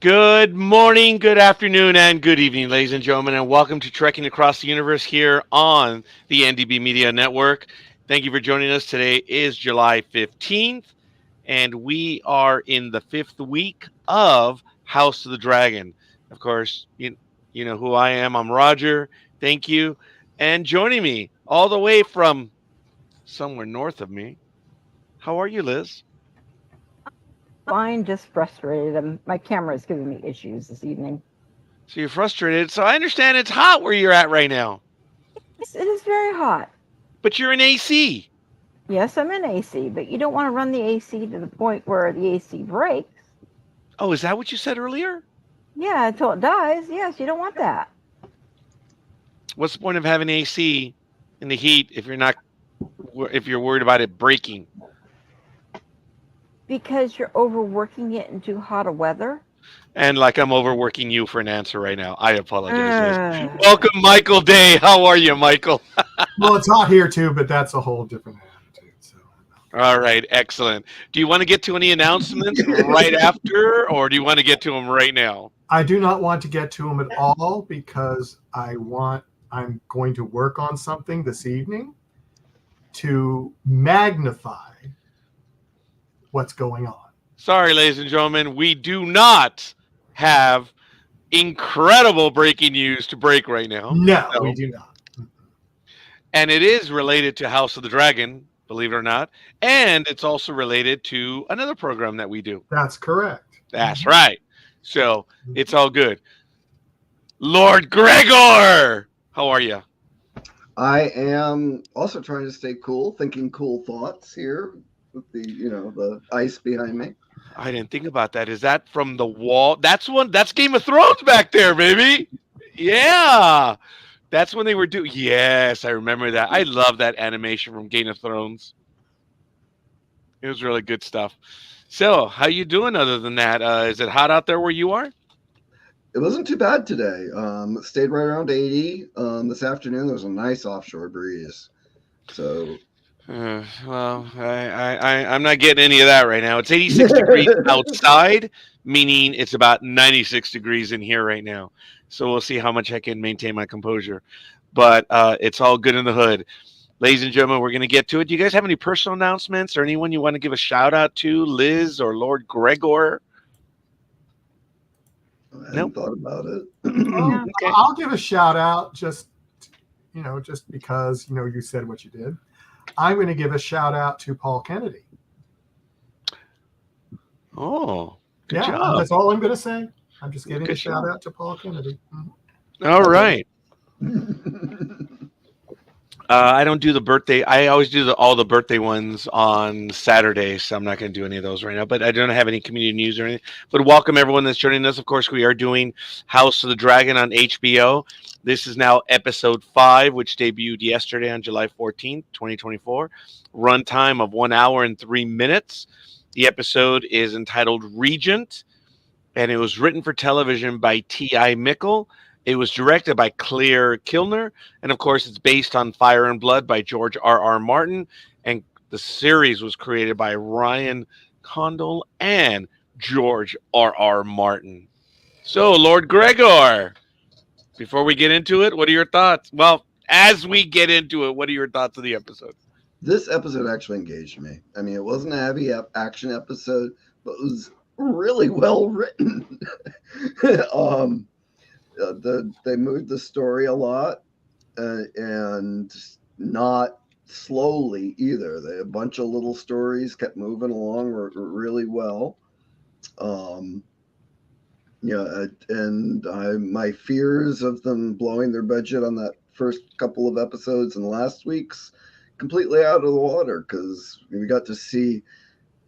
Good morning, good afternoon, and good evening, ladies and gentlemen, and welcome to Trekking Across the Universe here on the NDB Media Network. Thank you for joining us. Today is July 15th, and we are in the fifth week of House of the Dragon. Of course, you know who I am. I'm Roger. Thank you. And joining me all the way from somewhere north of me, how are you, Liz? Fine, just frustrated. My camera is giving me issues this evening. So you're frustrated. So I understand it's hot where you're at right now, It is very hot. but you're in AC. Yes, I'm in AC, but you don't want to run the AC to the point where the AC breaks. Oh, is that what you said earlier? Yeah, until it dies. Yes, you don't want that What's the point of having AC in the heat if you're worried about it breaking? because you're overworking it in too hot a weather. And like I'm overworking you for an answer right now. I apologize, Liz. Uh, Welcome, Michael Day. How are you, Michael? Well, it's hot here too, but that's a whole different attitude. So, All right, excellent. Do you want to get to any announcements right after, or do you want to get to them right now? I do not want to get to them at all because I'm going to work on something this evening to magnify what's going on. Sorry, ladies and gentlemen, we do not have incredible breaking news to break right now. No, we No. do not. And it is related to House of the Dragon, believe it or not. And it's also related to another program that we do. That's correct. That's right. So it's all good. Lord Gregor, how are you? I am also trying to stay cool, thinking cool thoughts here with the ice behind me. I didn't think about that. Is that from the wall? That's Game of Thrones back there, baby. Yeah. That's when they were doing. Yes, I remember that. I love that animation from Game of Thrones. It was really good stuff. So, how you doing other than that? Is it hot out there where you are? It wasn't too bad today. It stayed right around 80. This afternoon there was a nice offshore breeze. So I'm not getting any of that right now. It's 86 degrees outside, meaning it's about 96 degrees in here right now. So we'll see how much I can maintain my composure. But it's all good in the hood. Ladies and gentlemen, we're going to get to it. Do you guys have any personal announcements or anyone you want to give a shout out to, Liz or Lord Gregor? I hadn't Nope. thought about it. Well, yeah. Okay. I'll give a shout out just because you said what you did. I'm going to give a shout out to Paul Kennedy. Oh, good Yeah, job. that's all I'm going to say. I'm just giving a Good shout job. out to Paul Kennedy. Mhm. All Okay. right. I don't do the birthday. I always do all the birthday ones on Saturdays, so I'm not going to do any of those right now. But I don't have any community news or anything. But welcome everyone that's joining us. Of course, we are doing House of the Dragon on HBO. This is now episode 5, which debuted yesterday on July 14th, 2024. Runtime of 1 hour and 3 minutes. The episode is entitled Regent, and it was written for television by T.I. Mickle. It was directed by Claire Kilner, and of course, it's based on Fire and Blood by George R. Martin, and the series was created by Ryan Condal and George R. Martin. So, Lord Gregor, before we get into it, what are your thoughts? Well, as we get into it, what are your thoughts of the episode? This episode actually engaged me. I mean, it wasn't a heavy action episode, but it was really well written. um, they moved the story a lot, and not slowly either. They a bunch of little stories kept moving along really well. Um, and my fears of them blowing their budget on that first couple of episodes in last week's completely out of the water because we got to see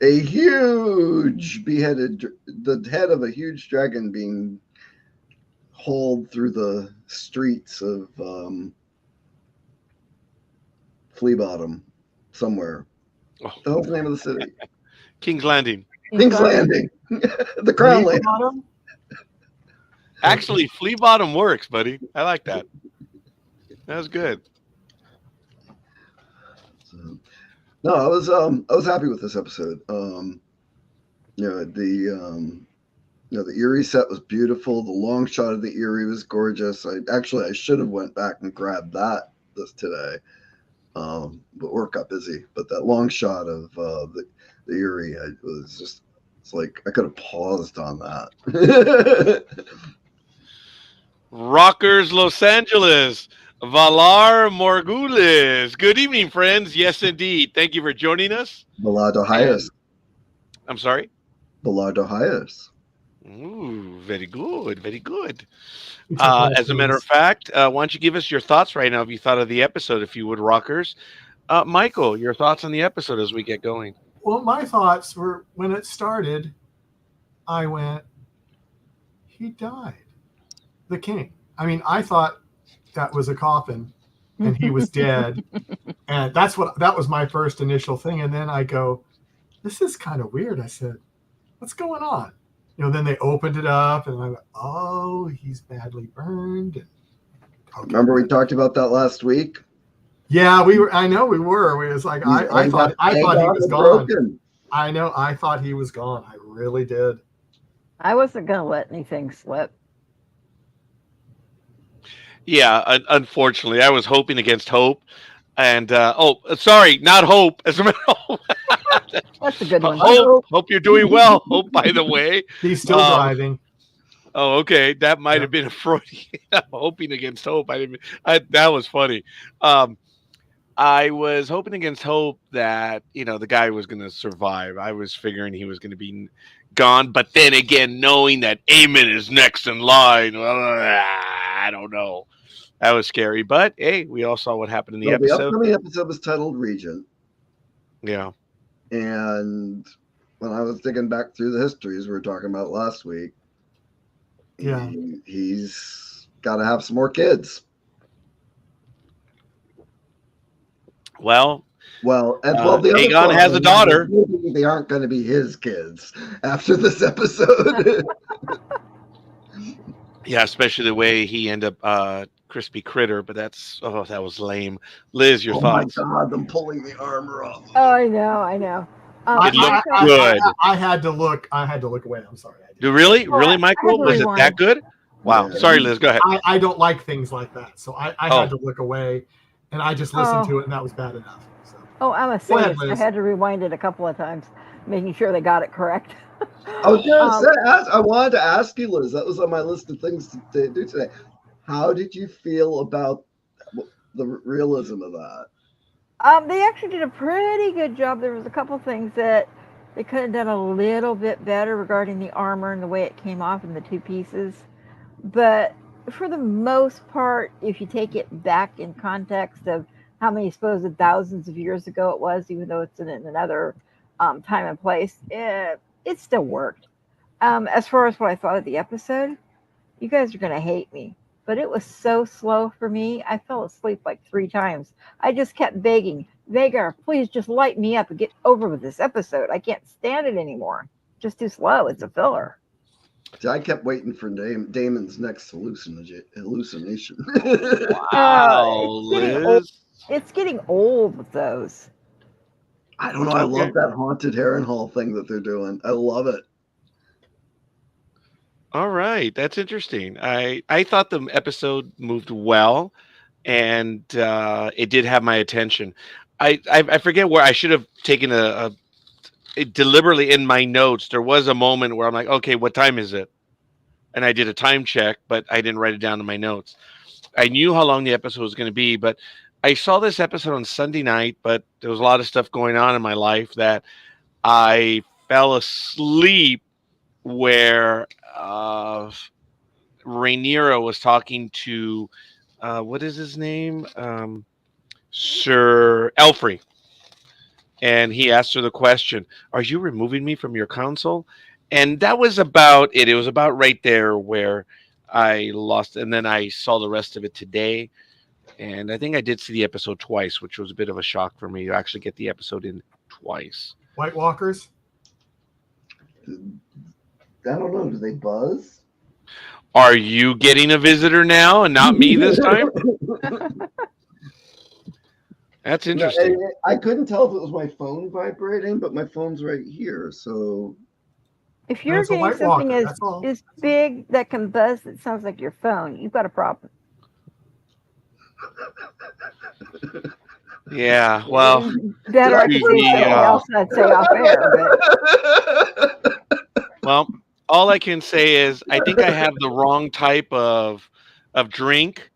a huge the head of a huge dragon being hauled through the streets of Flea Bottom somewhere. Oh, The hell's the name of the city? King's Landing. King's Landing, the Crown Leave Land. bottom? Actually, Flea Bottom works, buddy. I like that. That was good. So, no, I was happy with this episode. The The Erie set was beautiful. The long shot of the Erie was gorgeous. I should have went back and grabbed that today, but work got busy. But that long shot of the Erie, it's like I could have paused on that. Rockers Los Angeles, Valar Morgulis. Good evening, friends. Yes, indeed. Thank you for joining us. Balado Hayes. I'm sorry? Balado Hayes. Ooh, very good. Very good. It's okay, As a matter of please. fact, why don't you give us your thoughts right now if you thought of the episode, if you would, Rockers. Michael, your thoughts on the episode as we get going. Well, my thoughts were when it started, I went, he died. The king. I mean, I thought that was a coffin and he was dead. And that was my first initial thing. And then I go, this is kind of weird. I said, what's going on? Then they opened it up and I went, oh, he's badly burned. And, okay. Remember we talked about that last week? Yeah, we were. I know we were. We was like, I thought he was gone. Broken. I know. I thought he was gone. I really did. I wasn't going to let anything slip. Yeah, unfortunately, I was hoping against hope. And, sorry, not hope. As a matter of That's a good one. Hope you're doing well. Hope, by the way. He's still driving. Oh, okay. That might have been a Freudian. Hoping against hope. That was funny. I was hoping against hope that, the guy was going to survive. I was figuring he was going to be gone. But then again, knowing that Aemon is next in line, I don't know. That was scary. But, hey, we all saw what happened in the episode. The upcoming episode was titled Regent. Yeah. And when I was digging back through the histories we were talking about last week, Yeah, he's got to have some more kids. Well, the Aegon has a daughter. They aren't going to be his kids after this episode. Yeah, especially the way he ended up crispy critter, but that was lame. Liz, your thoughts? Oh my God, them pulling the armor off. Oh, I know. It looked good. I had to look away. I'm sorry. Really, Well, Michael? Was it that good? Wow. Yeah. Sorry, Liz. Go ahead. I don't like things like that, so I had to look away, and I just listened to it, and that was bad enough. So. Oh, I'm a Go ahead, sadist. I Liz. had to rewind it a couple of times, making sure they got it correct. I was going to say, I wanted to ask you, Liz. That was on my list of things to do today. How did you feel about the realism of that? They actually did a pretty good job. There was a couple things that they could have done a little bit better regarding the armor and the way it came off in the two pieces. But for the most part, if you take it back in context of how many supposed thousands of years ago it was, even though it's in another time and place, it still worked. As far as what I thought of the episode, you guys are going to hate me, but it was so slow for me. I fell asleep like 3 times. I just kept begging, Vagar, please just light me up and get over with this episode. I can't stand it anymore. Just too slow. It's a filler. See, I kept waiting for Damon's next hallucination. Wow, Liz. It's getting old with those. I don't know. I love that haunted Harrenhal thing that they're doing. I love it. All right, that's interesting. I thought the episode moved well, and it did have my attention. I forget where I should have taken it deliberately in my notes. There was a moment where I'm like, okay, what time is it? And I did a time check, but I didn't write it down in my notes. I knew how long the episode was going to be, but I saw this episode on Sunday night, but there was a lot of stuff going on in my life that I fell asleep where Rhaenyra was talking to what is his name? Sir Elfrey. And he asked her the question, are you removing me from your council? And that was about it. It was about right there where I lost. And then I saw the rest of it today. And I think I did see the episode twice, which was a bit of a shock for me to actually get the episode in twice. White Walkers? I don't know. Do they buzz? Are you getting a visitor now and not me this time? That's interesting. I couldn't tell if it was my phone vibrating, but my phone's right here. So If you're it's a getting White something Walker, as that's all. as big that can buzz that sounds like your phone, you've got a problem. Yeah, well, Better I could to say be, something else I'd say off air, but well, all I can say is I think I have the wrong type of drink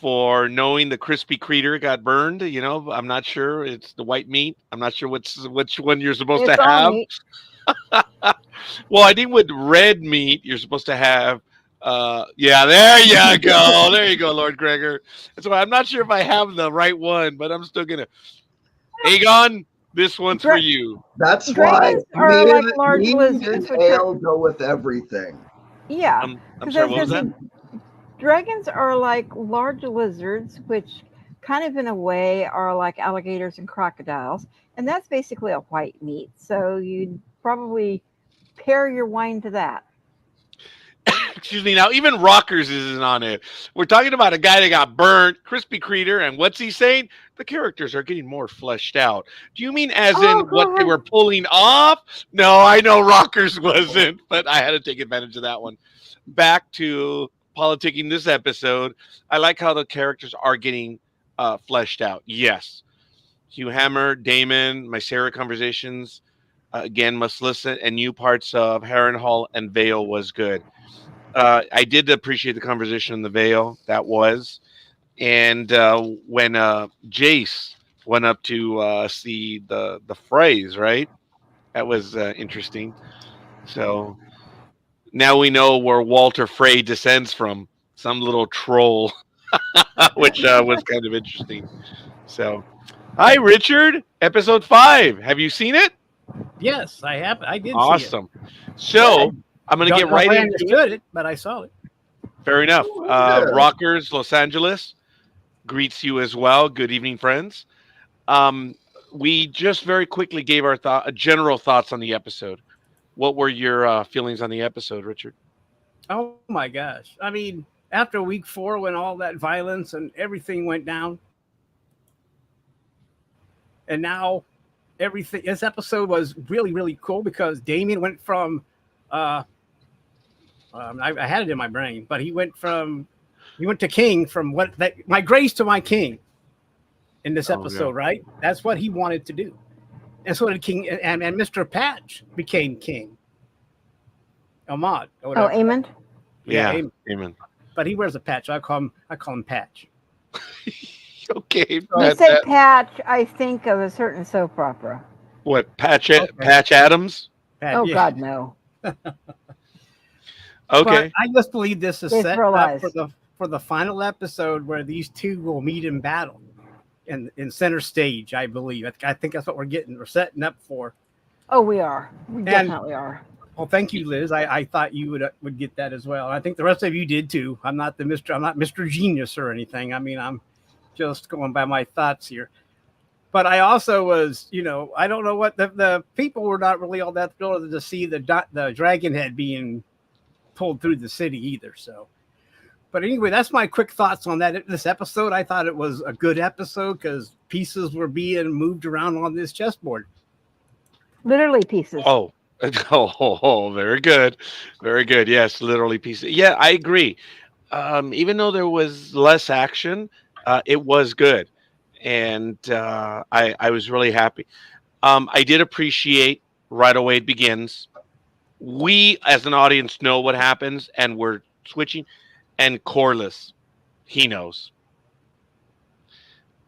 for knowing the crispy creature got burned. You know, I'm not sure. It's the white meat. I'm not sure which one you're supposed to it's all have. meat. Well, I think with red meat, you're supposed to have. Yeah, there you go. There you go, Lord Gregor. So I'm not sure if I have the right one, but I'm still gonna. Aegon, this one's for Dra- you. That's why Dragons are like large me lizards, and which are Ale go with everything. yeah. I'm 'Cause sorry. as What was there's that? dragons are like large lizards, which kind of in a way are like alligators and crocodiles, and that's basically a white meat. So you'd probably pair your wine to that. Excuse me. Now, even Rockers isn't on it. We're talking about a guy that got burnt, crispy creature, and what's he saying? The characters are getting more fleshed out. Do you mean as in Oh what they God. were pulling off? No, I know Rockers wasn't, but I had to take advantage of that one. Back to politicking this episode. I like how the characters are getting fleshed out. Yes. Hugh Hammer, Damon, my Sarah conversations, again, must listen, and new parts of Harrenhal and Vale was good. I did appreciate the conversation in the Vale. That was, and when Jace went up to see the phrase, right? That was interesting. So now we know where Walter Frey descends from, some little troll, which was kind of interesting. So, hi Richard, episode 5. Have you seen it? Yes, I have. I did see it. Awesome. So I'm gonna Don't get know right if I into it. understood it, but I saw it. Fair enough. Yeah. Rockers, Los Angeles greets you as well. Good evening, friends. Um, we just very quickly gave our general thoughts on the episode. What were your feelings on the episode, Richard? Oh my gosh! I mean, after week 4, when all that violence and everything went down, and now everything. This episode was really, really cool because Damien went from. I had it in my brain, but he went to king from my grace to my king in this Oh, episode, yeah. right? That's what he wanted to do. And so did King and Mr. Patch became king. Ahmad. Or Oh, whatever. Amond. Yeah, Amen. amen. But he wears a patch. I call him Patch. Okay. You that- say that- patch, I think of a certain soap opera. what? Patch Adams? Patch, Oh yeah. God, no. Okay. But I just believe this is They set throw up lies. for the final episode where these two will meet in battle in center stage. I believe. I think that's what we're getting. We're setting up for. Oh, we are. We definitely are. Well, thank you, Liz. I thought you would get that as well. I think the rest of you did too. I'm not Mr. Genius or anything. I mean, I'm just going by my thoughts here. But I also was, I don't know what the people were not really all that thrilled to see the dragon head being pulled through the city either. So, but anyway, that's my quick thoughts on this episode. I thought it was a good episode because pieces were being moved around on this chessboard. Literally pieces. Oh. Very good. Very good. Yes, literally pieces. Yeah, I agree. Even though there was less action, it was good. And I was really happy. I did appreciate Right Away It Begins. We, as an audience, know what happens, and we're switching. And Corliss, he knows.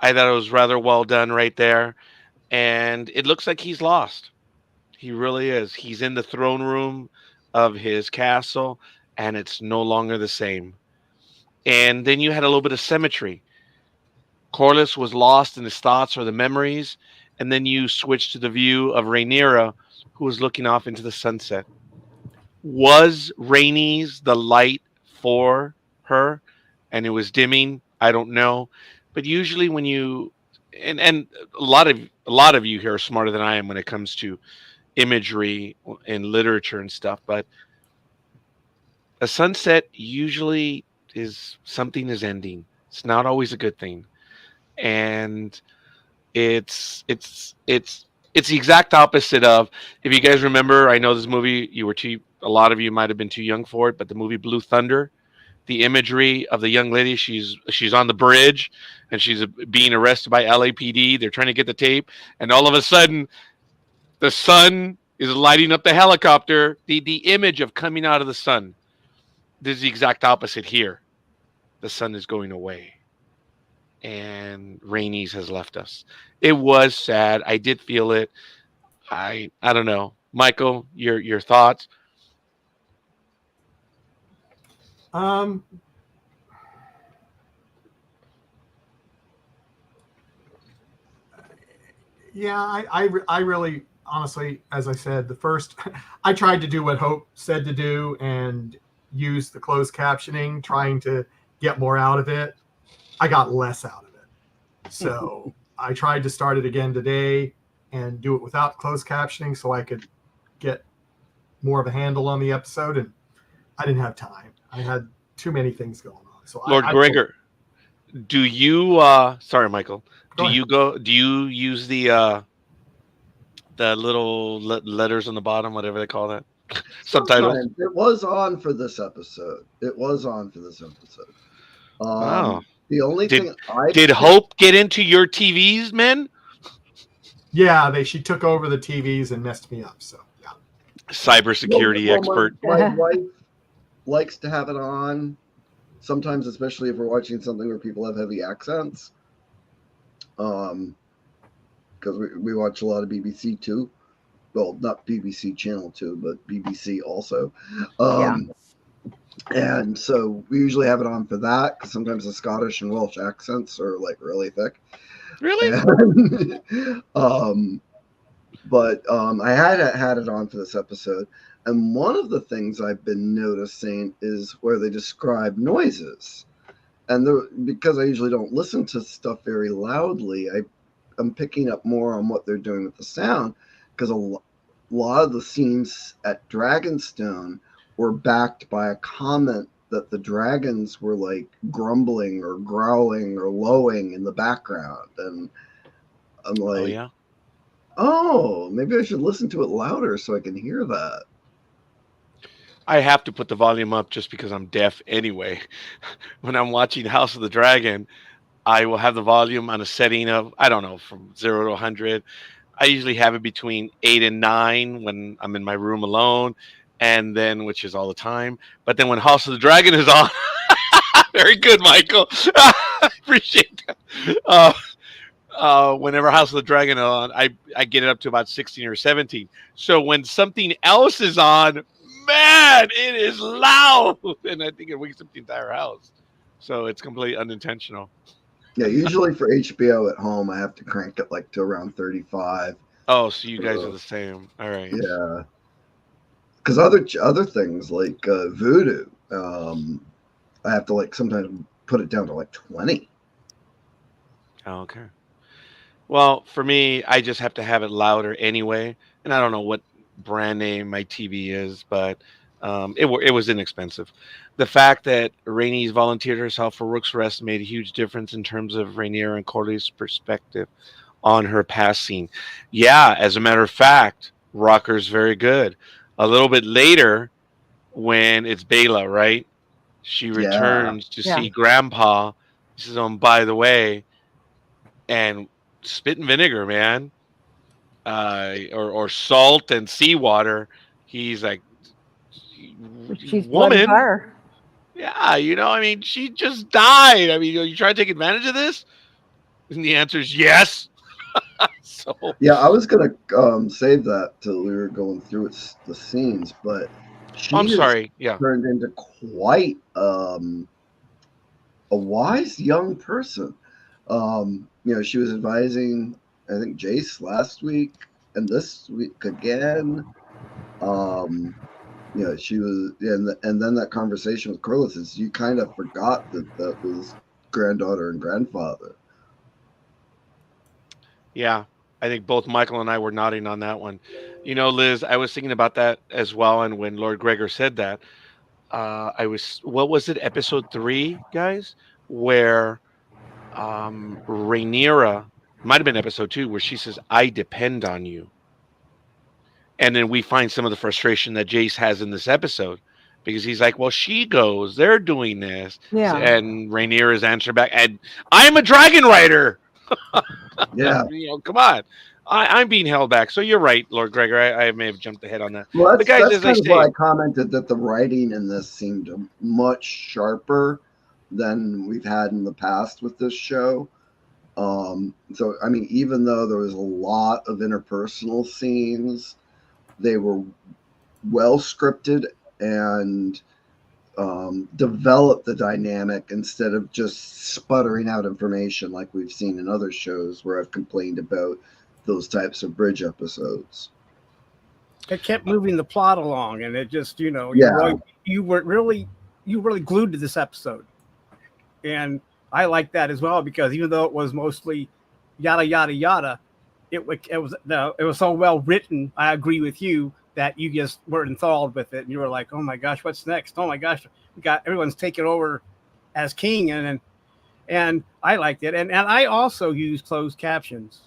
I thought it was rather well done right there. And it looks like he's lost. He really is. He's in the throne room of his castle, and it's no longer the same. And then you had a little bit of symmetry. Corliss was lost in his thoughts or the memories, and then you switched to the view of Rhaenyra, who was looking off into the sunset. Was Rhaenys the light for her, and it was dimming? I don't know, but usually when you and a lot of you here are smarter than I am when it comes to imagery in literature and stuff, but a sunset usually is something is ending. It's not always a good thing. And it's It's the exact opposite of, if you guys remember, I know this movie, you were too, a lot of you might have been too young for it, but the movie Blue Thunder, the imagery of the young lady, she's on the bridge and she's being arrested by LAPD. They're trying to get the tape, and all of a sudden the sun is lighting up the helicopter. The image of coming out of the sun. This is the exact opposite here. The sun is going away, and Rainey's has left us. It was sad. I did feel it. I don't know, Michael. Your thoughts? Um, yeah, I really, honestly, as I said, the first, I tried to do what Hope said to do and use the closed captioning, trying to get more out of it. I got less out of it. So I tried to start it again today and do it without closed captioning so I could get more of a handle on the episode. And I didn't have time. I had too many things going on. So Lord Gregor, do you sorry, Michael, do you use the little letters on the bottom, whatever they call that? Subtitles? Sometimes. It was on for this episode. Wow. The only thing did Hope get into your TVs, men? Yeah, she took over the TVs and messed me up. So yeah. Cybersecurity expert. My wife likes to have it on sometimes, especially if we're watching something where people have heavy accents. Because we watch a lot of BBC too. Well, not BBC Channel 2, but BBC also. And so we usually have it on for that, because sometimes the Scottish and Welsh accents are like really thick. Really? But I had it on for this episode. And one of the things I've been noticing is where they describe noises. And because I usually don't listen to stuff very loudly, I'm picking up more on what they're doing with the sound, because a lot of the scenes at Dragonstone were backed by a comment that the dragons were like grumbling or growling or lowing in the background. And I'm like, oh, maybe I should listen to it louder so I can hear that. I have to put the volume up just because I'm deaf anyway. When I'm watching House of the Dragon, I will have the volume on a setting of, I don't know, from 0 to 100. I usually have it between 8 and 9 when I'm in my room alone, and then, which is all the time. But then when House of the Dragon is on, very good, Michael. I appreciate that. Whenever House of the Dragon is on, I get it up to about 16 or 17. So when something else is on, man, it is loud, and I think it wakes up the entire house. So it's completely unintentional. Yeah, usually for HBO at home, I have to crank it like to around 35. Oh, so you guys are the same. All right. Yeah. Because other things like Voodoo, I have to like sometimes put it down to like 20. Oh, okay. Well, for me, I just have to have it louder anyway, and I don't know what brand name my TV is, but it was inexpensive. The fact that Rainey's volunteered herself for Rook's Rest made a huge difference in terms of Rhaenyra and Corley's perspective on her passing. Yeah, as a matter of fact, Rocker's very good. A little bit later, when it's Bela, right? She returns to see Grandpa. She says, by the way, and spit and vinegar, man. Or salt and seawater. He's like, she's blood and fire. Yeah, I mean, she just died. I mean, you try to take advantage of this? And the answer is yes. So yeah, I was gonna save that till we were going through the scenes, but I'm sorry. Yeah, turned into quite a wise young person. She was advising, I think, Jace last week and this week again. She was, and then that conversation with Corlys is, you kind of forgot that was granddaughter and grandfather. Yeah, I think both Michael and I were nodding on that one. Liz, I was thinking about that as well, and when Lord Gregor said that, what was it, episode 3, guys, where Rhaenyra might have been episode 2, where she says, "I depend on you." And then we find some of the frustration that Jace has in this episode, because he's like, "Well, she goes, they're doing this." Yeah. And Rainier is answering back, "And I'm a dragon rider." Yeah. Come on. I'm being held back. So you're right, Lord Gregor. I may have jumped ahead on that. Well, But that's, guys, that's as I kind of why I say, commented that the writing in this seemed much sharper than we've had in the past with this show. So, I mean, even though there was a lot of interpersonal scenes, they were well scripted and developed the dynamic instead of just sputtering out information like we've seen in other shows where I've complained about those types of bridge episodes. It kept moving the plot along, and it just, you know, Yeah. you were really glued to this episode, and I like that as well, because even though it was mostly yada yada yada, it was so well written. I agree with you that you just were enthralled with it, and you were like, "Oh my gosh, what's next? Oh my gosh, everyone's taking over as king," and I liked it, and I also use closed captions,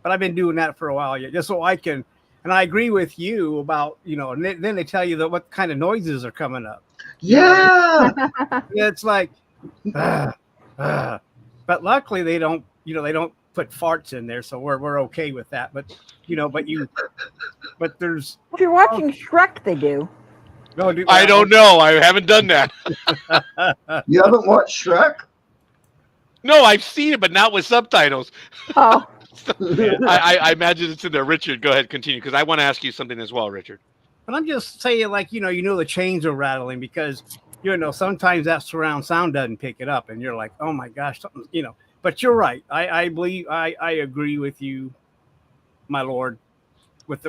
but I've been doing that for a while yet, just so I can. And I agree with you about, you know, and then they tell you that what kind of noises are coming up. Yeah. It's like, but luckily they don't put farts in there, so we're okay with that. But but there's. If you're watching Shrek, they do. No, I don't know. I haven't done that. You haven't watched Shrek? No, I've seen it, but not with subtitles. Oh, I imagine it's in there. Richard, go ahead, continue, because I want to ask you something as well, Richard. But I'm just saying, like, you know, the chains are rattling because, you know, sometimes that surround sound doesn't pick it up, and you're like, oh my gosh, something, you know. But you're right. I believe I agree with you, my lord, with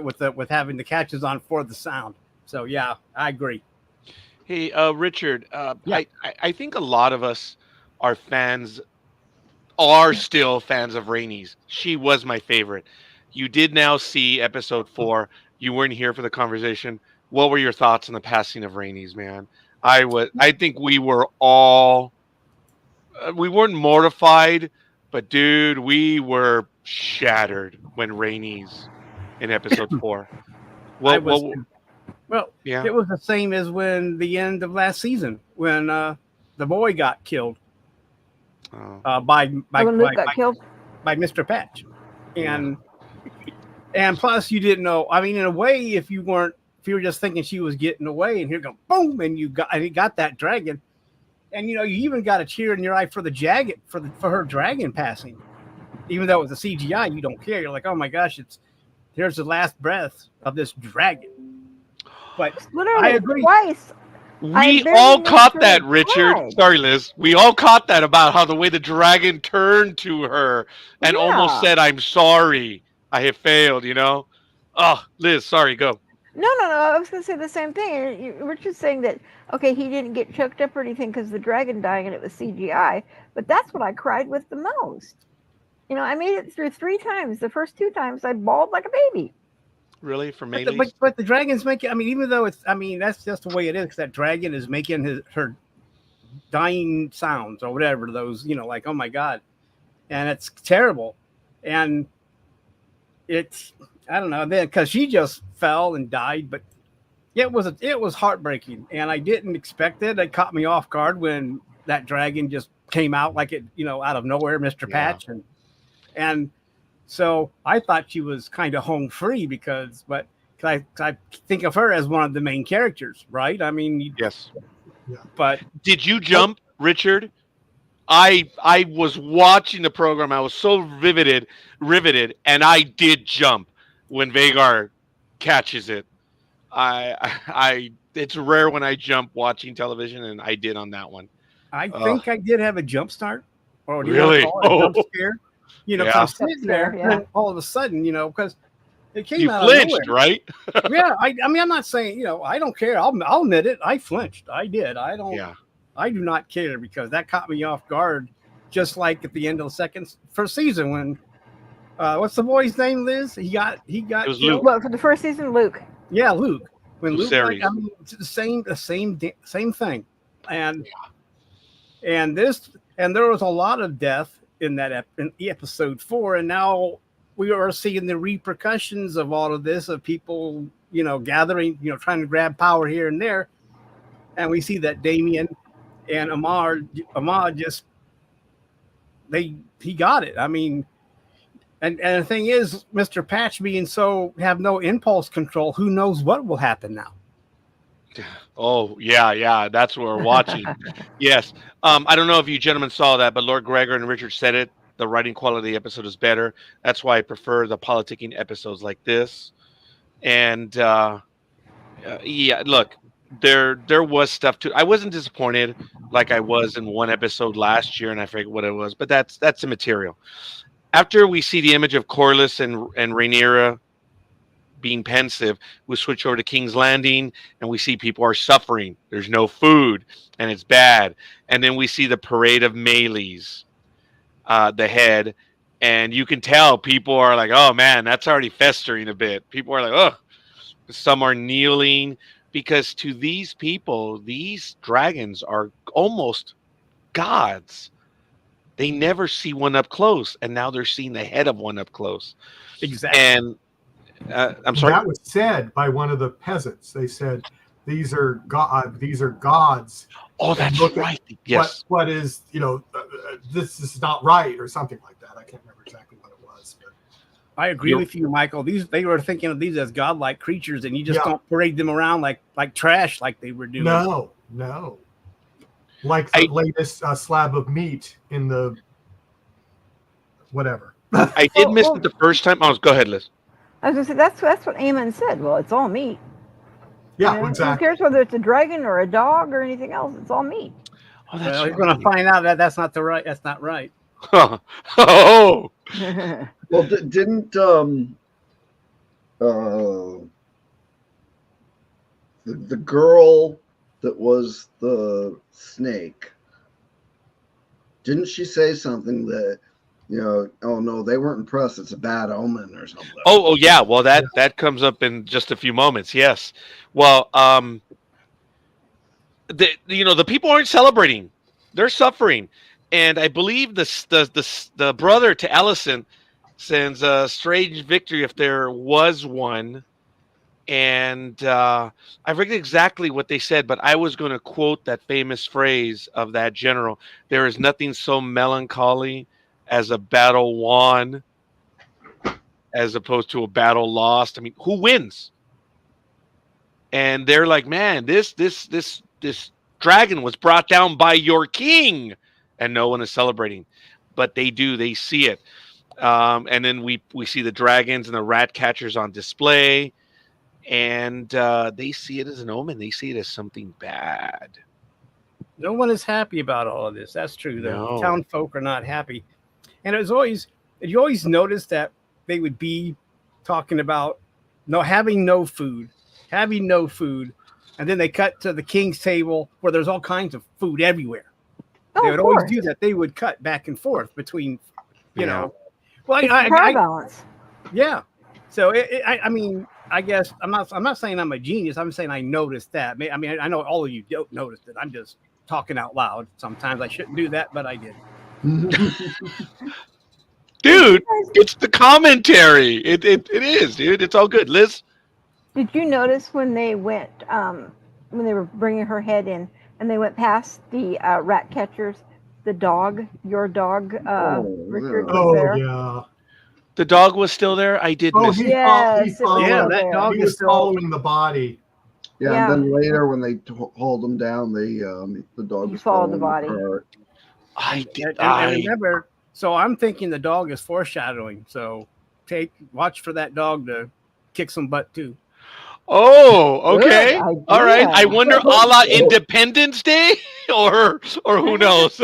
having the catches on for the sound. So yeah, I agree. Hey, Richard, Yeah. I think a lot of us are still fans of Rainey's. She was my favorite. You did now see episode 4. You weren't here for the conversation. What were your thoughts on the passing of Rainey's, man? I think we were all, we weren't mortified, but dude, we were shattered when Rainey's in episode 4. Well, yeah. It was the same as when the end of last season when the boy got killed by when Luke got killed. by Mr. Patch, and plus you didn't know. I mean, in a way, if you were just thinking she was getting away, and here go boom, and you got that dragon, and you know you even got a tear in your eye for for her dragon passing, even though it was a CGI. You don't care. You're like, oh my gosh, here's the last breath of this dragon. But Literally I agree. twice. We very all caught naturally that, Richard. cried. Sorry, Liz. We all caught that about how the way the dragon turned to her and almost Yeah. said, "I'm sorry. I have failed," you know? Oh, Liz, sorry, go. No. I was going to say the same thing. Richard's saying that, okay, he didn't get choked up or anything because the dragon died and it was CGI. But that's what I cried with the most. You know, I made it through 3 times. The first 2 times I bawled like a baby. Really? For But Maylee's? but the dragon's making. I mean, even though that's just the way it is. 'Cause that dragon is making her dying sounds or whatever. Those, you know, like, oh my god, and it's terrible. And it's, I don't know, then because she just fell and died. But it was heartbreaking, and I didn't expect it. It caught me off guard when that dragon just came out like it, you know, out of nowhere, Mr. Patch, and. So I thought she was kind of home free because I think of her as one of the main characters, right? I mean, Yes. but Did you jump, Richard? I was watching the program. I was so riveted, and I did jump when Vagar catches it. It's rare when I jump watching television, and I did on that one. I think I did have a jump start, or do you Really? wanna call it a jump scare? You know, 'cause Yeah. I'm sitting there, Yeah. and all of a sudden, you know, because it came You out flinched, of nowhere. right? Yeah, I mean, I'm not saying, you know, I don't care. I'll admit it. I flinched. I did. I don't. Yeah. I do not care because that caught me off guard, just like at the end of the first season when what's the boy's name, Liz? He got It was killed. Luke. Well, for the first season, Luke. Yeah, Luke. When Luke, Lucerys. I mean, it's the same thing, and there was a lot of death in in episode 4, and now we are seeing the repercussions of all of this, of people, gathering, trying to grab power here and there, and we see that Damien and Ahmad just he got it. I mean, and the thing is, Mr. Patch being have no impulse control, who knows what will happen now? Oh, yeah, that's what we're watching. Yes. I don't know if you gentlemen saw that, but Lord Gregor and Richard said it. The writing quality of the episode is better. That's why I prefer the politicking episodes like this. And yeah, look, there was stuff too. I wasn't disappointed like I was in one episode last year, and I forget what it was, but that's immaterial. After we see the image of Corlys and Rhaenyra being pensive, we switch over to King's Landing, and we see people are suffering. There's no food, and it's bad. And then we see the parade of Melees, the head, and you can tell people are like, oh man, that's already festering a bit. People are like, oh. Some are kneeling, because to these people, these dragons are almost gods. They never see one up close, and now they're seeing the head of one up close. Exactly. And I'm sorry. That was said by one of the peasants. They said, "These are gods." Oh, that's right. Yes. What is this is not right, or something like that. I can't remember exactly what it was. But I agree with you, Michael. They were thinking of these as godlike creatures, and you just don't parade them around like trash, like they were doing. No. Like the latest slab of meat in the whatever. I did miss it the first time. Oh, go ahead, Liz. I was going to say, that's what Aemon said. Well, it's all meat. Yeah, exactly. Who cares whether it's a dragon or a dog or anything else? It's all meat. Oh, that's You're going to find out that's not right. Oh. Well, didn't the girl that was the snake, didn't she say something that, oh no, they weren't impressed, it's a bad omen or something? Oh yeah. Well, that comes up in just a few moments. Yes. Well, the people aren't celebrating; they're suffering, and I believe the brother to Alicent sends a strange victory, if there was one. And I forget exactly what they said, but I was going to quote that famous phrase of that general: "There is nothing so melancholy as a battle won, as opposed to a battle lost." I mean, who wins? And they're like, "Man, this dragon was brought down by your king," and no one is celebrating, but they do. They see it, and then we see the dragons and the rat catchers on display. And they see it as an omen. They see it as something bad. No one is happy about all of this. That's true. The town folk are not happy. And you always notice that they would be talking about having no food. And then they cut to the king's table where there's all kinds of food everywhere. They would always do that. They would cut back and forth between, Well, power balance. Yeah. So I mean, I guess I'm not saying I'm a genius. I'm saying I noticed that. I mean, I know all of you don't notice it. I'm just talking out loud. Sometimes I shouldn't do that, but I did. Dude, it's the commentary. It is, dude. It's all good. Liz? Did you notice when they went, when they were bringing her head in, and they went past the rat catchers, your dog, Richard, was there? Yeah. The dog was still there. I did miss it. That dog he is was still following the body. Yeah, and then later when they hold him down, the dog was followed the following body. her. I remember. So I'm thinking the dog is foreshadowing. So watch for that dog to kick some butt too. Oh, okay. Good All right. idea. I wonder, a la Independence Day, or who knows?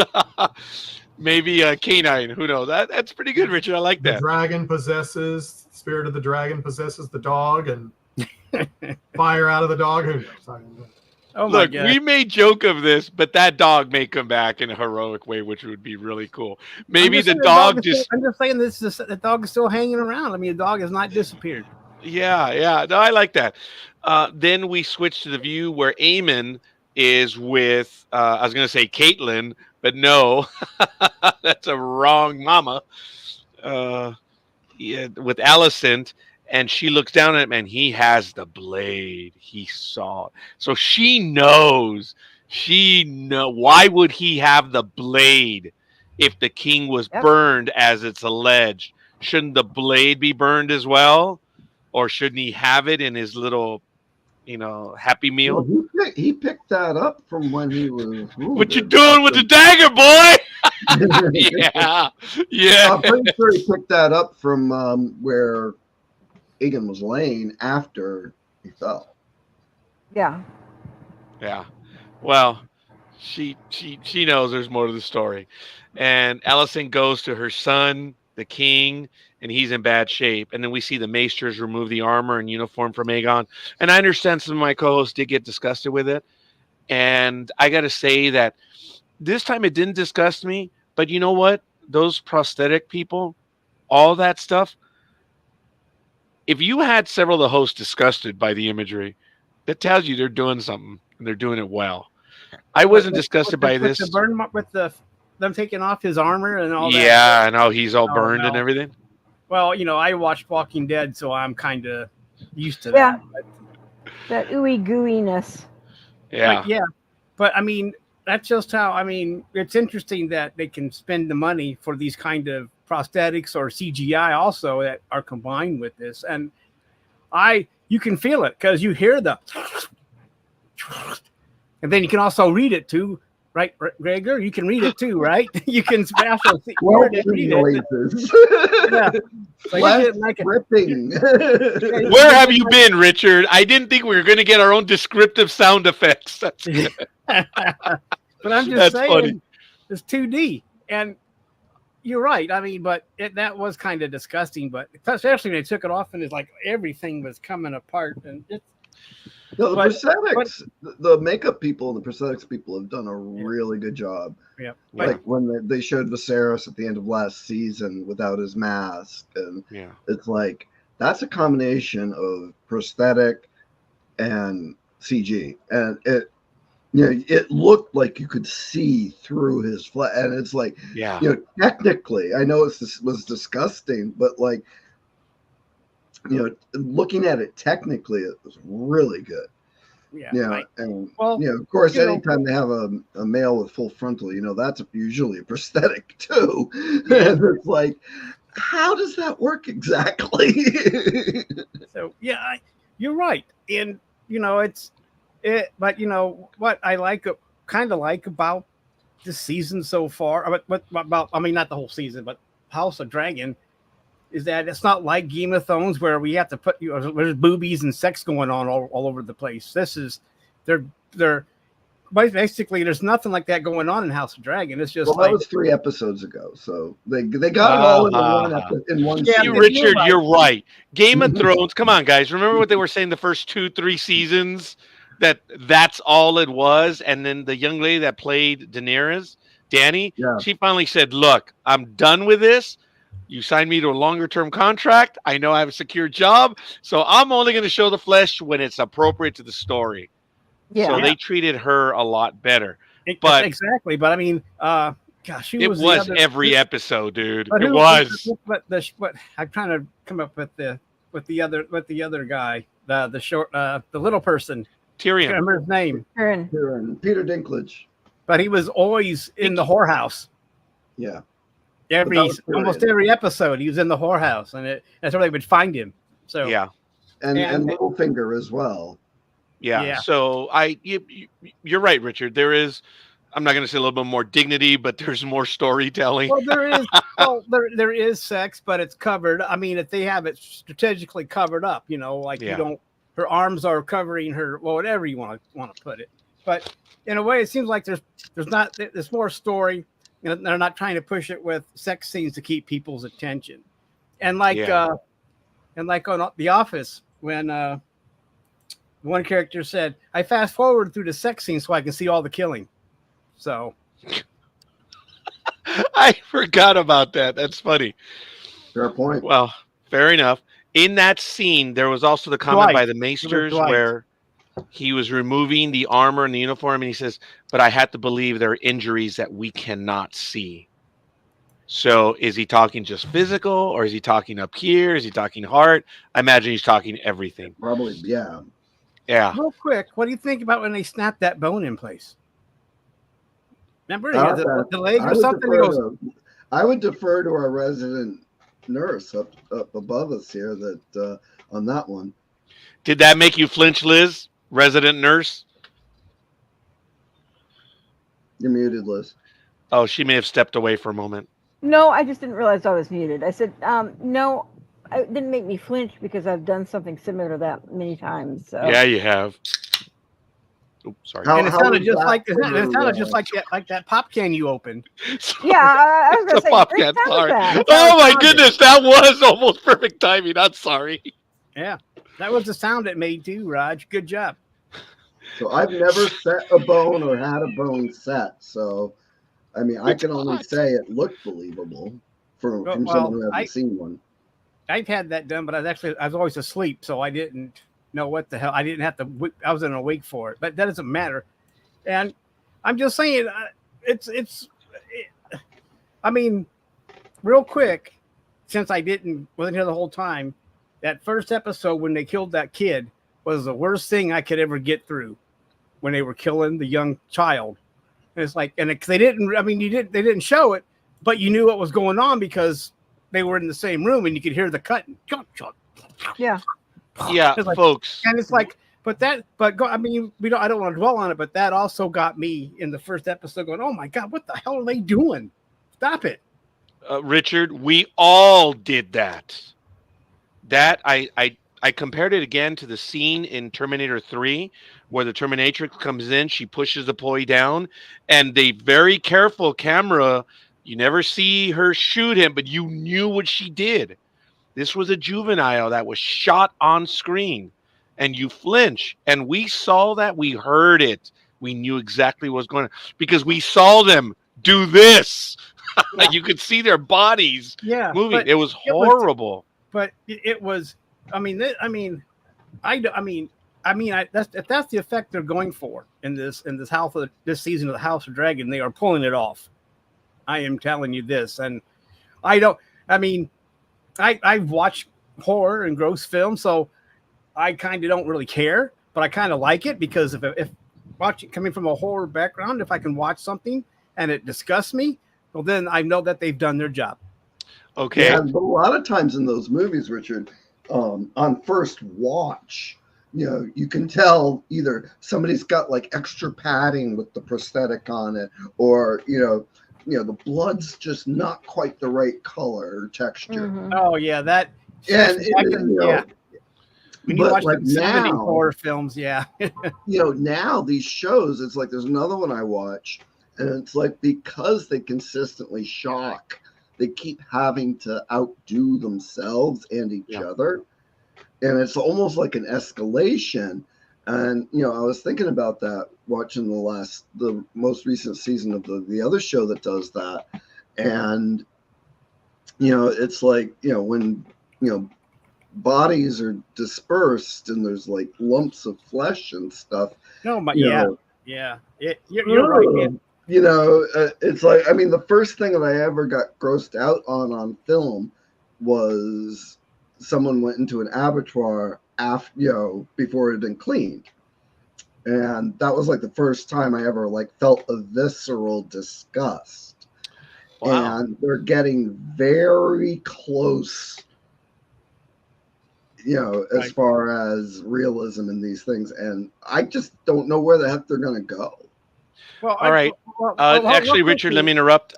Maybe a canine. Who knows? That's pretty good, Richard. I like that. Spirit of the dragon possesses the dog, and fire out of the dog. Who knows? Oh my Look, God. we may joke of this, but that dog may come back in a heroic way, which would be really cool. Maybe the dog just. I'm just saying the dog is still hanging around. I mean, the dog has not disappeared. Yeah. No, I like that. Then we switch to the view where Aemon is with I was going to say Caitlin, but no, that's a wrong mama. Yeah, with Alicent, and she looks down at him, and he has the blade. He saw, so she knows. She know. Why would he have the blade if the king was Yep. burned, as it's alleged? Shouldn't the blade be burned as well, or shouldn't he have it in his little, Happy Meal? Well, he picked that up from when he was. What you doing with the dagger, boy? Yeah, yeah. I'm pretty sure he picked that up from where Egan was laying after he fell. Yeah. Yeah. Well, she knows there's more to the story. And Alicent goes to her son, the king, and he's in bad shape. And then we see the maesters remove the armor and uniform from Aegon. And I understand some of my co-hosts did get disgusted with it. And I got to say that this time it didn't disgust me. But you know what? Those prosthetic people, all that stuff, if you had several of the hosts disgusted by the imagery, that tells you they're doing something and they're doing it well. I wasn't disgusted by this. With them taking off his armor and all that. Yeah, I know he's all Oh, burned and no. everything. Well, I watched Walking Dead, so I'm kind of used to Yeah. that. That ooey gooiness. Yeah. But, but I mean, that's just how. I mean, it's interesting that they can spend the money for these kind of prosthetics or CGI also that are combined with this, and you can feel it because you hear the, and then you can also read it too, right, Gregor? You can read it too, right? You can also see Well, read it. Yeah. So you Less get like a- ripping. Where have you been, Richard? I didn't think we were going to get our own descriptive sound effects. That's good. But I'm just That's saying, funny. it's 2D, and you're right. I mean, but that was kind of disgusting. But especially when they took it off, and it's like everything was coming apart, and it's No, the But- prosthetics, the makeup people and the prosthetics people have done a really good job. yeah. Like when they showed Viserys at the end of last season without his mask, and Yeah. it's like that's a combination of prosthetic and CG, and it looked like you could see through his flesh, and it's like Yeah. technically, I know this was disgusting, but like looking at it technically, it was really good. Yeah. Yeah, right. and Well, of course, you know- anytime they have a male with full frontal, that's usually a prosthetic too. And it's like, how does that work exactly? So yeah, you're right, and it's it. But what I kind of like about this season so far. What about? I mean, not the whole season, but House of Dragon. Is that it's not like Game of Thrones where we have to put there's boobies and sex going on all over the place. This is they're basically there's nothing like that going on in House of Dragon. It's just Well, that was 3 episodes ago, so they got it all in one Yeah, See, season. Richard, right. you're right. Game of Thrones. Come on, guys. Remember what they were saying the first 2-3 seasons? That's all it was. And then the young lady that played Daenerys, Dany, Yeah. she finally said, "Look, I'm done with this. You signed me to a longer term contract. I know I have a secure job, so I'm only going to show the flesh when it's appropriate to the story." Yeah. So they treated her a lot better. But- exactly. But I mean, gosh, who It was, was the other, every episode, dude. but It who- was. But I'm trying to come up with the other guy, the short, the little person. I can't Tyrion. remember his name, Aaron. Peter Dinklage. but he was always in the whorehouse. Yeah. Every But that was almost Tyrion. every episode, he was in the whorehouse, and that's where they would find him. So Yeah. And And- Littlefinger as well. Yeah. Yeah. So you're right, Richard. There is, I'm not going to say a little bit more dignity, but there's more storytelling. well, there is sex, but it's covered. I mean, if they have it strategically covered up, like Yeah. you don't, her arms are covering her, well, whatever you want to put it. But in a way, it seems like there's more story. They're not trying to push it with sex scenes to keep people's attention, and like Yeah. on The Office when one character said, "I fast forward through the sex scene so I can see all the killing." So I forgot about that. That's funny. Fair point. Well, fair enough. In that scene, there was also the comment Dwight. by the Maesters Dwight. where he was removing the armor and the uniform, and he says, "But I had to believe there are injuries that we cannot see." So, is he talking just physical, or is he talking up here? Is he talking heart? I imagine he's talking everything. Probably, yeah. Yeah. Real quick, what do you think about when they snapped that bone in place? Remember the leg or something? I would defer to our resident nurse up above us here that on that one. Did that make you flinch, Liz, resident nurse? You're muted, Liz. Oh, she may have stepped away for a moment. No, I just didn't realize I was muted. I said, no, it didn't make me flinch because I've done something similar to that many times. So. Yeah, you have. Oops, sorry. And it sounded just like that pop can you opened. Yeah, I was going to say, pop great can sound part. effect. Oh my goodness, that was almost perfect timing. I'm sorry. Yeah, that was the sound it made too, Raj. Good job. So I've never set a bone or had a bone set. So, I mean, I can only say it looked believable from someone who hasn't seen one. I've had that done, but I was always asleep, so I didn't know what the hell. I didn't have to. I wasn't awake for it, but that doesn't matter. And I'm just saying, I mean, real quick, since I wasn't here the whole time, that first episode when they killed that kid was the worst thing I could ever get through. When they were killing the young child, and it's like, and they didn't. I mean, they didn't show it, but you knew what was going on because they were in the same room and you could hear the cutting. Yeah. Yeah, like, folks. And it's like, I mean, I don't want to dwell on it, but that also got me in the first episode going, oh my God, what the hell are they doing? Stop it. Richard, we all did that. That I compared it again to the scene in Terminator 3 where the Terminatrix comes in, she pushes the employee down, and the very careful camera, you never see her shoot him, but you knew what she did. This was a juvenile that was shot on screen, and you flinch. And we saw that. We heard it. We knew exactly what was going on because we saw them do this. Yeah. You could see their bodies moving. It was horrible. It was. If that's the effect they're going for in this this season of the House of Dragon, they are pulling it off. I am telling you this, and I've watched horror and gross films, so I kind of don't really care, but I kind of like it because if watching coming from a horror background, if I can watch something and it disgusts me, well, then I know that they've done their job. Okay. Yeah, but a lot of times in those movies, Richard, on first watch, you can tell either somebody's got like extra padding with the prosthetic on it, or the blood's just not quite the right color or texture. Mm-hmm. Oh yeah, that. Yeah. When you watch like 70 horror films, yeah. Now these shows, it's like there's another one I watch, and it's like because they consistently shock, they keep having to outdo themselves and each other, and it's almost like an escalation. And I was thinking about that watching the most recent season of the other show that does that, and it's like when bodies are dispersed and there's like lumps of flesh and stuff. No, but you're right, man. It's like, the first thing that I ever got grossed out on film was someone went into an abattoir after, before it had been cleaned. And that was like the first time I ever like felt a visceral disgust. Wow. And they're getting very close, as far as realism in these things. And I just don't know where the heck they're going to go. Well, all right. Actually, Richard, let me interrupt.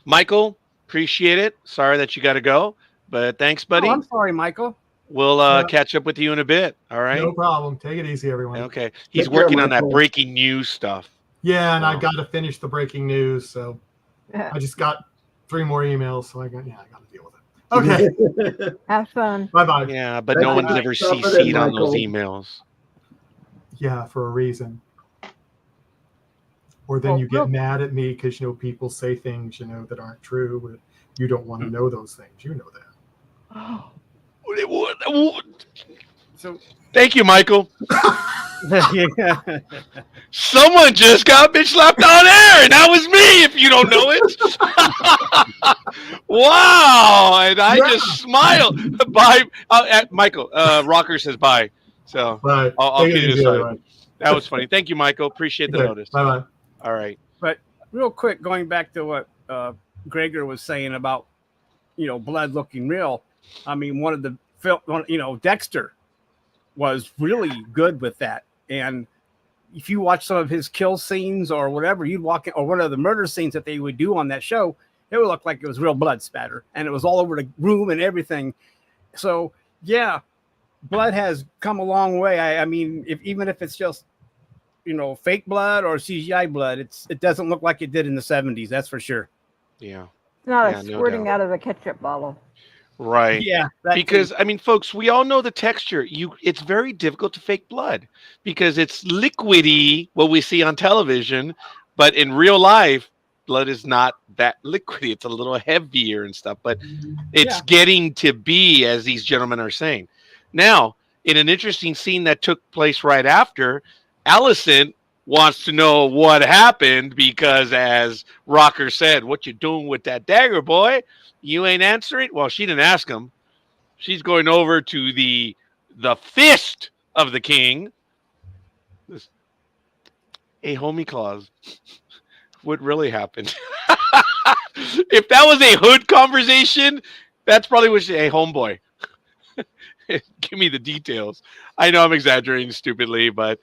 Michael, appreciate it. Sorry that you got to go, but thanks, buddy. Oh, I'm sorry, Michael. We'll catch up with you in a bit. All right. No problem. Take it easy, everyone. Okay. He's working on that breaking news stuff. Yeah, and I got to finish the breaking news, so I just got 3 more emails, so I got to deal with it. Okay. Have fun. Bye-bye. Yeah, but no one's ever CC'd on those emails. Yeah, for a reason. Or then you get mad at me because people say things that aren't true, but you don't want to know those things. You know that. So Thank you, Michael. yeah. Someone just got bitch slapped on air, and that was me. If you don't know it, wow! And I Yeah. just smiled. Bye, Michael. Rocker says bye. So Bye. I'll Take it kid you easy, aside. everyone. That was funny. Thank you, Michael. Appreciate the Okay. notice. Bye bye. All right. But real quick, going back to what Gregor was saying about blood looking real. I mean, one of the film, Dexter was really good with that. And if you watch some of his kill scenes or whatever, you'd walk in, or one of the murder scenes that they would do on that show, it would look like it was real blood spatter, and it was all over the room and everything. So yeah, blood has come a long way. I mean, even if it's just fake blood or CGI blood, it doesn't look like it did in the 70s. That's for sure. Yeah. It's not Yeah, a no squirting doubt. out of a ketchup bottle. Right. Yeah, that Because too. I mean, folks, we all know the texture. It's very difficult to fake blood because it's liquidy, what we see on television, but in real life, blood is not that liquidy. It's a little heavier and stuff, but it's Yeah. getting to be, as these gentlemen are saying. Now, in an interesting scene that took place right after, Allison wants to know what happened because, as Rocker said, "What you doing with that dagger, boy? You ain't answering." Well, she didn't ask him. She's going over to the fist of the king. Hey, homie clause. What really happened? If that was a hood conversation, that's probably what she. Hey, homeboy. Give me the details. I know I'm exaggerating stupidly, but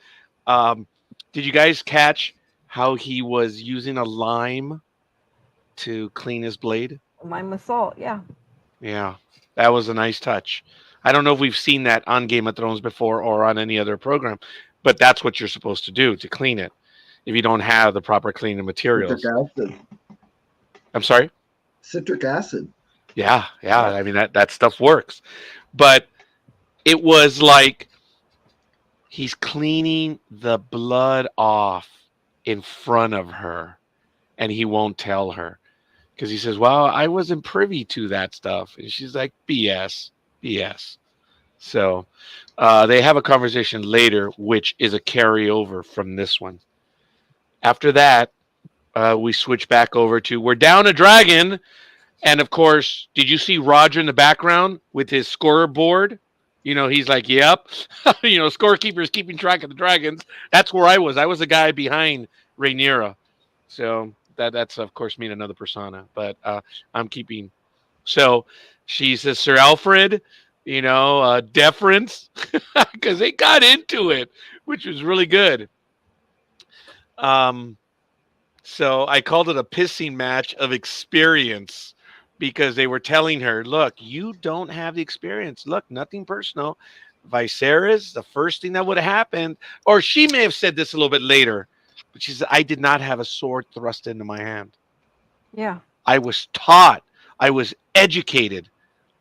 did you guys catch how he was using a lime to clean his blade? Mine was salt, yeah. Yeah, that was a nice touch. I don't know if we've seen that on Game of Thrones before or on any other program, but that's what you're supposed to do to clean it if you don't have the proper cleaning materials. Citric acid. I'm sorry? Citric acid. Yeah. I mean, that stuff works. But it was like he's cleaning the blood off in front of her, and he won't tell her because he says, "Well, I wasn't privy to that stuff," and she's like, "BS, BS." So they have a conversation later, which is a carryover from this one. After that, we switch back over to we're down a dragon, and of course, did you see Roger in the background with his scoreboard? He's like, "Yep." Scorekeeper's keeping track of the dragons. That's where I was. I was the guy behind Rhaenyra. So that's of course me and another persona, but I'm keeping. So she says, "Sir Alfred, deference," because they got into it, which was really good. So I called it a pissing match of experience because they were telling her, "Look, you don't have the experience. Look, nothing personal. Viserys, the first thing that would have happened," or she may have said this a little bit later, but she said, "I did not have a sword thrust into my hand. Yeah. I was taught. I was educated.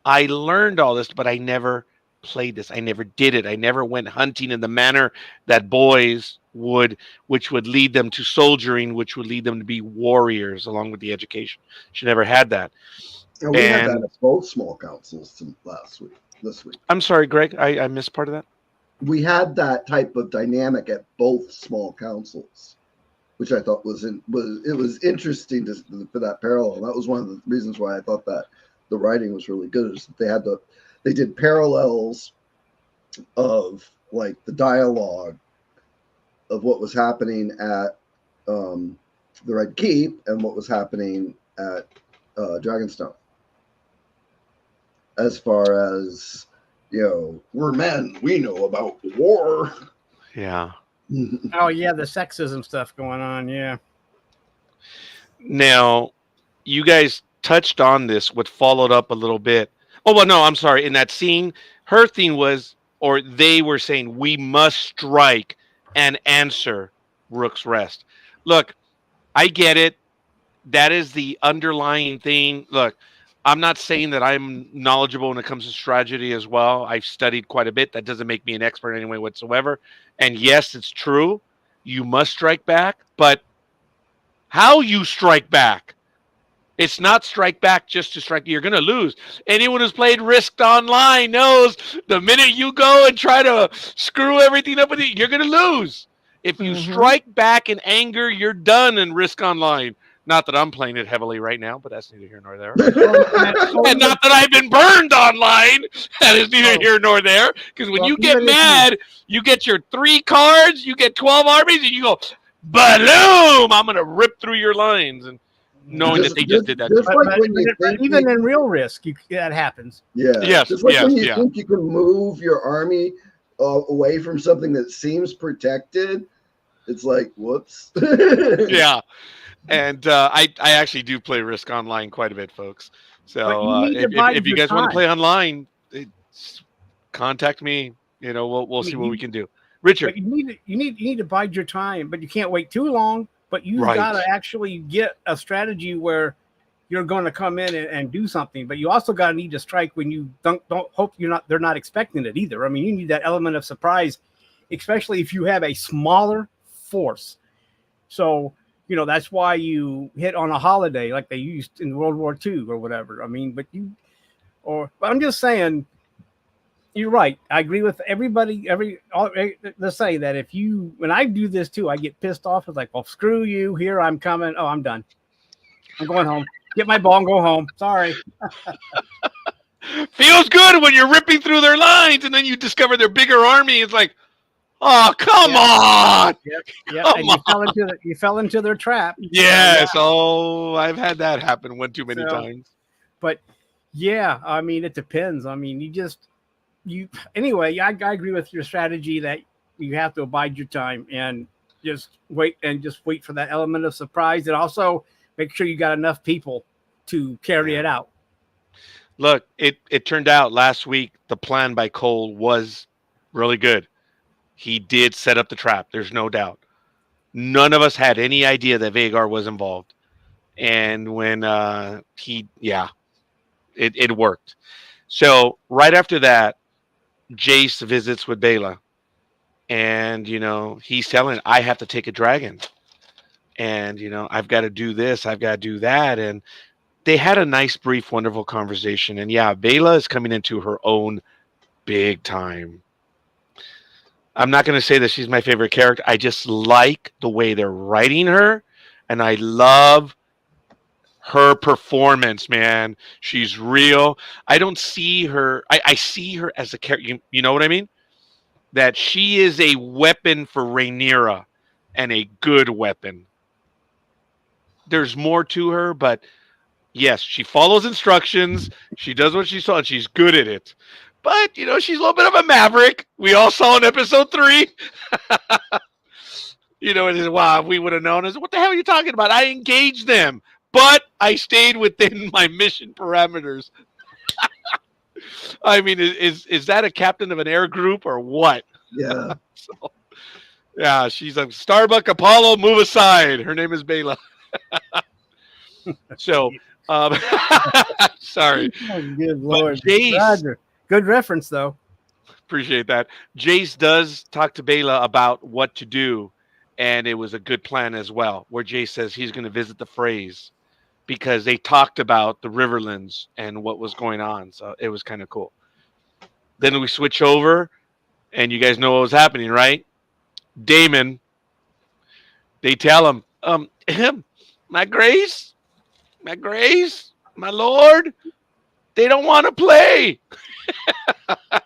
I learned all this, but I never played this. I never did it. I never went hunting in the manner that boys would, which would lead them to soldiering, which would lead them to be warriors along with the education. She never had that." And we had that And at both small councils this week. I'm sorry, Greg, I missed part of that. We had that type of dynamic at both small councils, which I thought was interesting for that parallel. That was one of the reasons why I thought that the writing was really good. Is that they did parallels of like the dialogue of what was happening at the Red Keep and what was happening at Dragonstone. As far as we're men, we know about war. Yeah. Oh yeah, the sexism stuff going on. Yeah. Now, you guys touched on this, what followed up a little bit. Oh, well, no, I'm sorry. In that scene, her thing was, or they were saying, we must strike and answer Rook's Rest. Look, I get it. That is the underlying thing. Look, I'm not saying that I'm knowledgeable when it comes to strategy as well. I've studied quite a bit. That doesn't make me an expert anyway whatsoever. And yes, it's true. You must strike back, but how you strike back It's not strike back just to strike. You're going to lose. Anyone who's played Risk Online knows the minute you go and try to screw everything up with it, you're going to lose. If you strike back in anger, you're done in Risk Online. Not that I'm playing it heavily right now, but that's neither here nor there. And not that I've been burned online. That is neither here nor there. Because when you get mad, you get your 3 cards, you get 12 armies, and you go, boom! I'm going to rip through your lines. And knowing that they just did that. Even in real Risk, that happens. Yeah. Yes. Just like when you think you can move your army away from something that seems protected, it's like, whoops. Yeah. And I actually do play Risk Online quite a bit, folks. So if you guys want to play online, contact me. You know, we'll see what we can do. Richard, but you need to bide your time, but you can't wait too long. But you've got to actually get a strategy where you're going to come in and do something. But you also got to need to strike when you don't hope they're not expecting it either. I mean, you need that element of surprise, especially if you have a smaller force. So, you know, that's why you hit on a holiday like they used in World War II or whatever. I mean, but I'm just saying, you're right. I agree with everybody. Let's say that when I do this too, I get pissed off. It's like, well, screw you. Here I'm coming. Oh, I'm done. I'm going home. Get my ball and go home. Sorry. Feels good when you're ripping through their lines and then you discover their bigger army. It's like, oh, come on. Yep. And you fell into their trap. Yes. Oh, I've had that happen one too many times. But yeah, I mean, it depends. I mean, anyway, I agree with your strategy that you have to abide your time and just wait for that element of surprise, and also make sure you got enough people to carry it out. Look, it turned out last week the plan by Cole was really good. He did set up the trap. There's no doubt. None of us had any idea that Vhagar was involved. And when it worked. So right after that, Jace visits with Bela, and he's telling, I have to take a dragon, and I've got to do this, I've got to do that, and they had a nice, brief, wonderful conversation. And Bela is coming into her own big time. I'm not going to say that she's my favorite character. I just like the way they're writing her, and I love her performance, man. She's real. I don't see her. I see her as a character. You know what I mean? That she is a weapon for Rhaenyra, and a good weapon. There's more to her, but yes, she follows instructions. She does what she saw, and she's good at it. But, she's a little bit of a maverick. We all saw in episode 3. Wow, we would have known. What the hell are you talking about? I engaged them. But I stayed within my mission parameters. I mean, is that a captain of an air group or what? Yeah. She's a Starbuck Apollo. Move aside. Her name is Bela. So, sorry. Oh, good Lord. Jace, Roger. Good reference, though. Appreciate that. Jace does talk to Bela about what to do, and it was a good plan as well, where Jace says he's going to visit the Freys, because they talked about the Riverlands and what was going on. So it was kind of cool. Then we switch over, and you guys know what was happening, right? Daemon, they tell him, my grace, my lord, they don't want to play.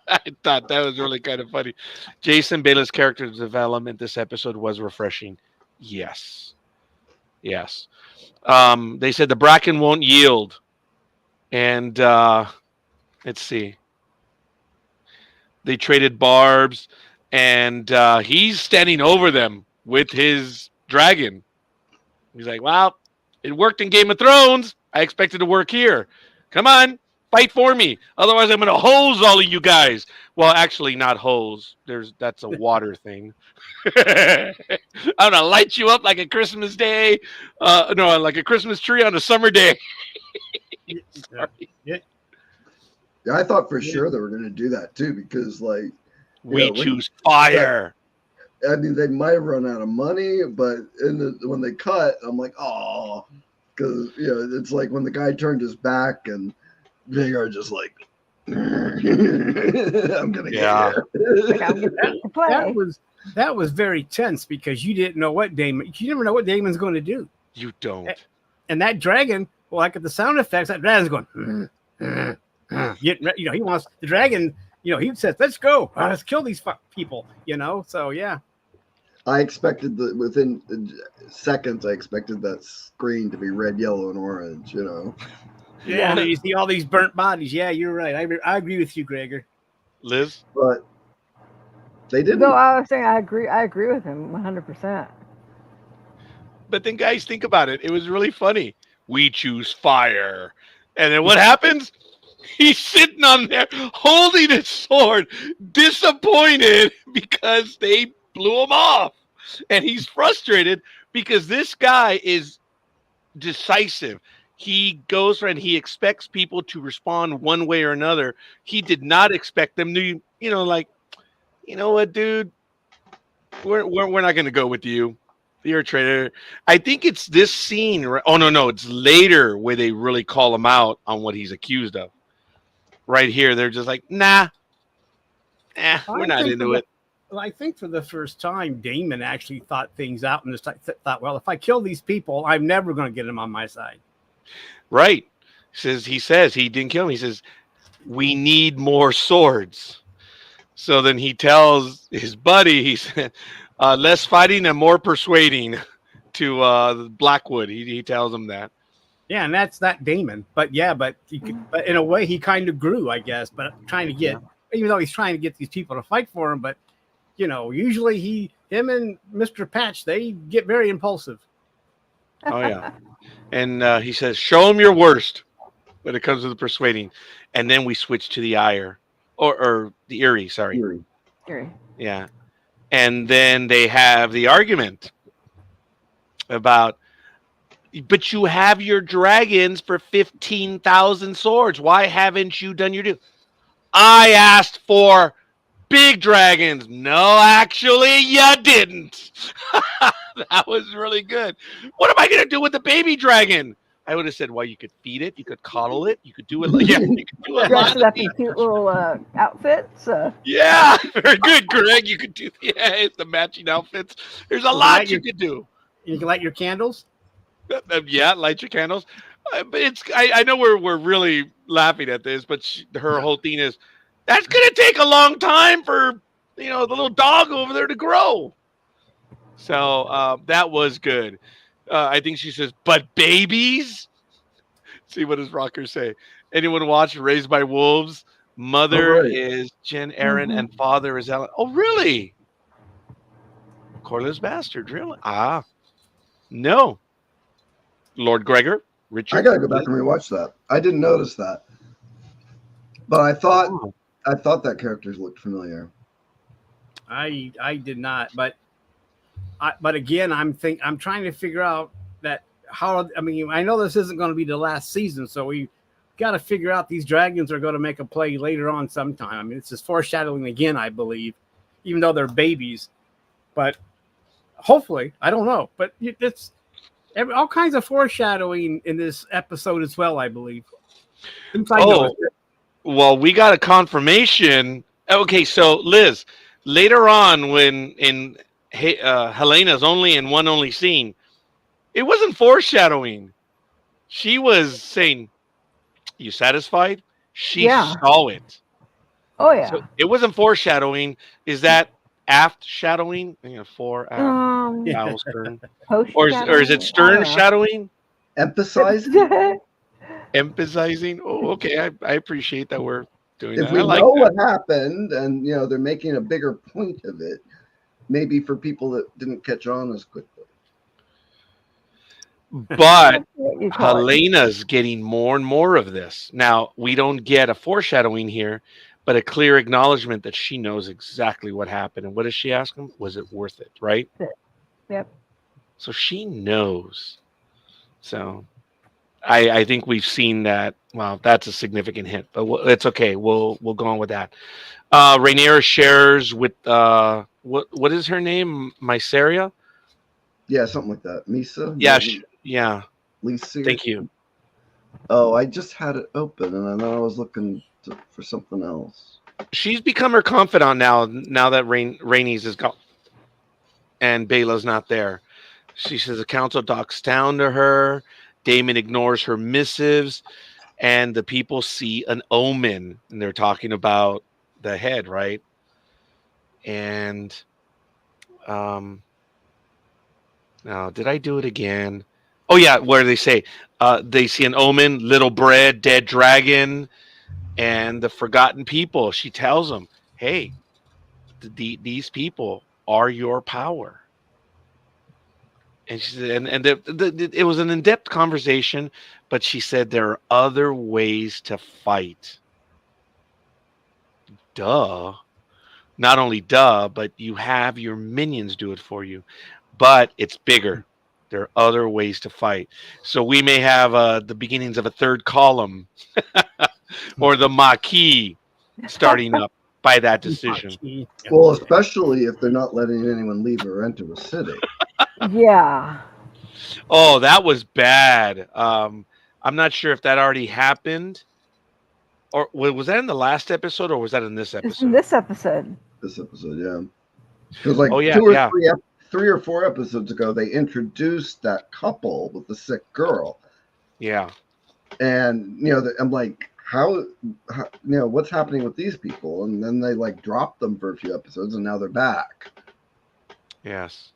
I thought that was really kind of funny. Jason Bela's character development this episode was refreshing. Yes. They said the Bracken won't yield. And let's see. They traded barbs, and he's standing over them with his dragon. He's like, well, it worked in Game of Thrones. I expect it to work here. Come on, fight for me. Otherwise, I'm going to hose all of you guys. Well, actually, not hose. That's a water thing. I'm going to light you up like a Christmas day. Like a Christmas tree on a summer day. Sorry. Yeah, I thought for sure they were going to do that too, because we choose fire. I mean, they might have run out of money, but when they cut, I'm like, oh. because it's like when the guy turned his back and Vagar just like, I'm gonna Yeah. get you. Like, I'm getting to play. That was very tense because you didn't know what Damon. You never know what Damon's going to do. You don't. And that dragon, well, like at the sound effects, that dragon's going. He wants the dragon. He says, "Let's go, let's kill these people." So yeah. I expected within seconds. I expected that screen to be red, yellow, and orange. Yeah, you see all these burnt bodies. Yeah, you're right. I agree with you, Gregor. Liz? But they didn't. No, I was saying I agree with him 100%. But then, guys, think about it. It was really funny. We choose fire. And then what happens? He's sitting on there holding his sword, disappointed because they blew him off. And he's frustrated because this guy is decisive. He goes and he expects people to respond one way or another. He did not expect them to, like, you know what, dude? We're not going to go with you. You're a traitor. I think it's this scene. Oh, no. It's later where they really call him out on what he's accused of. Right here, they're just like, nah. We're not into it. Well, I think for the first time, Damon actually thought things out and just thought, well, if I kill these people, I'm never going to get them on my side. Right. He says he didn't kill him. He says, we need more swords. So then he tells his buddy, he said, less fighting and more persuading to Blackwood. He tells him that. Yeah, and that's not Damon. But in a way, he kind of grew, I guess. But trying to get, even though he's trying to get these people to fight for him, but usually him and Mr. Patch, they get very impulsive. Oh yeah, and he says, "Show him your worst." When it comes to the persuading, and then we switch to the ire, or the Erie. Sorry. Erie. Yeah, and then they have the argument about. But you have your dragons for 15,000 swords. Why haven't you done your due? I asked for big dragons. No, actually, you didn't. That was really good. What am I going to do with the baby dragon? I would have said, well, you could feed it. You could coddle it. You could do it. You could do a Dress lot it up of in cute little outfits. Yeah, very good, Greg. You could do the matching outfits. There's a lot you could do. You can light your candles. Yeah, light your candles. But I know we're really laughing at this, but her whole thing is that's going to take a long time for the little dog over there to grow. So that was good. I think she says, but babies. See what does Rocker say? Anyone watch Raised by Wolves? Mother is Jen Aaron and father is Ellen. Oh, really? Corliss Bastard, really? No. Lord Gregor, Richard. I gotta go back and rewatch that. I didn't notice that, but I thought that character looked familiar. I did not, but again, I'm trying to figure out that how. I mean, I know this isn't going to be the last season, so we got to figure out these dragons are going to make a play later on sometime. I mean, it's just foreshadowing again, I believe, even though they're babies, but hopefully, I don't know, but it's. All kinds of foreshadowing in this episode as well, I believe. Well, we got a confirmation. Okay, so Liz, later on when in Helena's only scene, it wasn't foreshadowing. She was saying, "You satisfied?" She saw it. Oh yeah. So it wasn't foreshadowing. Is that aft shadowing? For bow stern. Or is it stern shadowing? Emphasizing. Emphasizing. Oh, okay. I appreciate that we're doing if that. we know what happened, and they're making a bigger point of it, maybe for people that didn't catch on as quickly. But Helena's getting more and more of this. Now we don't get a foreshadowing here, but a clear acknowledgement that she knows exactly what happened. And what does she ask him? Was it worth it? Right? Yep. So she knows. So I think we've seen that. Well, that's a significant hint, but it's okay. We'll go on with that. Rhaenyra shares with what is her name? Mysaria? Yeah, something like that. Misa? Yeah. Lisa. Thank you. Oh, I just had it open, and then I was looking for something else. She's become her confidant now. Now that Rainey's is gone and Bela's not there, she says the council talks down to her. Damon ignores her missives, and the people see an omen, and they're talking about the head, right? And now did I do it again? Oh yeah, where they say they see an omen, little bread, dead dragon, and the forgotten people. She tells them, "Hey, these people are your power." And she said, and it was an in-depth conversation, but she said there are other ways to fight. Duh. Not only duh, but you have your minions do it for you. But it's bigger. There are other ways to fight. So we may have the beginnings of a third column or the Maquis starting up by that decision. Well, especially if they're not letting anyone leave or enter a city. Yeah. Oh, that was bad. I'm not sure if that already happened. Or was that in the last episode, or was that in this It's in episode? this episode. This episode, yeah. Because like Oh, yeah, two or yeah. three or four episodes ago, they introduced that couple with the sick girl. Yeah. And, I'm like, how what's happening with these people? And then they like dropped them for a few episodes, and now they're back. Yes.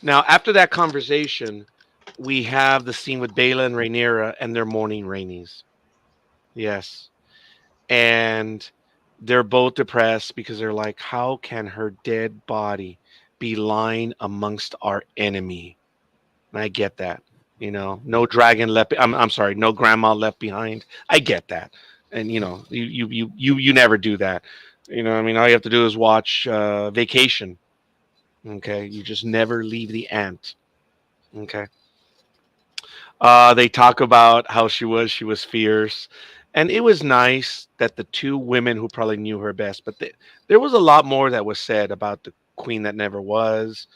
Now, after that conversation, we have the scene with Bela and Rhaenyra and their morning rainies. Yes. And they're both depressed because they're like, how can her dead body be lying amongst our enemy? And I get that. No dragon left. I'm sorry, no grandma left behind. I get that. And you never do that. I mean, all you have to do is watch Vacation. Okay, you just never leave the ant. Okay. They talk about how she was fierce, and it was nice that the two women who probably knew her best, but there was a lot more that was said about the queen that never was,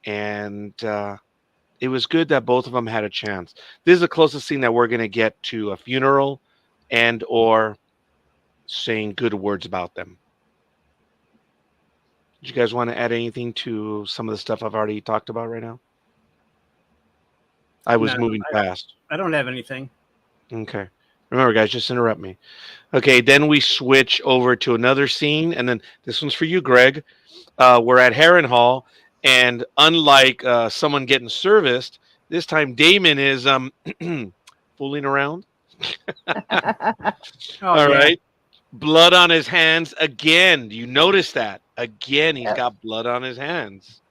and it was good that both of them had a chance. This is the closest thing that we're going to get to a funeral and or saying good words about them. Do you guys want to add anything to some of the stuff I've already talked about right now? I was moving fast. I don't have anything. Okay. Remember, guys, just interrupt me. Okay, then we switch over to another scene, and then this one's for you, Greg. We're at Harrenhal, and unlike someone getting serviced, this time Damon is fooling around. All right. Blood on his hands again. Do you notice that? Again, he's got blood on his hands.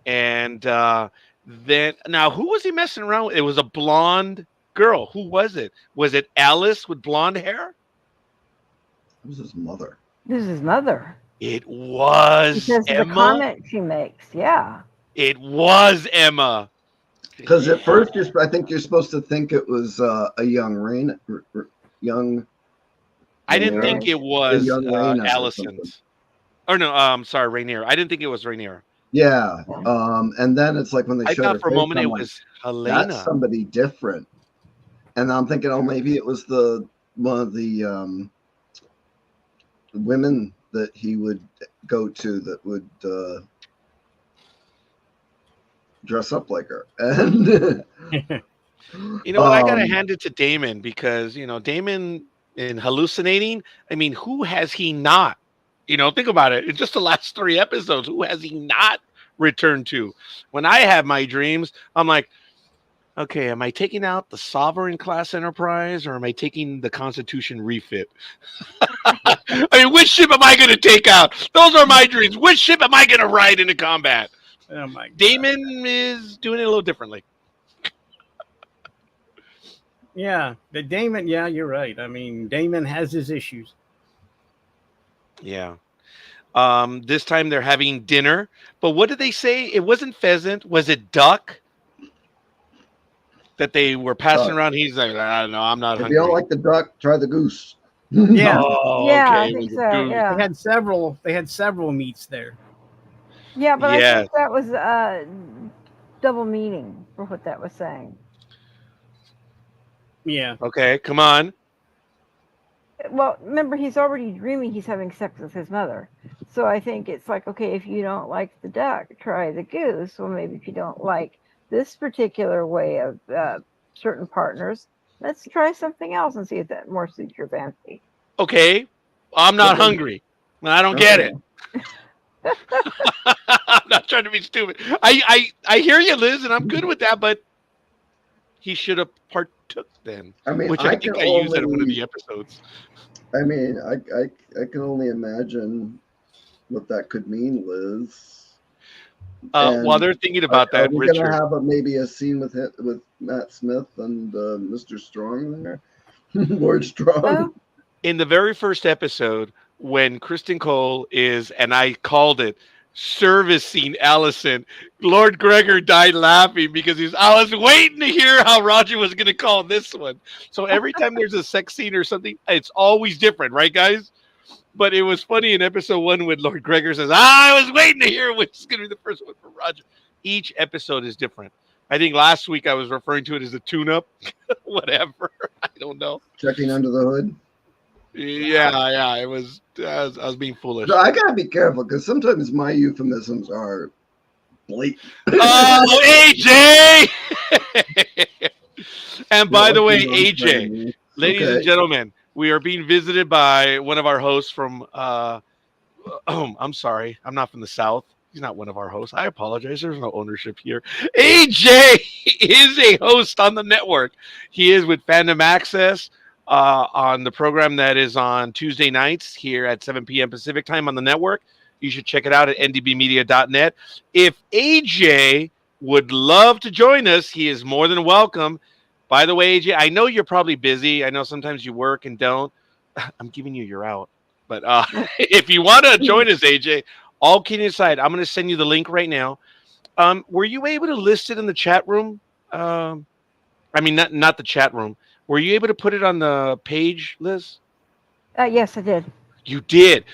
And then, now, who was he messing around with? It was a blonde girl. Who was it? Was it Alice with blonde hair? It was his mother. This is his mother. It was because Emma. Of the comment she makes. Yeah. It was Emma. Because at first, I think you're supposed to think it was a young young. I didn't think it was Allison's. Or no, I'm sorry, Rhaenyra. I didn't think it was Rhaenyra. Yeah. And then it's like when they I showed thought for a moment it like, was Helena. That's somebody different. And I'm thinking, oh, maybe it was one of the women that he would go to that would dress up like her. And you know what? I gotta hand it to Damon because Damon in hallucinating. I mean, who has he not? Think about it. In just the last 3 episodes, who has he not returned to? When I have my dreams, I'm like, okay, am I taking out the Sovereign class Enterprise or am I taking the Constitution refit? I mean, which ship am I going to take out? Those are my dreams. Which ship am I going to ride into combat? Oh my God. Damon is doing it a little differently. Yeah, the Damon. Yeah, you're right. I mean, Damon has his issues. Yeah. This time they're having dinner, but what did they say? It wasn't pheasant. Was it duck that they were passing around? He's like, I don't know. I'm not hungry. If you don't like the duck, try the goose. Yeah. Oh, Yeah, okay. I think so. Yeah. They had several meats there. Yeah, but Yes. I think that was double meaning for what that was saying. Yeah. Okay, come on. Well, remember, he's already dreaming he's having sex with his mother. So I think it's like, okay, if you don't like the duck, try the goose. Well, maybe if you don't like this particular way of certain partners, let's try something else and see if that more suits your fancy. Okay, I'm not Okay. hungry. I don't get it. Okay. I'm not trying to be stupid. I hear you, Liz, and I'm good with that. But he should have partook then, I mean, which I I can think I used that in one of only. the episodes. I mean, I can only imagine what that could mean, Liz. While And they're thinking about are that, we going to Richard, have maybe a scene with Matt Smith and Mr. Strong there, Lord Strong? Oh, in the very first episode, when Kristen Cole is, and I called it, servicing Allison, Lord Gregor died laughing because I was waiting to hear how Roger was going to call this one. So every time there's a sex scene or something, it's always different, right, guys? But it was funny in episode 1 when Lord Gregor says, I was waiting to hear which is going to be the first one for Roger. Each episode is different. I think last week I was referring to it as a tune-up. Whatever. I don't know. Checking under the hood. Yeah. It was. I was being foolish. So I gotta be careful because sometimes my euphemisms are blatant. Oh, AJ! And by the way, AJ, AJ, ladies and gentlemen, we are being visited by one of our hosts from. I'm sorry, I'm not from the South. He's not one of our hosts. I apologize. There's no ownership here. AJ is a host on the network. He is with Fandom Access on the program that is on Tuesday nights here at 7 p.m. Pacific time on the network. You should check it out at ndbmedia.net. If AJ would love to join us, he is more than welcome. By the way, AJ, I know you're probably busy. I know sometimes you work and don't. I'm giving you your out. But if you want to join us, AJ, all kidding aside, I'm going to send you the link right now. Were you able to list it in the chat room? I mean, not the chat room. Were you able to put it on the page, Liz? yes, I did. You did.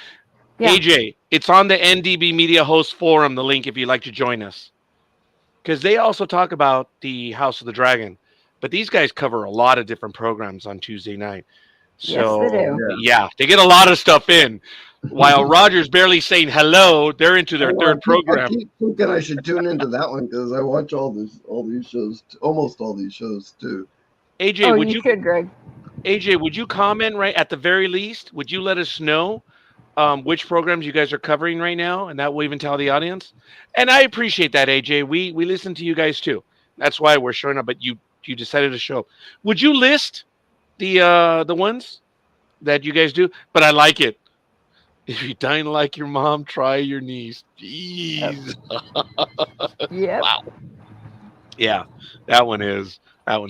Yeah. AJ, it's on the NDB Media Host Forum, the link if you'd like to join us. Because they also talk about the House of the Dragon. But these guys cover a lot of different programs on Tuesday night. So, Yes, they do. yeah, they get a lot of stuff in. While Roger's barely saying hello, they're into their third program. I keep thinking I should tune into that one because I watch all these shows, almost all these shows too. AJ, you should, Greg. AJ, would you comment right at the very least? Would you let us know which programs you guys are covering right now, and that will even tell the audience? And I appreciate that, AJ. We listen to you guys too. That's why we're showing up. But you decided to show up. Would you list the ones that you guys do? But I like it. If you dine like your mom, try your niece. Jeez. Yep. Wow. Yeah, that one's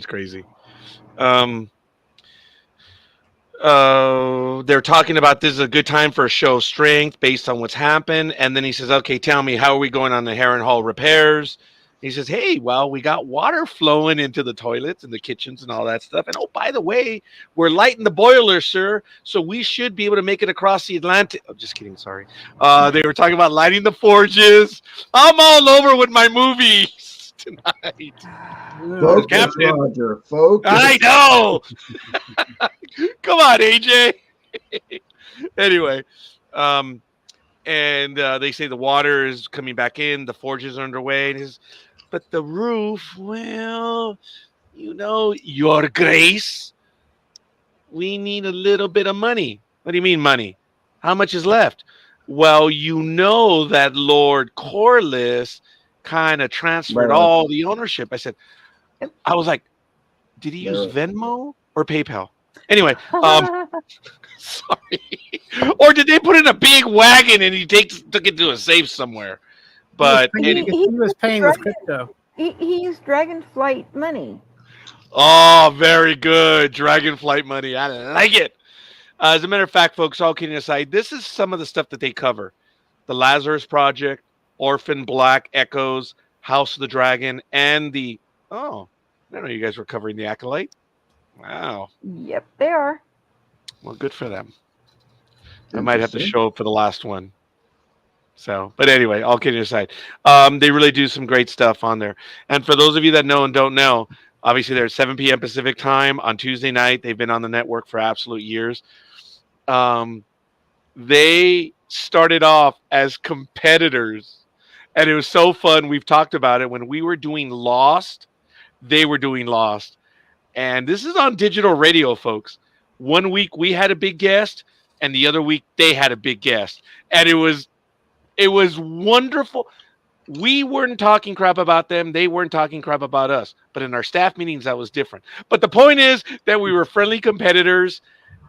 crazy. They're talking about this is a good time for a show of strength based on what's happened. And then he says, okay, tell me, how are we going on the Heron Hall repairs? He says, hey, well, we got water flowing into the toilets and the kitchens and all that stuff. And, oh, by the way, we're lighting the boiler, sir. So we should be able to make it across the Atlantic. Oh, just kidding. Sorry. They were talking about lighting the forges. I'm all over with my movies tonight. Focus, Captain. Roger. Focus. I know. Come on, AJ. Anyway, and they say the water is coming back in. The forges are underway. But the roof, well, Your Grace, we need a little bit of money. What do you mean money? How much is left? Well, that Lord Corliss kind of transferred all the ownership. I was like, did he use Venmo or PayPal? Anyway, sorry. Or did they put in a big wagon and he took it to a safe somewhere? But he was paying with crypto. He used Dragonflight money. Oh, very good. Dragonflight money. I like it. As a matter of fact, folks, all kidding aside, this is some of the stuff that they cover. The Lazarus Project, Orphan Black, Echoes, House of the Dragon, and I didn't know you guys were covering the Acolyte. Wow. Yep, they are. Well, good for them. I might have to show up for the last one. So, but anyway, all kidding aside, they really do some great stuff on there. And for those of you that know and don't know, Obviously, they're at 7 p.m. Pacific time on Tuesday night. They've been on the network for absolute years. They started off as competitors, and it was so fun. We've talked about it. When we were doing Lost, they were doing Lost. And this is on digital radio, folks. One week we had a big guest, and the other week they had a big guest. And it was wonderful. We weren't talking crap about them. They weren't talking crap about us. But in our staff meetings, that was different. But the point is that we were friendly competitors.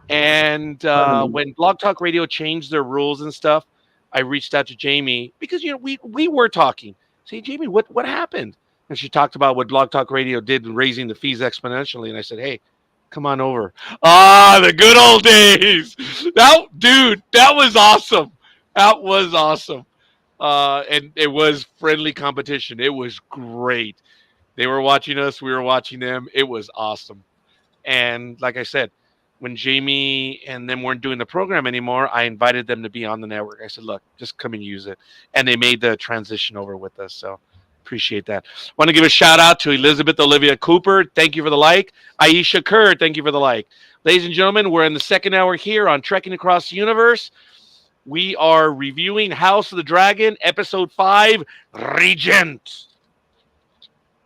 And when Blog Talk Radio changed their rules and stuff, I reached out to Jamie because, we were talking. Say, Jamie, what happened? And she talked about what Blog Talk Radio did in raising the fees exponentially. And I said, hey, come on over. The good old days. That was awesome. That was awesome. And it was friendly competition. It was great. They were watching us. We were watching them. It was awesome. And like I said, when Jamie and them weren't doing the program anymore, I invited them to be on the network. I said, look, just come and use it. And they made the transition over with us. So appreciate that. Want to give a shout out to Elizabeth Olivia Cooper. Thank you for the like. Aisha Kerr, thank you for the like. Ladies and gentlemen, we're in the second hour here on Trekking Across the Universe. We are reviewing House of the Dragon, Episode 5, Regent.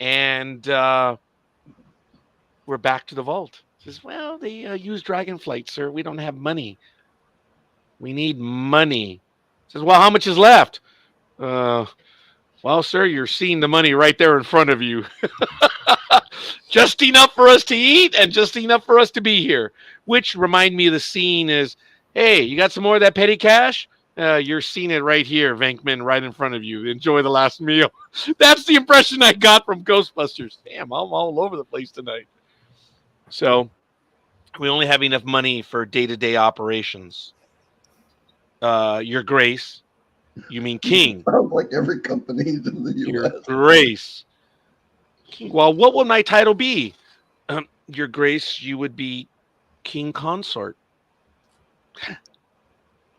And we're back to the vault. Says, well, they use Dragonflight, sir. We don't have money. We need money. Says, well, how much is left? Well, sir, you're seeing the money right there in front of you. Just enough for us to eat and just enough for us to be here. Which remind me of the scene is, hey, you got some more of that petty cash? You're seeing it right here, Venkman, right in front of you. Enjoy the last meal. That's the impression I got from Ghostbusters. Damn, I'm all over the place tonight. So we only have enough money for day-to-day operations. Your Grace, you mean King. Sounds like every company in the U.S. Your Grace. Well, what will my title be? Your Grace, you would be King Consort.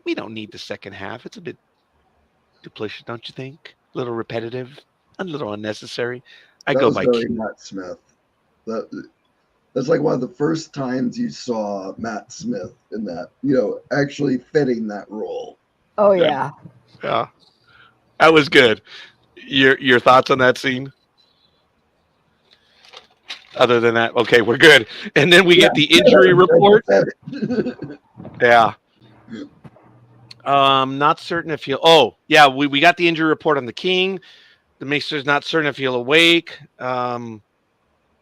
We don't need the second half. It's a bit duplicitous, don't you think? A little repetitive, a little unnecessary. I go by King. Matt Smith. That's like one of the first times you saw Matt Smith in that, actually fitting that role. Oh yeah. Yeah. That was good. Your thoughts on that scene? Other than that, okay, we're good. And then we get the injury report. Yeah. Not certain if he'll. Oh, yeah, we got the injury report on the King. The Master's not certain if he'll awake.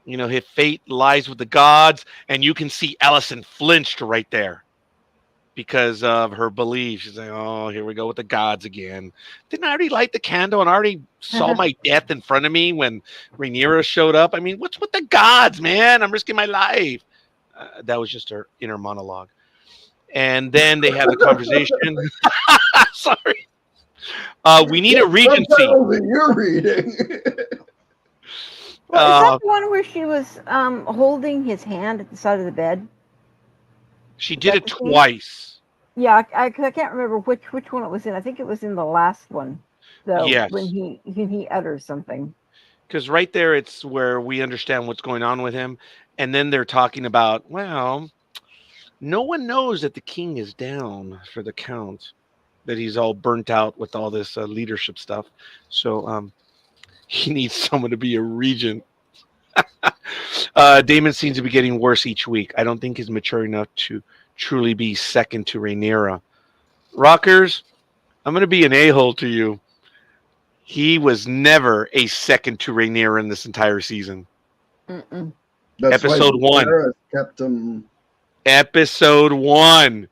His fate lies with the gods, and you can see Allison flinched right there because of her belief. She's like, "Oh, here we go with the gods again." Didn't I already light the candle and already saw my death in front of me when Rhaenyra showed up? I mean, what's with the gods, man? I'm risking my life. That was just her inner monologue. And then they have the conversation. Sorry. We need a regency. That you're reading. Well, is that the one where she was holding his hand at the side of the bed? She did it twice. Yeah, I can't remember which one it was in. I think it was in the last one, though. Yes. When he utters something. Because right there, it's where we understand what's going on with him, and then they're talking about, well, no one knows that the King is down for the count, that he's all burnt out with all this leadership stuff. So he needs someone to be a regent. Damon seems to be getting worse each week. I don't think he's mature enough to truly be second to Rhaenyra. Rockers, I'm going to be an a-hole to you. He was never a second to Rhaenyra in this entire season. Mm-mm. That's Episode why 1. Kept him. Episode 1.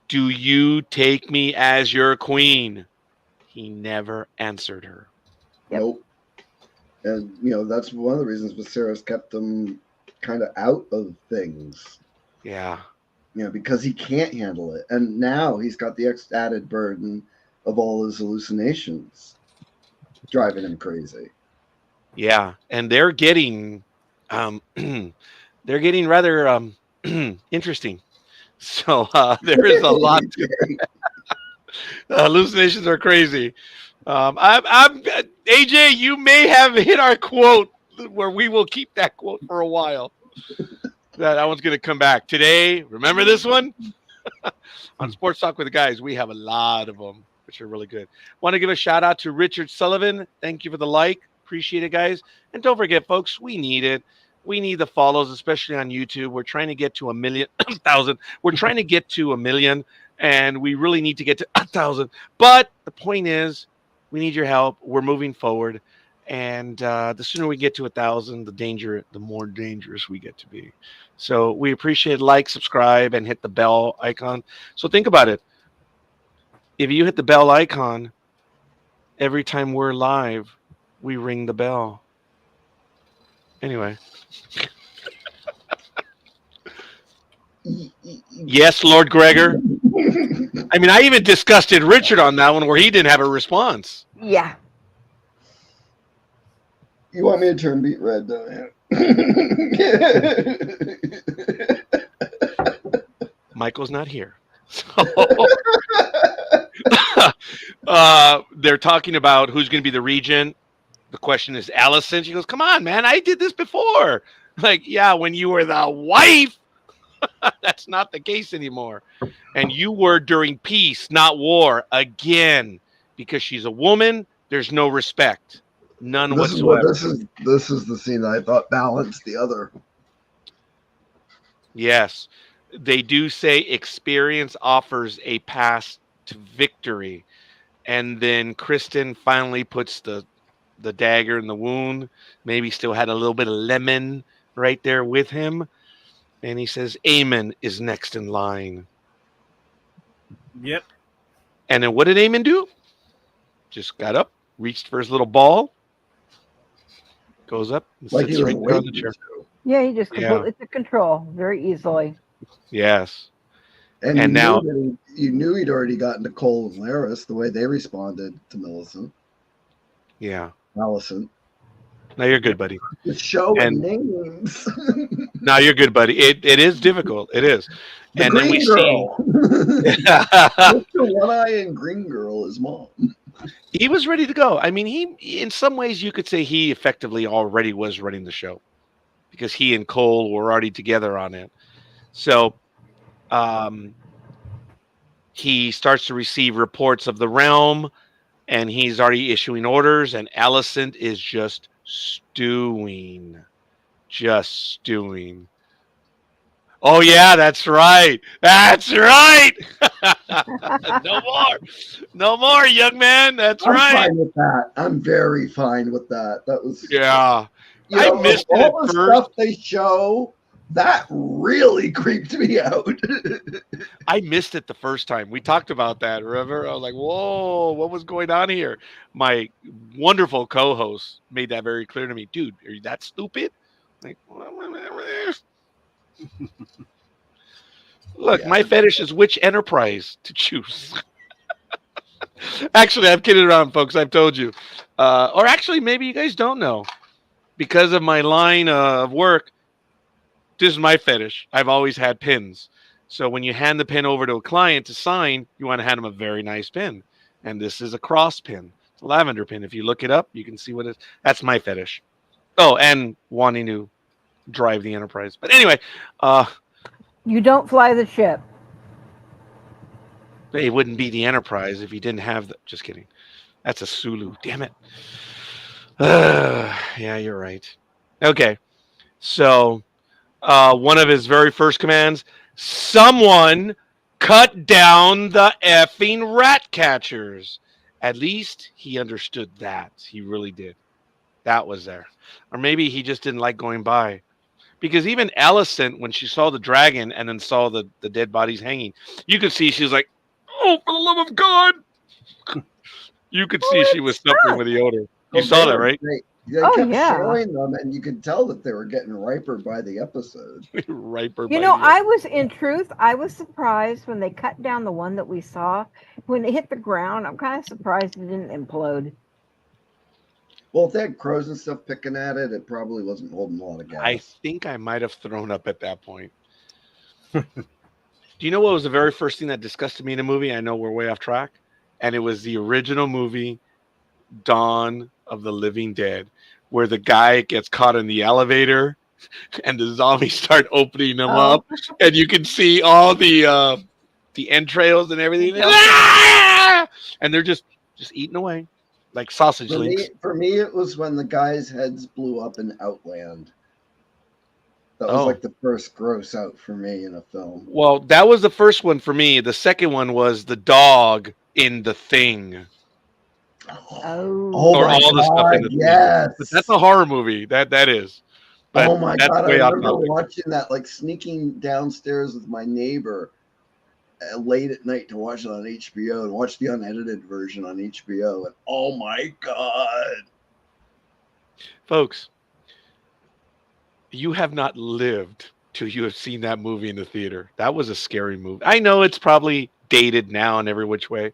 Do you take me as your queen? He never answered her. Yep. Nope. And that's one of the reasons Viserys kept him kind of out of things. Yeah. Because he can't handle it, and now he's got the added burden of all his hallucinations driving him crazy. Yeah, and they're getting rather interesting. So there is a lot to hallucinations are crazy. I'm AJ, you may have hit our quote where we will keep that quote for a while. That one's going to come back today. Remember this one? On Sports Talk with the Guys, we have a lot of them, which are really good. Want to give a shout out to Richard Sullivan. Thank you for the like. Appreciate it, guys. And don't forget, folks, we need it. We need the follows, especially on YouTube. We're trying to get to 1,000,000. We're trying to get to 1,000,000, and we really need to get to 1,000. But the point is, we need your help. We're moving forward. And the sooner we get to 1,000, the more dangerous we get to be. So we appreciate like, subscribe, and hit the bell icon. So think about it. If you hit the bell icon, every time we're live, we ring the bell. Anyway. Yes, Lord Gregor. I mean, I even disgusted Richard on that one where he didn't have a response. Yeah. You want me to turn beet red, don't you? Michael's not here. So, they're talking about who's going to be the regent. The question is Allison. She goes, come on, man. I did this before. Like, yeah, when you were the wife. That's not the case anymore. And you were during peace, not war. Again, because she's a woman, there's no respect. None whatsoever. This is the scene that I thought balanced the other. Yes. They do say experience offers a path to victory. And then Kristen finally puts the dagger in the wound. Maybe still had a little bit of lemon right there with him. And he says, Aemon is next in line. Yep. And then what did Aemon do? Just got up, reached for his little ball, goes up, and Like sits he was right there on the waiting chair. to. Yeah, he just completely took control very easily. Yes. And And now- you knew he'd already gotten to Cole and Laris the way they responded to Millicent. Yeah. Allison. Now you're good, buddy. The show And- names. Now you're good, buddy. It is difficult. It is. The And Green then we Girl. Mr. One Eye and Green Girl is mom. He was ready to go. I mean, he in some ways you could say he effectively already was running the show because he and Cole were already together on it. So he starts to receive reports of the realm and he's already issuing orders, and Alicent is just stewing. Oh yeah, that's right. That's right. No more, young man. That's I'm right. fine with that. I'm very fine with that. That was Yeah. You I know, missed of it all at the first. stuff they show. That really creeped me out. I missed it the first time. We talked about that, remember? I was like, whoa, what was going on here? My wonderful co-host made that very clear to me. Dude, are you that stupid? Like, look, Yeah. my fetish is which enterprise to choose. Actually, I'm kidding around, folks. I've told you. Or actually, maybe you guys don't know. Because of my line of work, this is my fetish. I've always had pins. So when you hand the pin over to a client to sign, you want to hand them a very nice pin. And this is a cross pin. It's a lavender pin. If you look it up, you can see what it is. That's my fetish. Oh, and wanting to drive the Enterprise. But anyway, You don't fly the ship. it wouldn't be the Enterprise if you didn't have the... Just kidding. That's a Sulu. Damn it. Yeah, you're right. Okay. So... one of his very first commands, someone cut down the effing rat catchers. At least he understood that. He really did. That was there. Or maybe he just didn't like going by. Because even Alicent, when she saw the dragon and then saw the dead bodies hanging, you could see she was like, oh, for the love of God. You could see she was suffering with the odor. You saw that, right? They Oh, kept yeah. showing them, and you could tell that they were getting riper by the episode. Riper. You by know, the- I was surprised when they cut down the one that we saw. When it hit the ground, I'm kind of surprised it didn't implode. Well, if they had crows and stuff picking at it, it probably wasn't holding a lot of gas. I think I might have thrown up at that point. Do you know what was the very first thing that disgusted me in a movie? I know we're way off track. And it was the original movie, Dawn of the Living Dead, where the guy gets caught in the elevator and the zombies start opening them Oh. up, and you can see all the entrails and everything. Ah! And they're just eating away like sausage links. For me, it was when the guys' heads blew up in Outland. That was Oh. like the first gross out for me in a film. Well, that was the first one for me. The second one was the dog in The Thing. Oh. Or my all the stuff in God, The Thing. yes. But that's a horror movie. That is. But Oh my that's God, I way off remember topic. watching that, like sneaking downstairs with my neighbor late at night to watch it on HBO and watch the unedited version on HBO. And oh my God. Folks, you have not lived till you have seen that movie in the theater. That was a scary movie. I know it's probably dated now in every which way,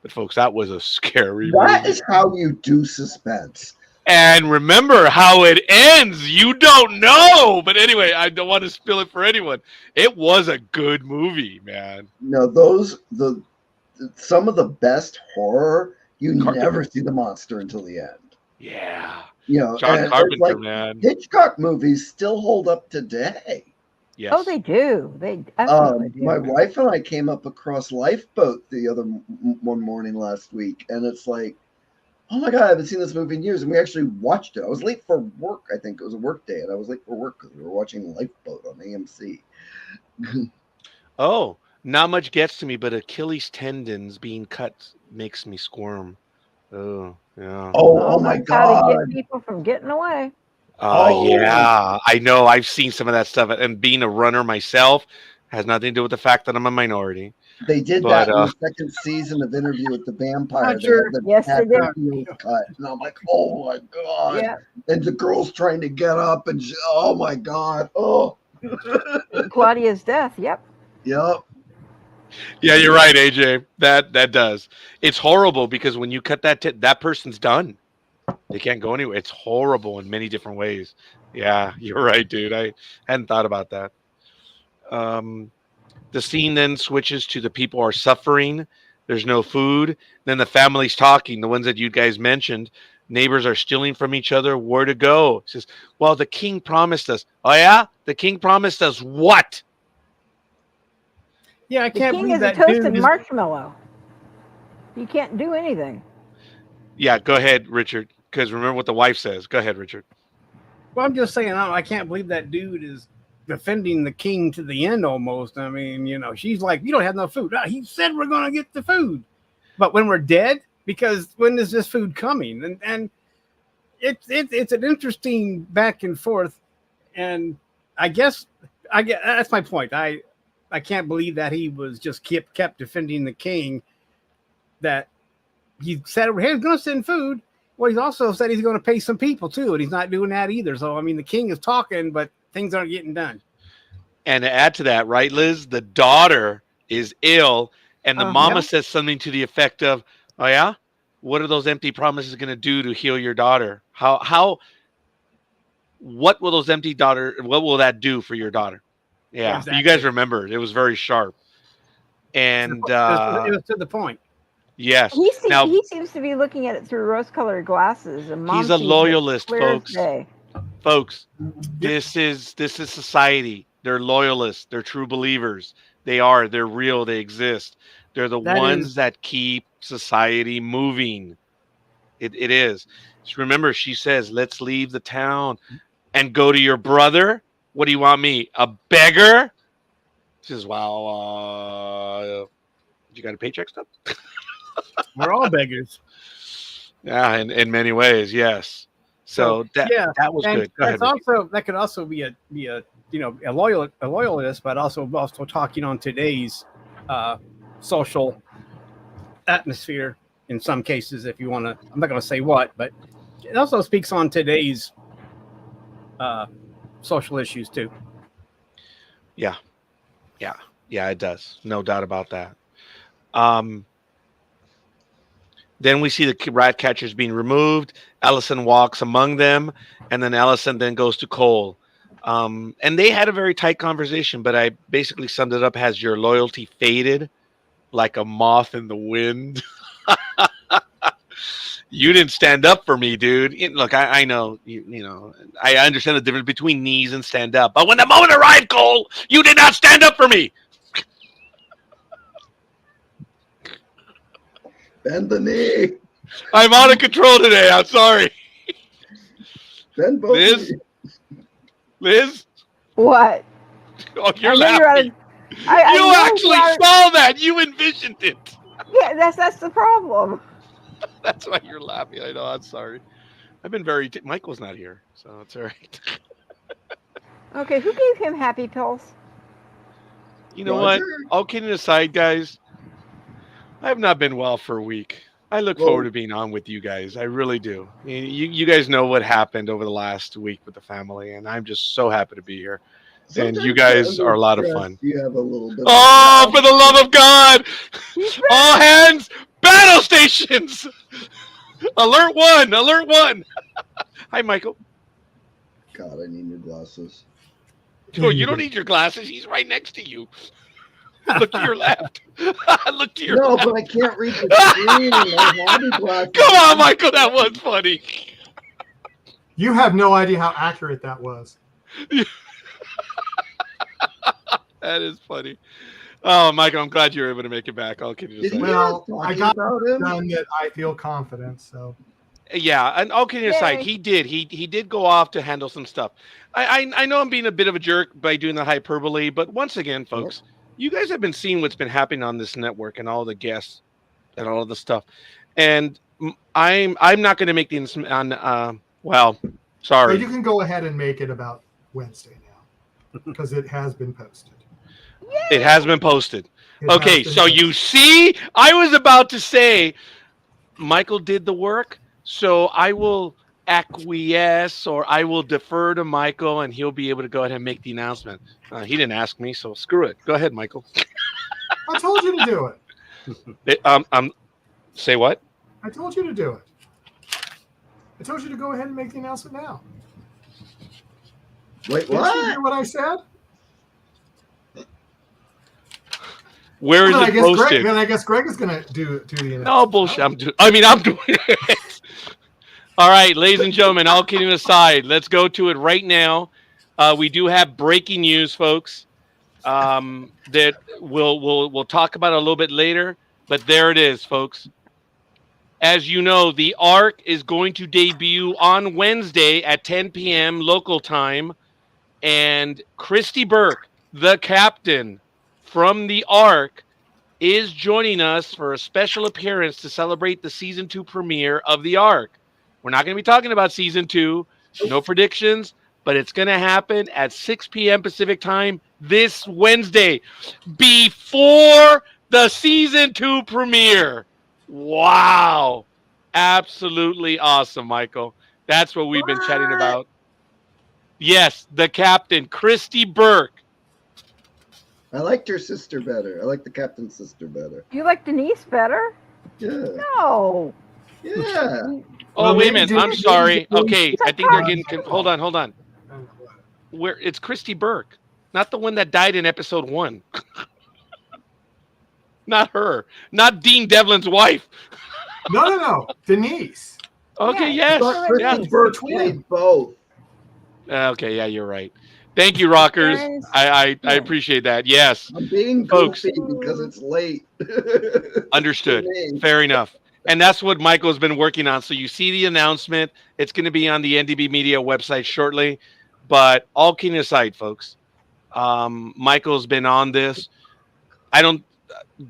but folks, that was a scary That movie. is how you do suspense. And remember how it ends. You don't know. But anyway, I don't want to spill it for anyone. It was a good movie, man. No, some of the best horror, you Carpenter. never see the monster until the end. Yeah. You know, John and it's Carpenter, like man. Hitchcock movies still hold up today. Yes. Oh, they do. They absolutely do. My wife and I came up across Lifeboat the other one morning last week, and it's like, oh my God, I haven't seen this movie in years. And we actually watched it. I was late for work. I think it was a work day, and I was late for work because we were watching Lifeboat on AMC. Oh, not much gets to me, but Achilles tendons being cut makes me squirm. Oh, yeah. Oh my that's how to God. get people from getting away. Oh. Yeah. I know. I've seen some of that stuff. And being a runner myself has nothing to do with the fact that I'm a minority. They did But, that in the second season of Interview with the Vampire. Roger. Yes, they did. Heels cut. And I'm like, oh my God. Yeah. And the girl's trying to get up, and oh my God. Oh. Claudia's death. Yep. Yep. Yeah, you're right, AJ. That does. It's horrible because when you cut that person's done. They can't go anywhere. It's horrible in many different ways. Yeah, you're right, dude. I hadn't thought about that. The scene then switches to the people are suffering. There's no food. Then the family's talking, the ones that you guys mentioned. Neighbors are stealing from each other. Where to go? It says, well, the king promised us. Oh, yeah? The king promised us what? Yeah, I The can't king believe is a that toasted dude is, marshmallow. You can't do anything. Yeah, go ahead, Richard. Because remember what the wife says. Go ahead, Richard. well, I'm just saying, I can't believe that dude is defending the king to the end almost. I mean, you know, she's like, you don't have no food. Ah, he said we're going to get the food. But when we're dead, because when is this food coming? And it's an interesting back and forth. And I guess that's my point. I can't believe that he was just kept defending the king, that he said he's going to send food. Well, he's also said he's going to pay some people too, and he's not doing that either. So, I mean, the king is talking, but things aren't getting done. And to add to that, right, Liz, the daughter is ill, and the mama Yeah. says something to the effect of, "Oh yeah, what are those empty promises going to do to heal your daughter? What will those empty daughter? What will that do for your daughter?" Yeah, Exactly. you guys remember it was very sharp, and It was to the point. yes, He now seems to be looking at it through rose-colored glasses. And Mom he's a sees it loyalist, clear as folks. day. Folks, this is society. They're loyalists. They're true believers. They're real. They exist. They're the That ones is- that keep society moving. It is. Just remember, she says, let's leave the town and go to your brother. What do you want me? A beggar? She says, well, you got a paycheck stuff? We're all beggars. Yeah, in many ways, yes. So that was And good. Go ahead. that's Ricky. also, that could also be a loyalist, but also talking on today's social atmosphere in some cases. If you want to, I'm not going to say what, but it also speaks on today's social issues too. Yeah, it does. No doubt about that. Then we see the rat catchers being removed. Ellison walks among them, and then Ellison then goes to Cole. And they had a very tight conversation, but I basically summed it up as your loyalty faded like a moth in the wind. You didn't stand up for me, dude. Look, I know you know I understand the difference between knees and stand up, but when the moment arrived, Cole, you did not stand up for me. Bend the knee. I'm out of control today. I'm sorry, Bend both Liz? knees. What? Liz. Oh, you're I know you're out laughing. of. I You know actually you're out of- saw that. You envisioned it. Yeah, that's the problem. That's why you're laughing. I know. I'm sorry. I've been very. Michael's not here, so it's all right. Okay, who gave him happy pills? You know what? Roger? All kidding aside, guys, I have not been well for a week. I look Well- forward to being on with you guys. I really do. You guys know what happened over the last week with the family, and I'm just so happy to be here. And you Sometimes guys under are a lot of stress, fun. You have a little bit. Oh, for the love of God! He's All hands, battle stations! Alert one! Alert one! Hi, Michael. God, I need new glasses. Oh, you don't need your glasses. He's right next to you. Look to your left. Look to your No, left. but I can't read the screen. My hobby glasses. Come on, Michael. That was funny. You have no idea how accurate that was. That is funny. Oh, Michael, I'm glad you were able to make it back. All kidding Did aside. you Well, guys I talking got about him? Done that I feel confident. So Yeah, and all kidding aside, Yay. he did. He did go off to handle some stuff. I know I'm being a bit of a jerk by doing the hyperbole, but once again, folks, you guys have been seeing what's been happening on this network and all the guests and all of the stuff. And I'm not going to make the on. Well, but sorry. you can go ahead and make it about Wednesday now because it has been posted. It has been posted. It has Okay, been so you posted. see, I was about to say Michael did the work, so I will acquiesce or I will defer to Michael and he'll be able to go ahead and make the announcement. He didn't ask me, so screw it. Go ahead, Michael. I told you to do it. Say what? I told you to do it. I told you to go ahead and make the announcement now. Wait, Did you what? hear what I said? Where is Then it posted? I guess Greg is going to do the announcement. No bullshit. I'm doing it. All right, ladies and gentlemen, all kidding aside, let's go to it right now. We do have breaking news, folks. That we'll talk about a little bit later, but there it is, folks. As you know, the Ark is going to debut on Wednesday at 10 p.m. local time, and Christy Burke, the captain from the Ark, is joining us for a special appearance to celebrate the season 2 premiere of the Ark. We're not going to be talking about season 2, no predictions, but it's going to happen at 6 p.m. Pacific time this Wednesday before the season 2 premiere. Wow. Absolutely awesome, Michael. That's what we've been chatting about. Yes, the captain, Christy Burke. I liked her sister better. I like the captain's sister better. You like Denise better? Yeah. No. Yeah. Oh, Well, wait a maybe minute. I'm Denise- sorry. Denise- Okay, I think they're getting. Denise- Hold on. Where it's Christy Burke, not the one that died in episode 1. Not her. Not Dean Devlin's wife. No. Denise. Okay, Yeah, I thought yes. Christy Yeah. Burke Twin. played both. Okay, yeah, you're right. Thank you, rockers. Friends. I appreciate that. Yes, I'm being Folks. goofy because it's late. understood. For me. Fair enough. And that's what Michael's been working on. So you see the announcement. It's going to be on the NDB Media website shortly. But all kidding aside, folks, Michael's been on this.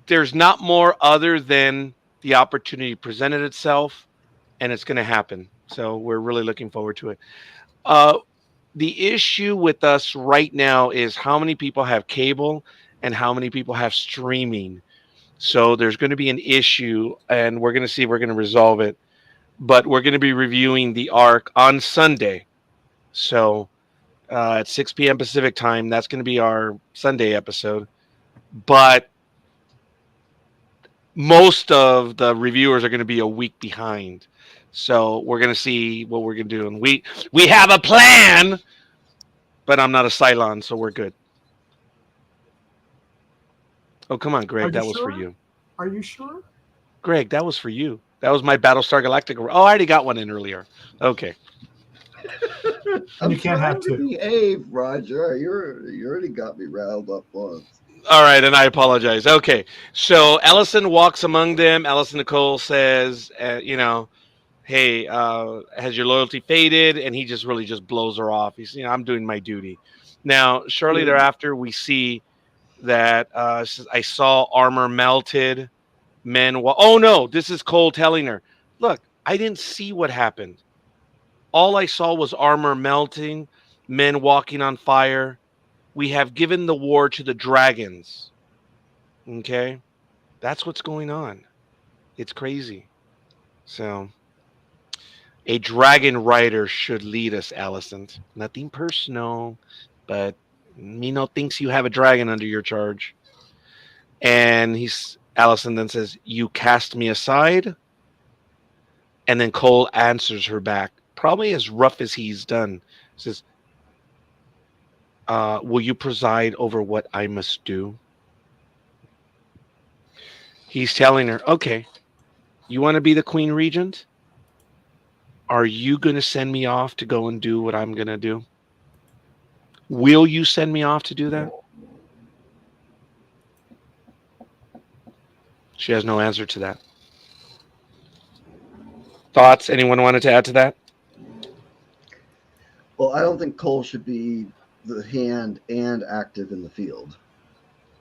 There's not more other than the opportunity presented itself, and it's going to happen. So we're really looking forward to it. The issue with us right now is how many people have cable and how many people have streaming. So there's going to be an issue, and we're going to see if we're going to resolve it. But we're going to be reviewing the Ark on Sunday. So at 6 p.m. Pacific time, that's going to be our Sunday episode. But most of the reviewers are going to be a week behind. So we're going to see what we're going to do. And we have a plan, but I'm not a Cylon, so we're good. Oh, come on, Greg. Are you That was for sure? you. Are you sure? Greg, that was for you. That was my Battlestar Galactica. Oh, I already got one in earlier. Okay. And you can't have trying to two. behave, Roger. You already got me riled up once. All right, and I apologize. Okay, so Ellison walks among them. Ellison Nicole says, hey, has your loyalty faded? And he just really just blows her off. He's, I'm doing my duty. Now, shortly thereafter, we see that I saw armor melted. Oh no, this is Cole telling her, look, I didn't see what happened. All I saw was armor melting, men walking on fire. We have given the war to the dragons. Okay? That's what's going on. It's crazy. So, a dragon rider should lead us, Allison. Nothing personal, but Mino thinks you have a dragon under your charge. And Allison then says, you cast me aside? And then Cole answers her back, probably as rough as he's done. Says, will you preside over what I must do? He's telling her, okay, you want to be the Queen Regent? Are you going to send me off to go and do what I'm going to do? Will you send me off to do that? She has no answer to that. Thoughts? Anyone wanted to add to that? Well, I don't think Cole should be the hand and active in the field.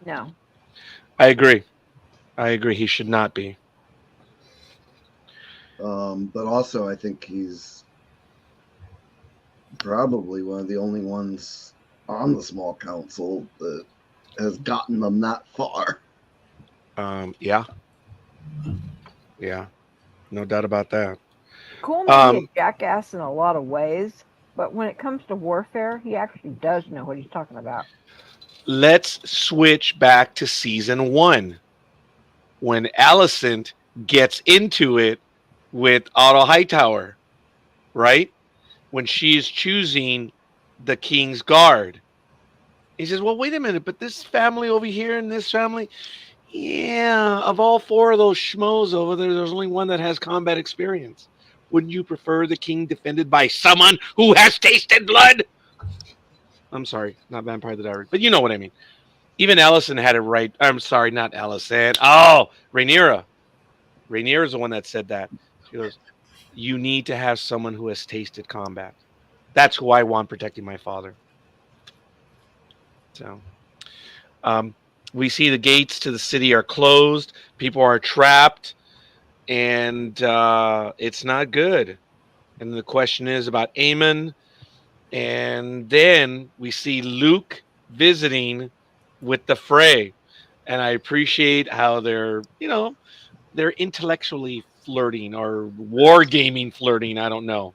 No. I agree. He should not be. But also, I think he's probably one of the only ones on the small council that has gotten them that far. Yeah, no doubt about that. Cole may be a jackass in a lot of ways, but when it comes to warfare, he actually does know what he's talking about. Let's switch back to season 1 when Alicent gets into it with Otto Hightower, right? When she's choosing the King's Guard. He says, well, wait a minute, but this family over here and this family, yeah, of all 4 of those schmoes over there, there's only one that has combat experience. Wouldn't you prefer the king defended by someone who has tasted blood? I'm sorry, not Vampire the Diary, but you know what I mean. Even Allison had it right. I'm sorry, not Allison. Oh, Rhaenyra. Rhaenyra's the one that said that. She goes, you need to have someone who has tasted combat. That's who I want protecting my father. So, we see the gates to the city are closed. People are trapped. And it's not good. And the question is about Aemon. And then we see Luke visiting with the Frey. And I appreciate how they're intellectually flirting or wargaming flirting. I don't know.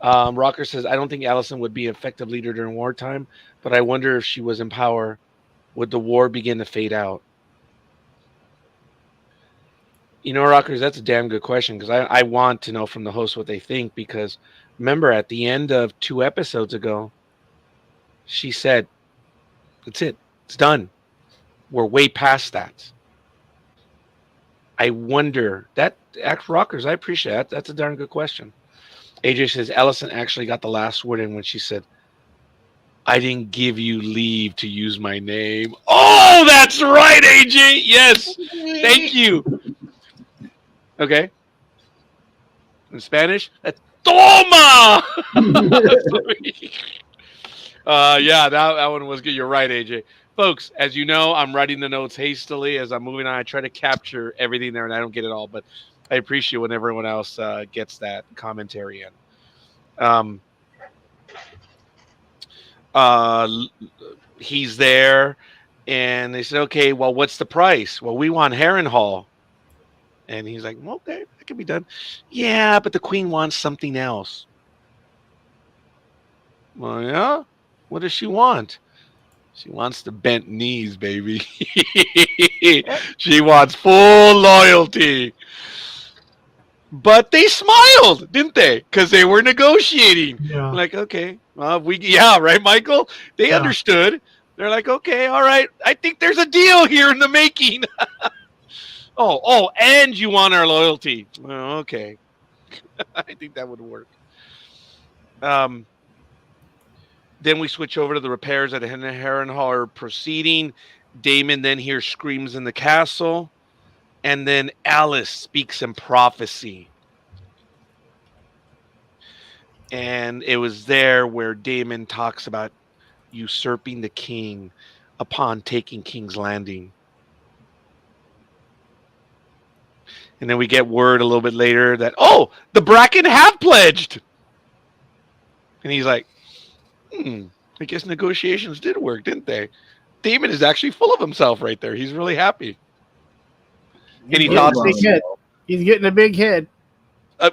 Rocker says, I don't think Alicent would be an effective leader during wartime, but I wonder if she was in power, would the war begin to fade out? Rockers, that's a damn good question, because I want to know from the host what they think, because remember at the end of 2 episodes ago, she said, that's it. It's done. We're way past that. I wonder, Rockers, I appreciate that. That's a darn good question. AJ says, Alicent actually got the last word in when she said, I didn't give you leave to use my name. Oh, that's right, AJ. Yes. Thank you. Okay. In Spanish, that's Toma! Yeah, that one was good. You're right, AJ. Folks, as you know, I'm writing the notes hastily as I'm moving on. I try to capture everything there, and I don't get it all, but I appreciate when everyone else gets that commentary in. He's there, and they said, okay, well, what's the price? Well, we want Harrenhal. And he's like, okay, that can be done. Yeah, but the queen wants something else. Well, yeah? What does she want? She wants the bent knees, baby. She wants full loyalty. But they smiled, didn't they? Because they were negotiating. Yeah. Like, okay, well, right, Michael? They understood. They're like, okay, all right. I think there's a deal here in the making. Oh, and you want our loyalty. Well, okay. I think that would work. Then we switch over to the repairs at Harrenhal are proceeding. Damon then hears screams in the castle. And then Alice speaks in prophecy. And it was there where Damon talks about usurping the king upon taking King's Landing. And then we get word a little bit later that, oh, the Bracken have pledged. And he's like, I guess negotiations did work, didn't they? Damon is actually full of himself right there. He's really happy. Any thoughts? He's getting a big head.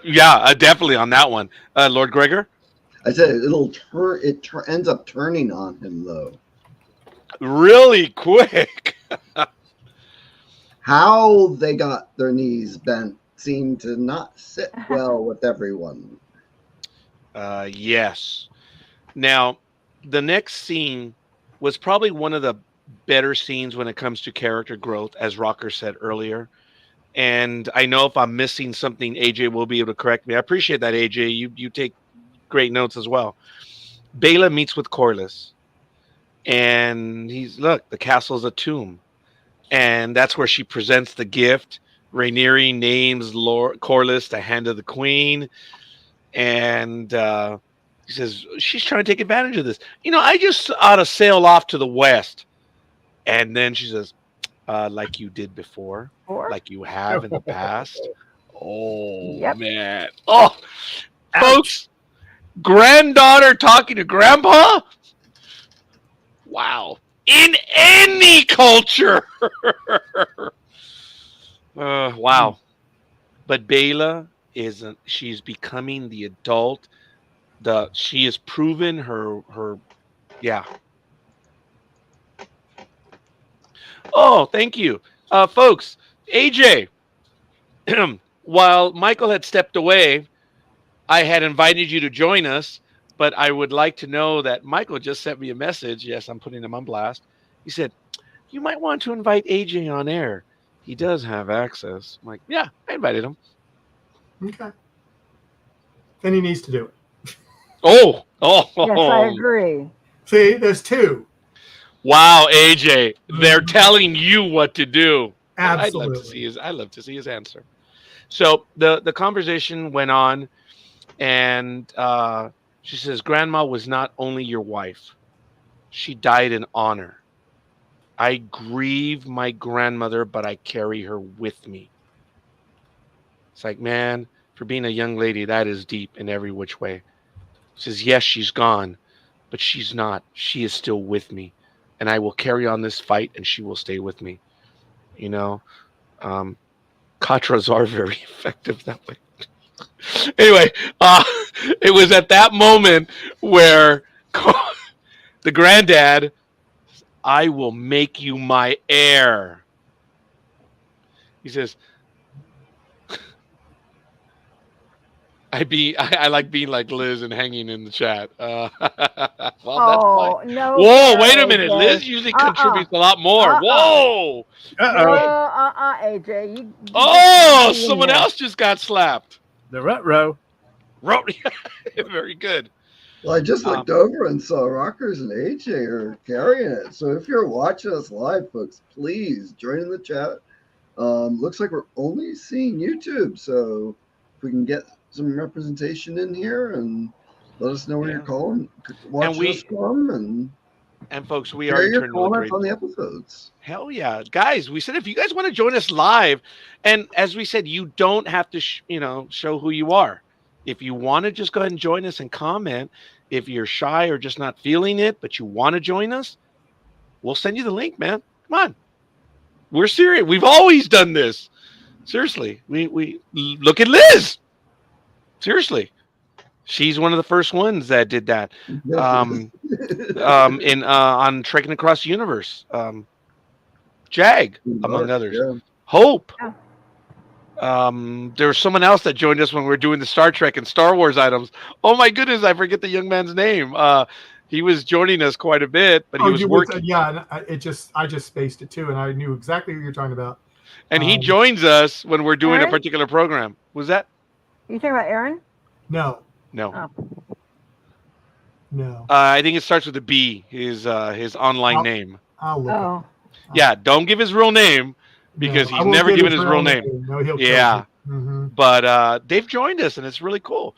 Yeah, definitely on that one. Lord Gregor? I said it ends up turning on him, though. Really quick. How they got their knees bent seemed to not sit well with everyone. Yes. Now, the next scene was probably one of the better scenes when it comes to character growth, as Rocker said earlier. And I know if I'm missing something, AJ will be able to correct me. I appreciate that, AJ. You take great notes as well. Bela meets with Corlys. And look, the castle's a tomb. And that's where she presents the gift. Rhaenyra names Lord Corlys the Hand of the Queen. And he says, she's trying to take advantage of this. I just ought to sail off to the west. And then she says, like you did before, like you have in the past. Oh, Yep. man. Oh, folks, granddaughter talking to grandpa? Wow. In any culture. Wow. But Bela she's becoming the adult. She has proven her yeah. Oh, thank you. Folks, AJ, while Michael had stepped away, I had invited you to join us, but I would like to know that Michael just sent me a message. Yes, I'm putting him on blast. He said, you might want to invite AJ on air. He does have access. I'm like, yeah, I invited him. Okay. Then he needs to do it. Oh. Yes, I agree. See, there's two. Wow, AJ, they're telling you what to do. Absolutely. I'd love to see his answer. So the conversation went on, and she says, Grandma was not only your wife. She died in honor. I grieve my grandmother, but I carry her with me. It's like, man, for being a young lady, that is deep in every which way. She says, yes, she's gone, but she's not. She is still with me. And I will carry on this fight, and she will stay with me. Katras are very effective that way. Anyway, it was at that moment where the granddad, I will make you my heir. He says, I like being like Liz and hanging in the chat. Well, that's fine. No. Whoa, wait a minute. Liz usually contributes a lot more. Whoa. AJ. Someone else just got slapped. The Rut-Row. Very good. Well, I just looked over and saw Rockers and AJ are carrying it. So if you're watching us live, folks, please join in the chat. Looks like we're only seeing YouTube. So if we can get some representation in here and let us know where you're calling, watching us from, and folks, we are your comments on the episodes. Hell yeah, guys! We said if you guys want to join us live, and as we said, you don't have to, show who you are. If you want to just go ahead and join us and comment. If you're shy or just not feeling it, but you want to join us, we'll send you the link, man. Come on, we're serious. We've always done this. Seriously, we look at Liz. Seriously, she's one of the first ones that did that. On Trekking Across the Universe, Jag, among others. Yeah. Hope. Yeah. There was someone else that joined us when we were doing the Star Trek and Star Wars items. Oh my goodness, I forget the young man's name. He was joining us quite a bit, but he was working. Yeah, I just spaced it too, and I knew exactly who you're talking about. And he Um, joins us when we're doing a Aaron? particular program. Was that? You talking about Aaron? No, No. Oh. no. I think it starts with a B. His online I'll- name. I'll look. Oh. Yeah, don't give his real name because No, I he's won't never give given his real name. No, he'll Yeah. kill me. But they've joined us, and it's really cool.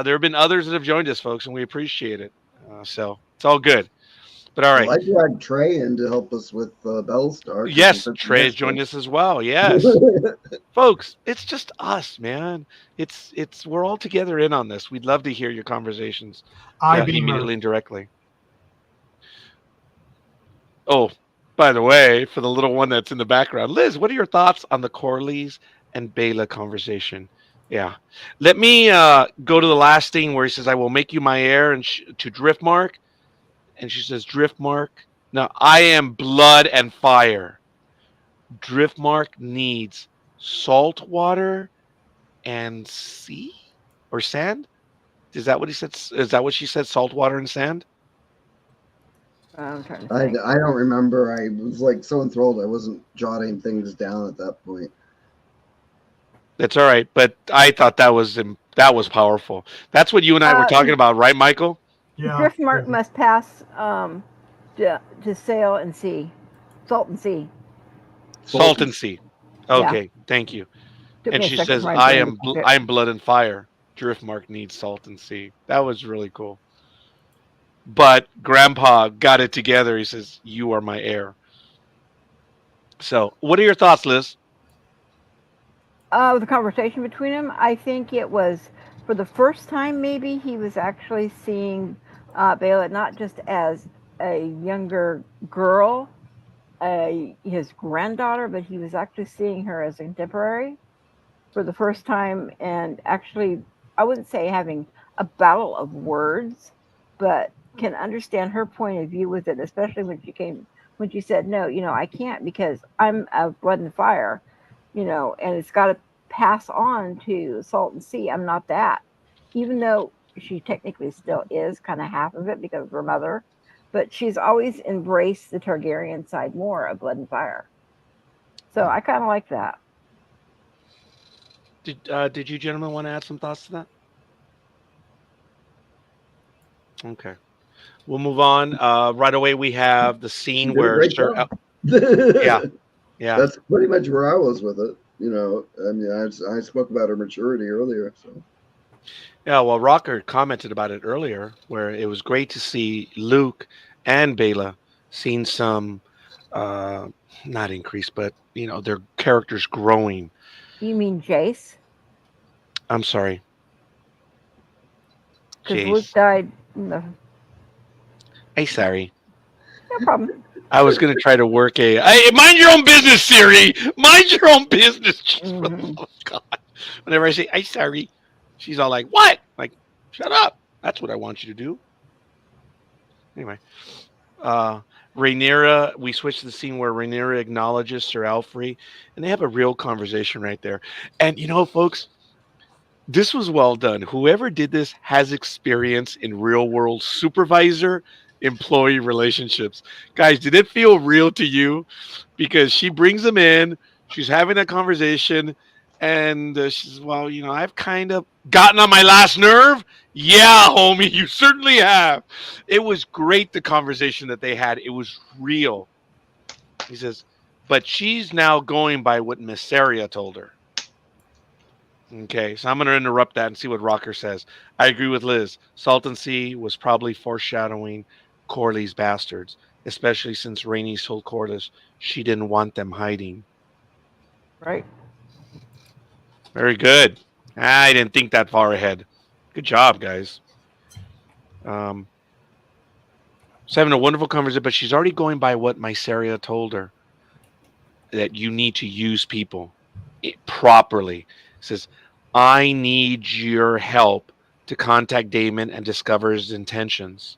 There have been others that have joined us, folks, and we appreciate it. So it's all good. But all right. Well, I dragged Trey in to help us with Bellstar. Yes, Trey's joined us as well. Yes, folks, it's just us, man. It's we're all together in on this. We'd love to hear your conversations immediately and directly. Oh, by the way, for the little one that's in the background, Liz, what are your thoughts on the Corleys and Bela conversation? Yeah, let me go to the last thing where he says, "I will make you my heir," and to Driftmark, and she says, "Driftmark, now I am blood and fire. Driftmark needs salt water and sea or sand." Is that what he said? Is that what she said? Salt water and sand? I'm trying to I think. don't remember. I was like so enthralled. I wasn't jotting things down at that point. That's all right, but I thought that was powerful. That's what you and I were talking about, right, Michael? Yeah. Driftmark must pass to sail and sea, salt and sea. Salt and sea. Okay, thank you. Took And me a she second says, to write "I that am down. I am blood and fire. Driftmark needs salt and sea." That was really cool. But Grandpa got it together. He says, "You are my heir." So, what are your thoughts, Liz? The conversation between them, I think it was for the first time, maybe he was actually seeing Bela not just as a younger girl, his granddaughter, but he was actually seeing her as a contemporary for the first time. And actually, I wouldn't say having a battle of words, but can understand her point of view with it, especially when she said, "No, I can't because I'm of blood and fire, and it's got to pass on to salt and sea. I'm not that," even though she technically still is kind of half of it because of her mother, but she's always embraced the Targaryen side more of blood and fire. So I kind of like that. Did you gentlemen want to add some thoughts to that? Okay, we'll move on. Right away, we have the scene where yeah. That's pretty much where I was with it. I mean, I spoke about her maturity earlier. So Yeah, well, Rocker commented about it earlier, where it was great to see Luke and Bela seeing some, not increase, but their characters growing. You mean Jace? I'm sorry, Because Jace. Luke died. No Sorry. problem. I was gonna try to work mind your own business, Siri. Mind your own business. Mhm. Oh, God. Whenever I say "I'm sorry," she's all like, "What?" Like, shut up. That's what I want you to do. Anyway, Rhaenyra. We switch to the scene where Rhaenyra acknowledges Sir Alfrey, and they have a real conversation right there. And folks, this was well done. Whoever did this has experience in real world supervisor employee relationships. Guys, did it feel real to you? Because she brings them in, she's having a conversation, and she says, "Well, I've kind of gotten on my last nerve." Yeah, homie, you certainly have. It was great, the conversation that they had. It was real. He says, but she's now going by what Miss Saria told her. Okay, so I'm going to interrupt that and see what Rocker says. I agree with Liz. Salton Sea was probably foreshadowing Corley's bastards, especially since Rhaenys told Corlys she didn't want them hiding. Right. Very good. I didn't think that far ahead. Good job, guys. So having a wonderful conversation, but she's already going by what Mysaria told her, that you need to use people properly. Says, "I need your help to contact Daemon and discover his intentions."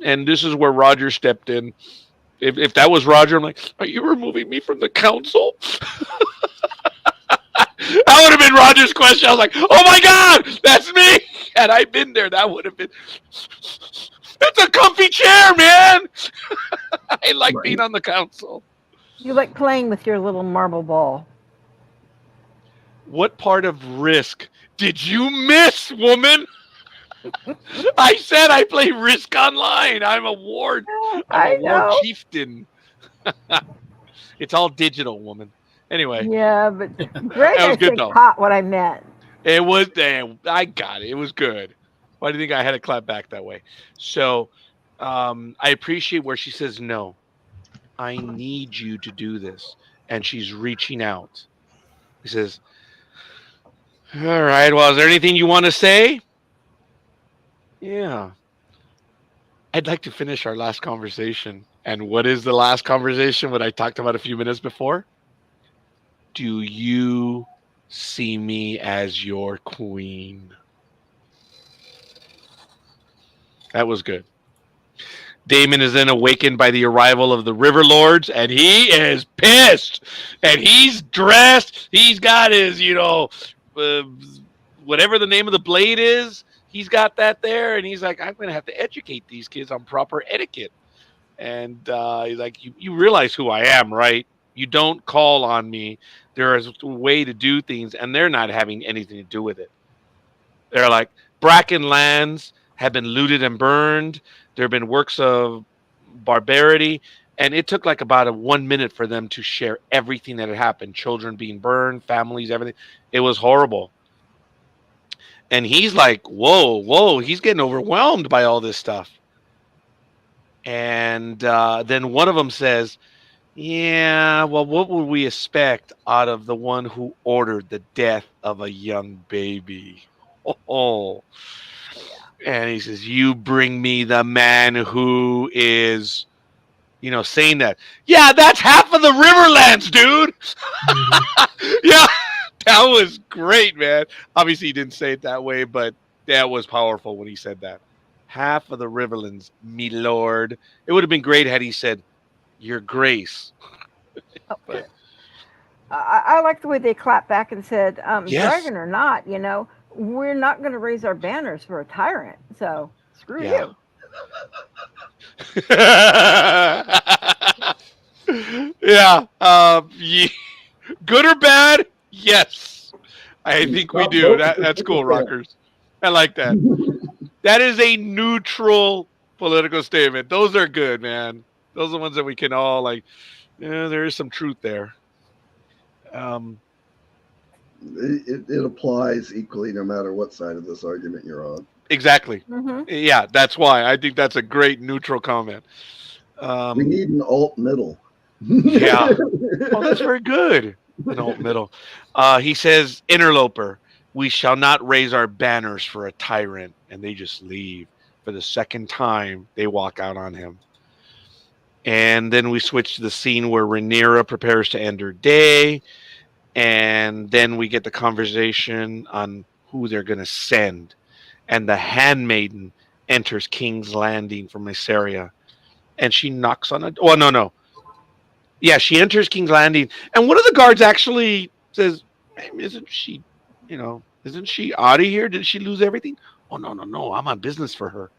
And this is where Roger stepped in. If that was Roger, I'm like, "Are you removing me from the council?" That would have been Roger's question. I was like, "Oh my God, that's me." Had I been there, that would have been. That's a comfy chair, man. I like being on the council. You like playing with your little marble ball. What part of Risk did you miss, woman? I said I play Risk Online. I'm a ward I know. chieftain. It's all digital, woman. Anyway, Yeah, but Greg, that I was good think, though. caught what I meant. It was damn. I got it. It was good. Why do you think I had to clap back that way? So, I appreciate where she says no. I need you to do this, and she's reaching out. He says, "All right. Well, is there anything you want to say?" Yeah. I'd like to finish our last conversation. And what is the last conversation? What I talked about a few minutes before? Do you see me as your queen? That was good. Damon is then awakened by the arrival of the River Lords, and he is pissed. And he's dressed. He's got his, whatever the name of the blade is. He's got that there, and he's like, I'm going to have to educate these kids on proper etiquette. And he's like, you realize who I am, right? You don't call on me. There is a way to do things, and they're not having anything to do with it. They're like, Bracken lands have been looted and burned. There have been works of barbarity, and it took like about 1 minute for them to share everything that had happened. Children being burned, families, everything. It was horrible. And he's like, whoa, he's getting overwhelmed by all this stuff. And then one of them says, yeah, well, what would we expect out of the one who ordered the death of a young baby? Oh. And he says, you bring me the man who is, saying that. Yeah, that's half of the Riverlands, dude. Yeah, that was great, man. Obviously, he didn't say it that way, but that was powerful when he said that. Half of the Riverlands, me lord. It would have been great had he said, your grace. But, I like the way they clapped back and said, Yes. dragon or not, we're not going to raise our banners for a tyrant. So screw Yeah. you. Yeah. Good or bad? Yes. I think we do. That's cool, Rockers. I like that. That is a neutral political statement. Those are good, man. Those are the ones that we can all like. Yeah, there is some truth there. It applies equally no matter what side of this argument you're on. Exactly. Mm-hmm. Yeah, that's why I think that's a great neutral comment. We need an alt middle. Yeah. Oh, that's very good. An alt middle. He says, interloper, we shall not raise our banners for a tyrant. And they just leave. For the second time, they walk out on him. And then we switch to the scene where Rhaenyra prepares to end her day. And then we get the conversation on who they're going to send. And the handmaiden enters King's Landing from Mysaria. And she knocks on a... Oh, no. Yeah, she enters King's Landing. And one of the guards actually says, hey, isn't she out of here? Did she lose everything? Oh, no. I'm on business for her.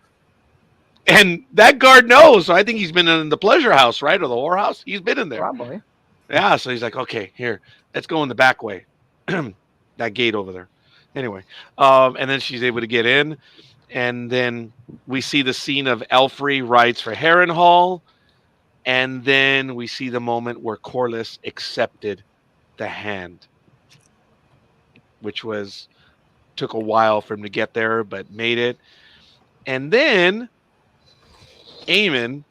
And that guard knows. So I think he's been in the pleasure house, right? Or the whorehouse. He's been in there. Probably. Yeah, so he's like, okay, here, let's go in the back way. That gate over there. Anyway, and then she's able to get in. And then we see the scene of Elfrey rides for Harrenhal. And then we see the moment where Corlys accepted the hand, which took a while for him to get there, but made it. And then Aemon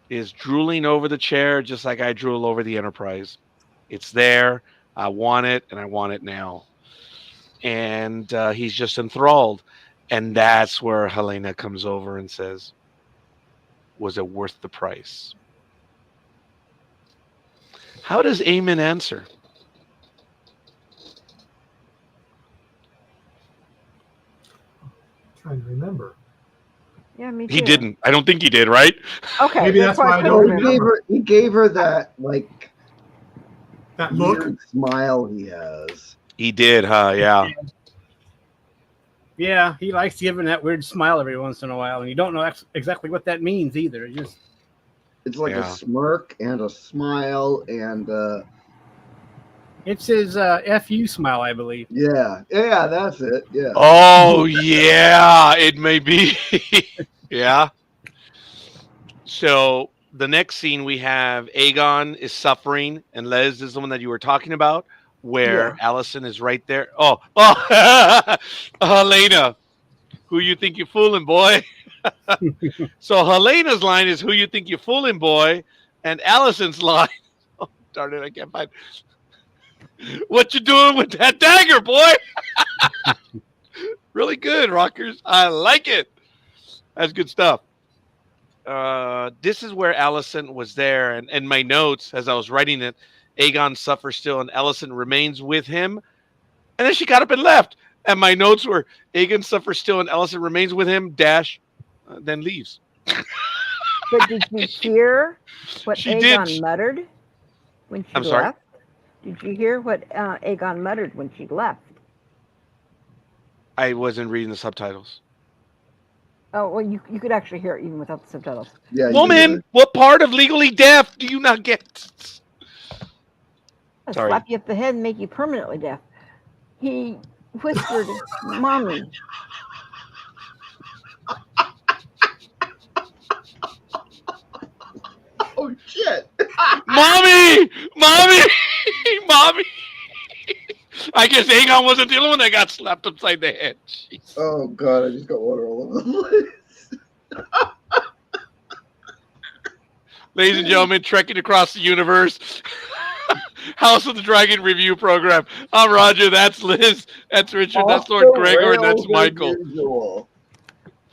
is drooling over the chair just like I drool over the Enterprise. It's there. I want it, and I want it now. And he's just enthralled. And that's where Helena comes over and says, was it worth the price? How does Aemon answer? I'm trying to remember. Yeah, me too. He didn't. I don't think he did, right? Okay. Maybe that's why I couldn't don't remember. He gave her that like That look. weird smile he has. He did, huh? Yeah. Yeah, he likes giving that weird smile every once in a while, and you don't know exactly what that means either. It just It's like a Yeah. smirk and a smile and It's his FU smile, I believe. yeah, that's it. Yeah. Oh yeah, it may be. Yeah. So the next scene we have Aegon is suffering, and Les is the one that you were talking about, where Yeah. Allison is right there. Oh, Helena, who you think you're fooling, boy? So Helena's line is "Who you think you're fooling, boy," and Allison's line, oh darn it, I can't find. What you doing with that dagger, boy? Really good, rockers. I like it. That's good stuff. This is where Allison was there, and in my notes as I was writing it, Aegon suffers still, and Allison remains with him. And then she got up and left. And my notes were Aegon suffers still, and Allison remains with him. Then leaves. But did you hear what She did. Aegon muttered when she I'm left? sorry? Did you hear what Aegon muttered when she left? I wasn't reading the subtitles. Oh, well, you could actually hear it even without the subtitles. Yeah. Woman, what part of legally deaf do you not get? I'll Sorry. slap you up the head and make you permanently deaf. He whispered, "Mommy." Oh shit. Mommy! Mommy! Mommy! I guess Aegon wasn't the only one that got slapped upside the head. Jeez. Oh god, I just got water all over the place. Ladies and gentlemen, trekking across the universe. House of the Dragon review program. I'm Roger. That's Liz. That's Richard. That's Lord Off the Gregor. And that's rails as Michael. usual.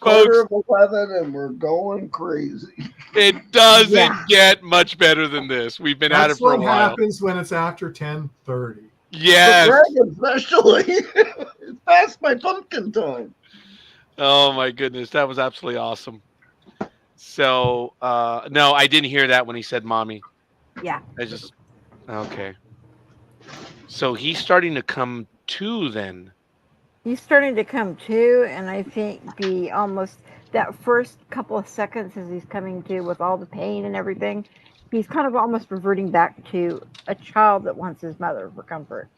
Folks, Quarter of 11 and we're going crazy. it doesn't Yeah. get much better than this. We've been at it That's for a what while. happens when it's after 10:30. Yes. The dragon especially. It's past my pumpkin time. Oh my goodness, that was absolutely awesome. So, no, I didn't hear that when he said "mommy." Yeah. I just okay. So he's starting to come to then. He's starting to come to, and I think the almost that first couple of seconds as he's coming to with all the pain and everything, he's kind of almost reverting back to a child that wants his mother for comfort.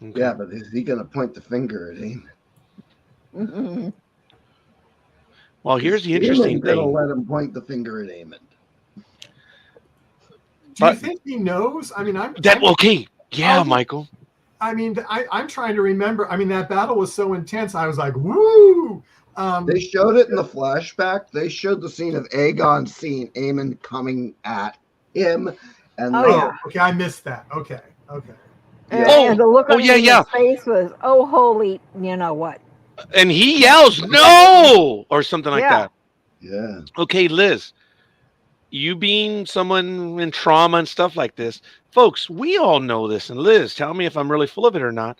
Okay. Yeah, but is he going to point the finger at him? Mhm. Well, here's the interesting going to thing. let him point the finger at Aemon. Do you But- think he knows? I mean, Okay. Yeah, Oh, Michael. I'm trying to remember. I mean, that battle was so intense. I was like, woo! They showed it in the flashback. They showed the scene of Aegon seeing Aemon coming at him. And Oh, yeah. Okay, I missed that. Okay. And, Oh, and the look on yeah, his yeah. face was, "Oh, holy, you know what?" And he yells "No!" or something like Yeah. that. Yeah. Okay, Liz, you being someone in trauma and stuff like this, folks, we all know this. And Liz, tell me if I'm really full of it or not.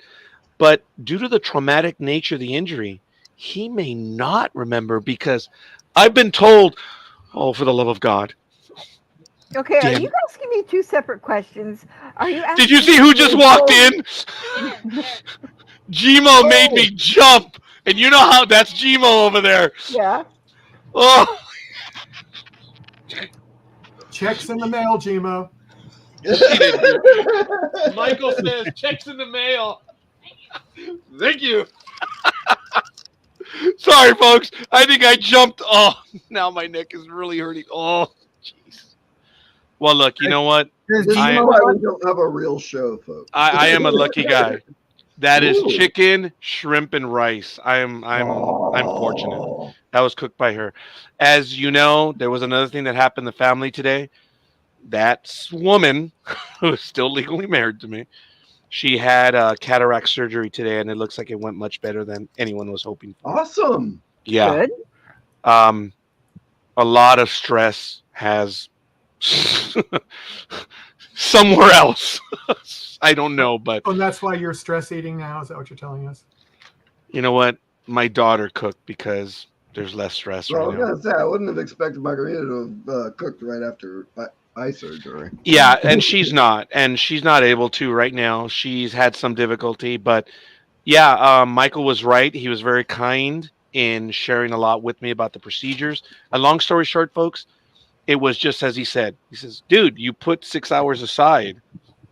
But due to the traumatic nature of the injury, he may not remember because I've been told, oh, for the love of God. Okay, Damn. are you asking me two separate questions? Are you? Did you asking see who me just to walked go- in? Gmo made me jump. And you know how that's Gmo over there. Yeah. Oh, Checks in the mail, Gmo. Michael says checks in the mail. Thank you. Sorry, folks. I think I jumped. Oh, now my neck is really hurting. Oh, jeez. Well, look, you know what? This is I- why we don't have a real show, folks. I am a lucky guy. That is Ooh. chicken, shrimp, and rice. I'm fortunate. That was cooked by her. As you know, there was another thing that happened in the family today. That woman, who is still legally married to me, she had cataract surgery today, and it looks like it went much better than anyone was hoping for. Awesome. Yeah. Good. A lot of stress has somewhere else. I don't know, but Oh, and that's why you're stress eating now? Is that what you're telling us? you know what? My daughter cooked because there's less stress Well, I right was now. going to say, I wouldn't have expected Margarita to have cooked right after eye surgery. Yeah, and she's not able to right now. She's had some difficulty, but yeah, Michael was right. He was very kind, in sharing a lot with me about the procedures. And long story short, folks, it was just as he said. He says, dude, you put 6 hours aside.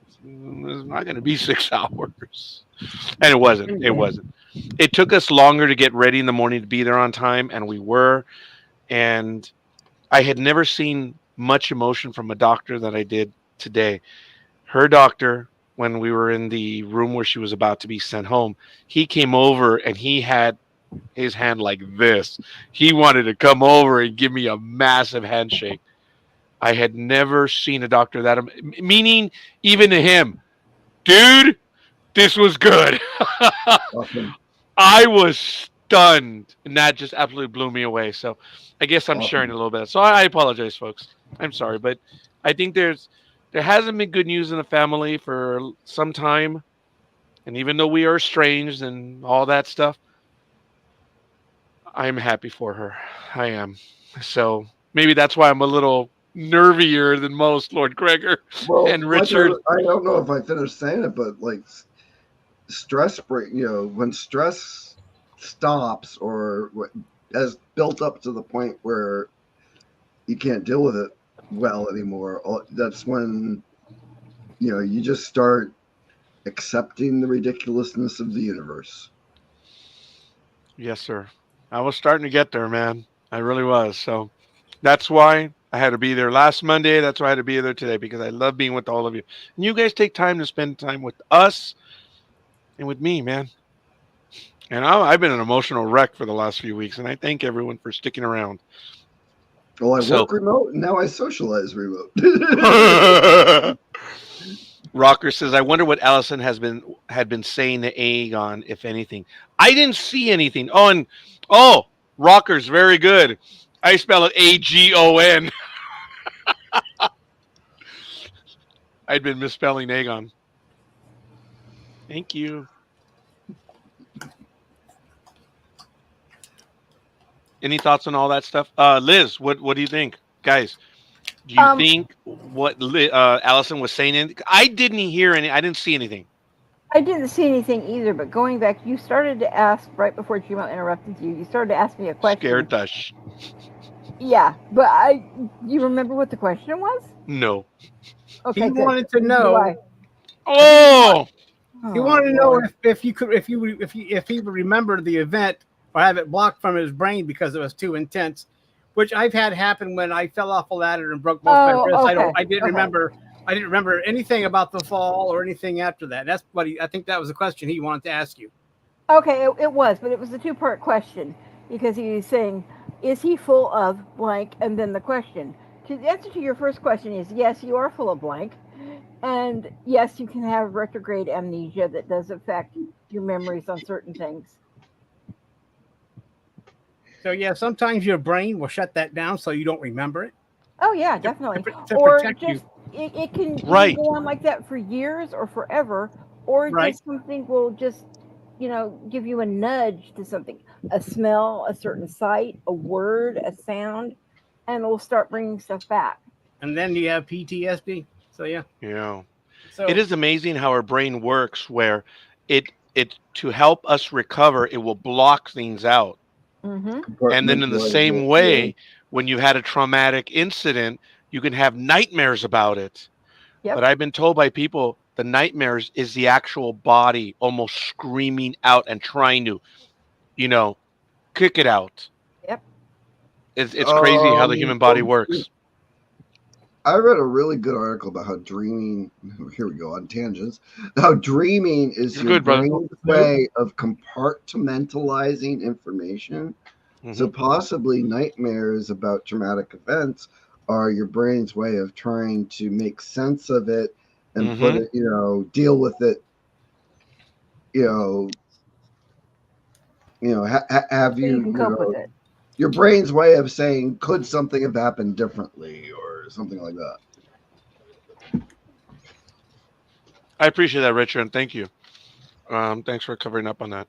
It's not going to be 6 hours. And it wasn't. It wasn't. It took us longer to get ready in the morning to be there on time, and we were. And I had never seen much emotion from a doctor that I did today. Her doctor, when we were in the room where she was about to be sent home, he came over and he had his hand like this. He wanted to come over and give me a massive handshake. I had never seen a doctor that, meaning even to him, dude, this was good. Awesome. I was stunned, and that just absolutely blew me away. So I guess I'm sharing a little bit. So I apologize, folks. I'm sorry, but I think there hasn't been good news in the family for some time. And even though we are estranged and all that stuff, I'm happy for her. I am. So maybe that's why I'm a little nervier than most, Lord Gregor Well, and Richard. I don't know if I finished saying it, but like stress break, when stress stops or has built up to the point where you can't deal with it well anymore, that's when you just start accepting the ridiculousness of the universe. Yes, sir. I was starting to get there, man. I really was. So that's why I had to be there last Monday. That's why I had to be there today, because I love being with all of you. And you guys take time to spend time with us and with me, man. And I've been an emotional wreck for the last few weeks, and I thank everyone for sticking around. Well, I work remote, and now I socialize remote. Rocker says, I wonder what Allison had been saying to Aegon, if anything. I didn't see anything. Rocker's very good. I spell it Agon. I'd been misspelling Aegon. Thank you. Any thoughts on all that stuff? Liz, what do you think? Guys, do you think what Allison was saying? I didn't hear any. I didn't see anything. I didn't see anything either, but going back, you started to ask right before Gmo interrupted you. You started to ask me a question. Scared Dush. Yeah, but you remember what the question was? No. Okay, he wanted to know. He wanted to know if he would remember the event or have it blocked from his brain because it was too intense, which I've had happen when I fell off a ladder and broke both my wrists. Okay. I didn't remember anything about the fall or anything after that. That's what I think that was the question he wanted to ask you. Okay, it was, but it was a two-part question because he was saying, is he full of blank? And then the question. The answer to your first question is yes, you are full of blank. And yes, you can have retrograde amnesia that does affect your memories on certain things. So yeah, sometimes your brain will shut that down so you don't remember it. Oh yeah, definitely. To or protect just you. it can go on like that for years or forever, or just something will just give you a nudge to something, a smell, a certain sight, a word, a sound, and it will start bringing stuff back. And then you have PTSD. So yeah. Yeah. So it is amazing how our brain works, where it to help us recover, it will block things out. Mm-hmm. And then in the same way, when you had a traumatic incident, you can have nightmares about it. Yep. But I've been told by people the nightmares is the actual body almost screaming out and trying to, kick it out. Yep. It's crazy how the human body works. I read a really good article about how dreaming, here we go on tangents, how dreaming is your brain's way of compartmentalizing information. Mm-hmm. So possibly nightmares about traumatic events are your brain's way of trying to make sense of it and put it, deal with it, have you cope with it. Your brain's way of saying, could something have happened differently or something like that. I appreciate that, Richard, and thank you. Thanks for covering up on that.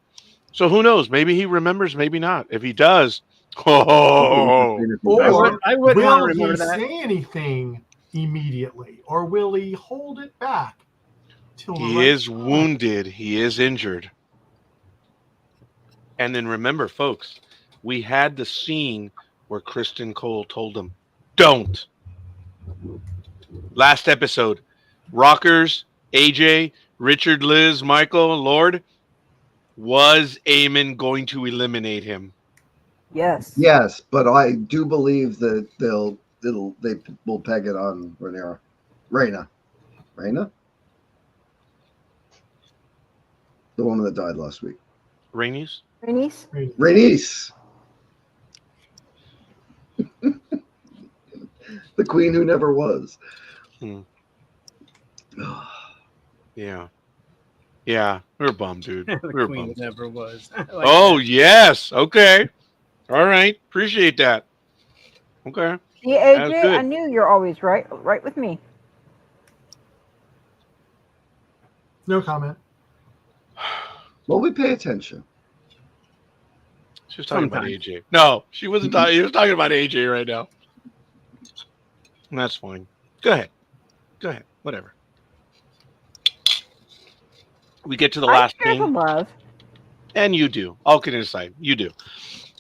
So who knows? Maybe he remembers, maybe not. If he does, I wouldn't want to remember that. Will he say anything immediately, or will he hold it back? He is wounded. He is injured. And then remember, folks, we had the scene where Kristen Cole told him, "Don't." Last episode, Rockers, AJ, Richard, Liz, Michael, Lord, was Eamon going to eliminate him? Yes. Yes, but I do believe that they will peg it on Reyna, the woman that died last week. Rainies? Rhaenys? Rhaenys, the queen who never was. Hmm. Yeah. Yeah. We're bummed, dude. The We're queen bummed. never was. I like Oh, that. yes. Okay. All right. Appreciate that. Okay. See, That's AJ, good. I knew you're always right with me. No comment. Well, we pay attention. She was talking about Sometimes. AJ. No, she wasn't talking. He was talking about AJ right now. And that's fine. Go ahead. Go ahead. Whatever. We get to the I last share the scene. love. And you do. All kidding aside, you do.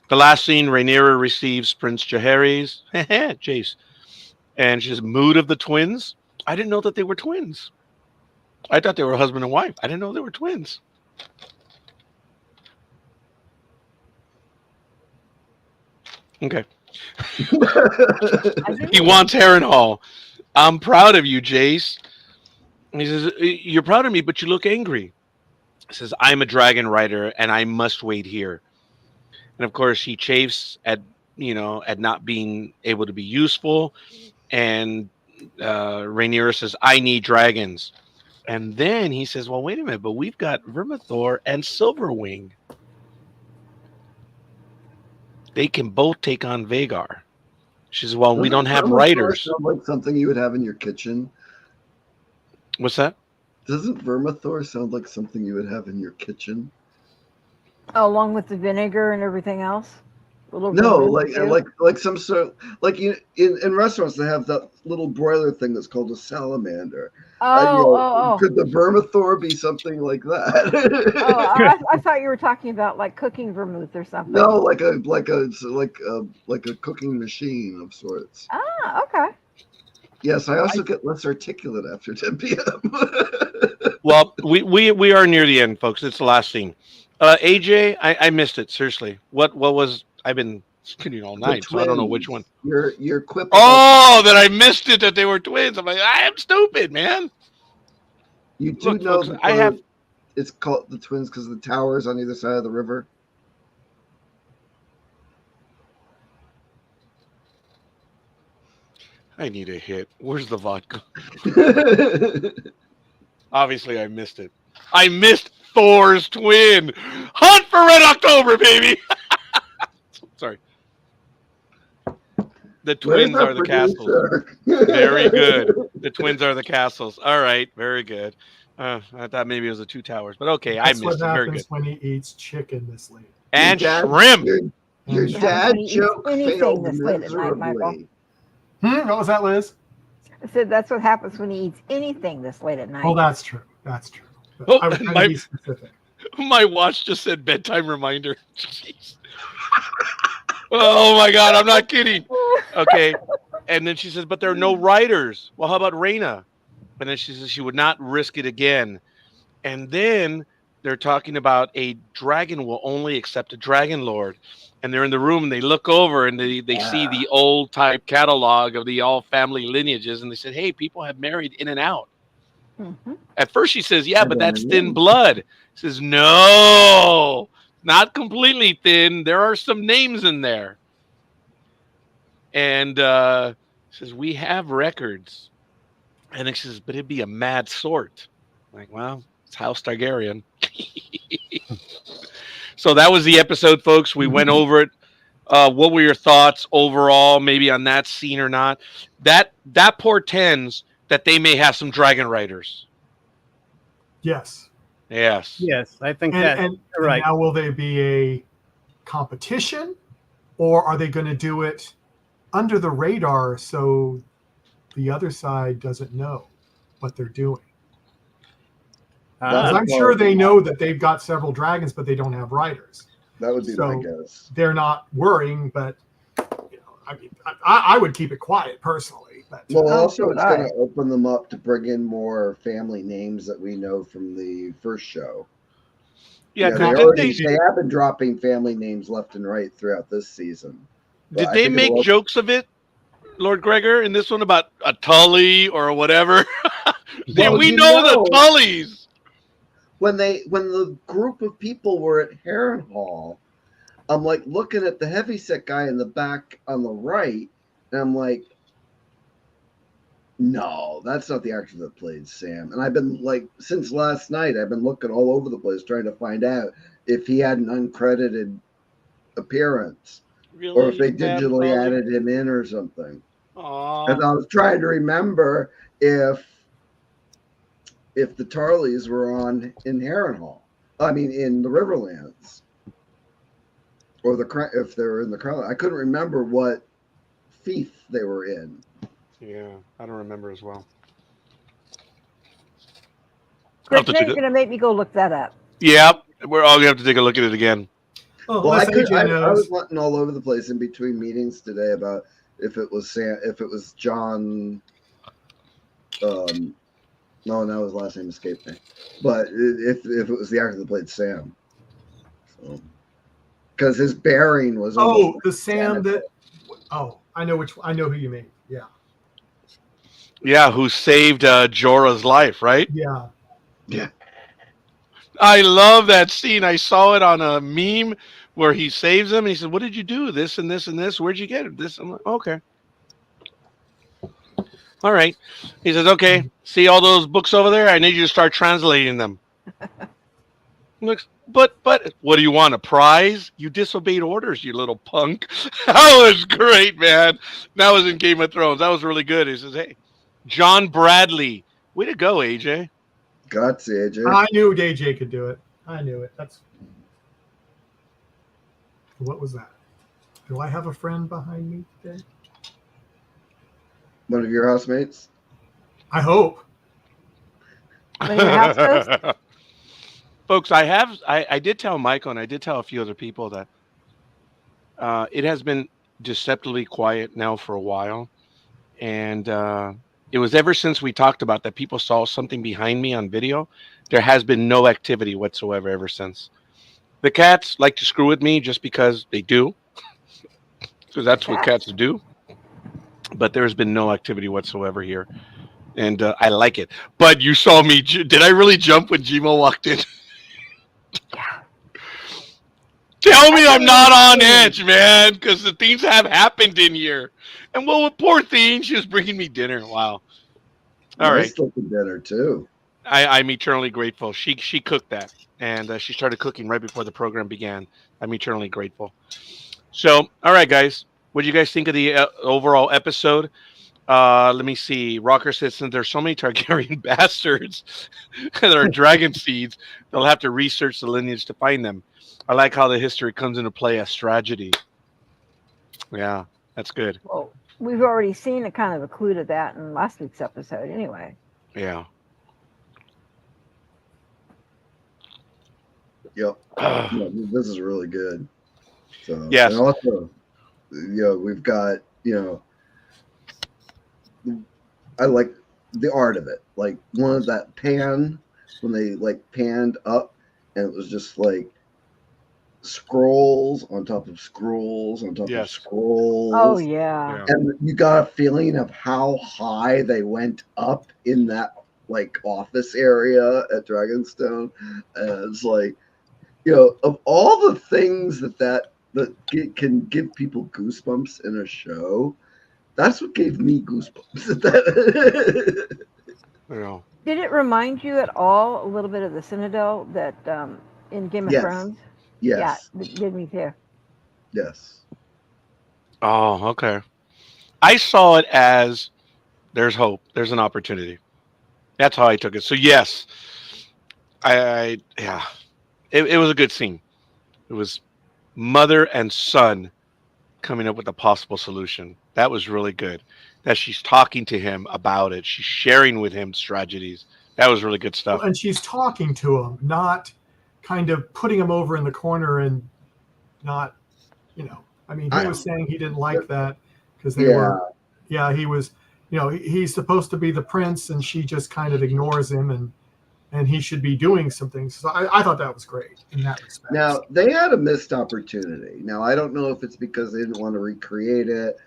The last scene, Rhaenyra receives Prince Jaehaerys, Jace, and she's mood of the twins. I didn't know that they were twins. I thought they were husband and wife. I didn't know they were twins. Okay. I didn't He wants Harrenhal. I'm proud of you, Jace. And he says, "You're proud of me, but you look angry." He says, "I'm a dragon rider, and I must wait here." And of course, he chafes at not being able to be useful. And Rhaenyra says, "I need dragons." And then he says, "Well, wait a minute, but we've got Vermithor and Silverwing. They can both take on Vhagar." She says, "Well, we don't have Vermithor riders." sound like something you would have in your kitchen? What's that? Doesn't Vermithor sound like something you would have in your kitchen? along with the vinegar and everything else. A little No, vermouth too. like some sort like in restaurants they have that little broiler thing that's called a salamander. Could the Vermithor be something like that? I thought you were talking about like cooking vermouth or something. No, like a cooking machine of sorts. Ah, okay. Yes, I also get less articulate after 10 p.m. Well, we are near the end, folks. It's the last scene. AJ, I missed it. Seriously, what was? I've been skinning all night, so I don't know which one. Your quip. Oh, that I missed it that they were twins. I'm like, I am stupid, man. You do Look, know folks, that I have. it's called the twins because the towers on either side of the river. I need a hit. Where's the vodka? Obviously, I missed it. I missed Thor's twin. Hunt for Red October, baby. Sorry. The twins are the castles. Very good. The twins are the castles. All right. Very good. I thought maybe it was the two towers, but okay. That's I what missed it. Very happens good. when he eats chicken this late. And Your dad- shrimp. Your Yeah. dad Eats joke anything failed this late at night, Michael. miserably. What was that, Liz? I said that's what happens when he eats anything this late at night. Oh, that's true. That's true. But Oh, I was trying my- to be specific. My watch just said bedtime reminder. Jeez. Oh my God, I'm not kidding. Okay. And then she says, but there are no riders. Well, how about Reyna? And then she says she would not risk it again. And then they're talking about a dragon will only accept a dragon lord. And they're in the room and they look over and they see the old type catalog of the all family lineages. And they said, hey, people have married in and out. Mhm. At first she says, yeah, but that's thin blood. She says, no, not completely thin. There are some names in there. And says, we have records. And then she says, but it'd be a mad sort. I'm like, well, it's House Targaryen. So that was the episode, folks. We went over it. What were your thoughts overall, maybe on that scene or not? That portends that they may have some dragon riders. Yes. Yes. Yes, I think And, that and, you're right. and now will they be a competition, or are they going to do it under the radar so the other side doesn't know what they're doing? Because Ah, I'm sure they know that they've got several dragons, but they don't have riders. That would be So- my guess. They're not worrying, but I mean, I would keep it quiet personally. But Well, Oh, also so it's would I. going to open them up to bring in more family names that we know from the first show. Yeah, they, because That- did they have been dropping family names left and right throughout this season. did I they think make it'll- jokes of it, Lord Gregor, in this one about a Tully or whatever? See, Well, we you know know- the Tullys. when the group of people were at Harrenhal, I'm like looking at the heavyset guy in the back on the right, and I'm like, no, that's not the actor that played Sam. And I've been like, since last night, I've been looking all over the place trying to find out if he had an uncredited appearance Really or if they bad digitally Tully? added him in or something. Aw. And I was trying to remember if the Tarleys were on in Harrenhal. I mean, in the Riverlands, or if they were in the Crown. I couldn't remember what fief they were in. Yeah, I don't remember as well. Chris, to now take you're a- going to make me go look that up. Yep, we're all gonna have to take a look at it again. oh, Well, I unless AJ I knows. was hunting all over the place in between meetings today about if it was John. No, now his last name escaped me. But if it was the actor that played Sam, so because his bearing was Oh, almost the Sam identical. that. Oh, I know who you mean. Yeah, Yeah, who saved Jorah's life, right? yeah. I love that scene. I saw it on a meme where he saves him and he said, "What did you do? This and this and this. Where'd you get it? This?" I'm like, "Okay." All right. He says, "Okay, see all those books over there? I need you to start translating them." Looks, but what do you want? A prize? You disobeyed orders, you little punk. That was great, man. That was in Game of Thrones. That was really good. He says, "Hey, John Bradley, way to go, AJ." Guts, AJ. I knew AJ could do it. I knew it. That's. What was that? Do I have a friend behind me today? One of your housemates. I hope. One of your house ghosts? Folks, I did tell Michael and I did tell a few other people that it has been deceptively quiet now for a while. And it was ever since we talked about that people saw something behind me on video. There has been no activity whatsoever ever since. The cats like to screw with me just because they do. Because that's what cats do. But there's been no activity whatsoever here. And I like it. But you saw me. Did I really jump when Gmo walked in? Yeah. Tell me I'm not on edge, man, because the things have happened in here. And well, with poor thing, she was bringing me dinner. Wow. All right. Nice looking dinner too. I'm eternally grateful. She cooked that, and she started cooking right before the program began. I'm eternally grateful. So, all right, guys. What do you guys think of the overall episode? Let me see. Rocker says, since there's so many Targaryen bastards that are dragon seeds, they'll have to research the lineage to find them. I like how the history comes into play as tragedy. Yeah, that's good. Well, we've already seen a kind of a clue to that in last week's episode anyway. Yeah. Yep. Yeah, this is really good. So Yes. and also, we've got, I like the art of it. Like one of that pan when they like panned up and it was just like scrolls on top of scrolls on top Yes. of scrolls. Oh yeah. Yeah. And you got a feeling of how high they went up in that like office area at Dragonstone. And it's like, of all the things that can give people goosebumps in a show, that's what gave me goosebumps. Yeah. Did it remind you at all a little bit of the Citadel that in Game of Yes. Thrones? Yes. Yeah, it did me too. Yes. Oh, okay. I saw it as there's hope. There's an opportunity. That's how I took it. So yes, yeah, it was a good scene. It was mother and son coming up with a possible solution. That was really good. That she's talking to him about it. She's sharing with him tragedies. That was really good stuff. And she's talking to him, not kind of putting him over in the corner and not, I mean, he I- was saying he didn't like that because they Yeah. were, he was, he's supposed to be the prince and she just kind of ignores him and he should be doing some things. So I thought that was great in that respect. Now, they had a missed opportunity. Now, I don't know if it's because they didn't want to recreate it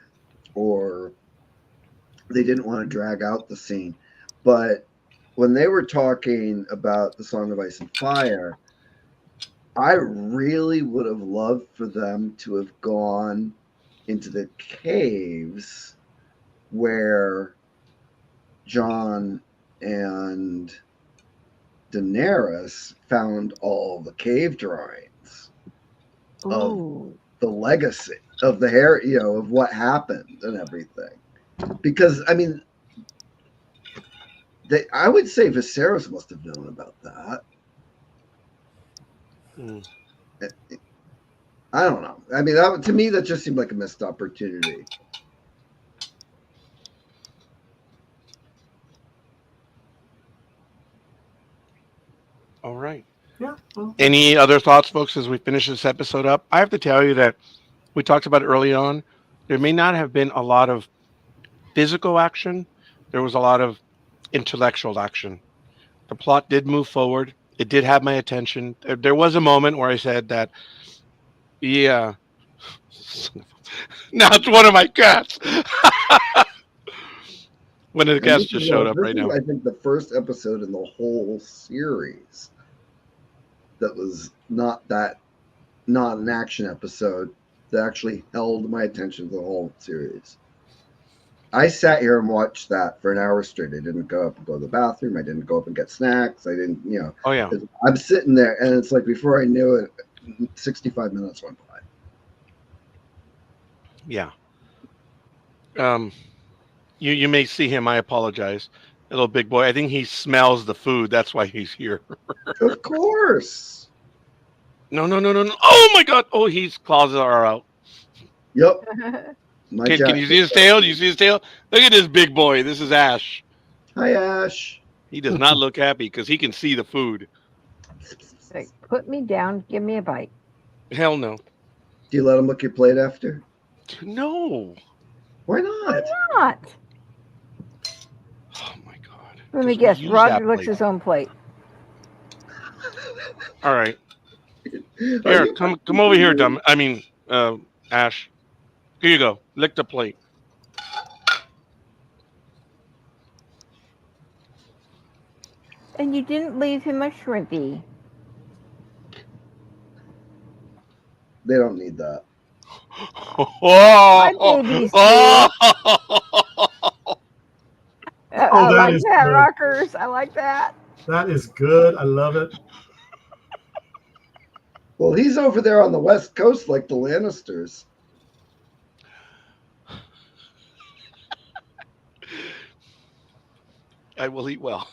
or they didn't want to drag out the scene. But when they were talking about the Song of Ice and Fire, I really would have loved for them to have gone into the caves where Jon and Daenerys found all the cave drawings of Ooh. the legacy of the hair, of what happened and everything. Because I mean, I would say Viserys must have known about that. Mm. I don't know. I mean, to me, that just seemed like a missed opportunity. All right. Yeah. Well, Any other thoughts, folks, as we finish this episode up? I have to tell you that we talked about it early on. There may not have been a lot of physical action. There was a lot of intellectual action. The plot did move forward. It did have my attention. There was a moment where I said that, yeah. Now it's one of my cats. One of the cats just showed up right now. I think the first episode in the whole series that was not an action episode that actually held my attention the whole series. I sat here and watched that for an hour straight. I didn't go up and go to the bathroom. I didn't go up and get snacks. I didn't, Oh yeah. I'm sitting there and it's like before I knew it, 65 minutes went by. Yeah. You may see him. I apologize. A little big boy. I think he smells the food. That's why he's here. Of course. No. Oh my God. Oh, his claws are out. Yep. My Can you see his tail? Do you see his tail? Look at this big boy. This is Ash. Hi, Ash. He does not look happy because he can see the food. Like, put me down, give me a bite. Hell no. Do you let him lick your plate after? No. Why not? Not. Oh my God. Let me 'Cause we guess. use Roger that licks plate. his own plate. All right. Are Here, you- come over here, dumb. I mean, Ash. Here you go. Lick the plate. And you didn't leave him a shrimpy. They don't need that. Oh, babies do. oh. I that like is that, good. Rockers. I like that. that is good. I love it. Well, he's over there on the West Coast like the Lannisters. I will eat well.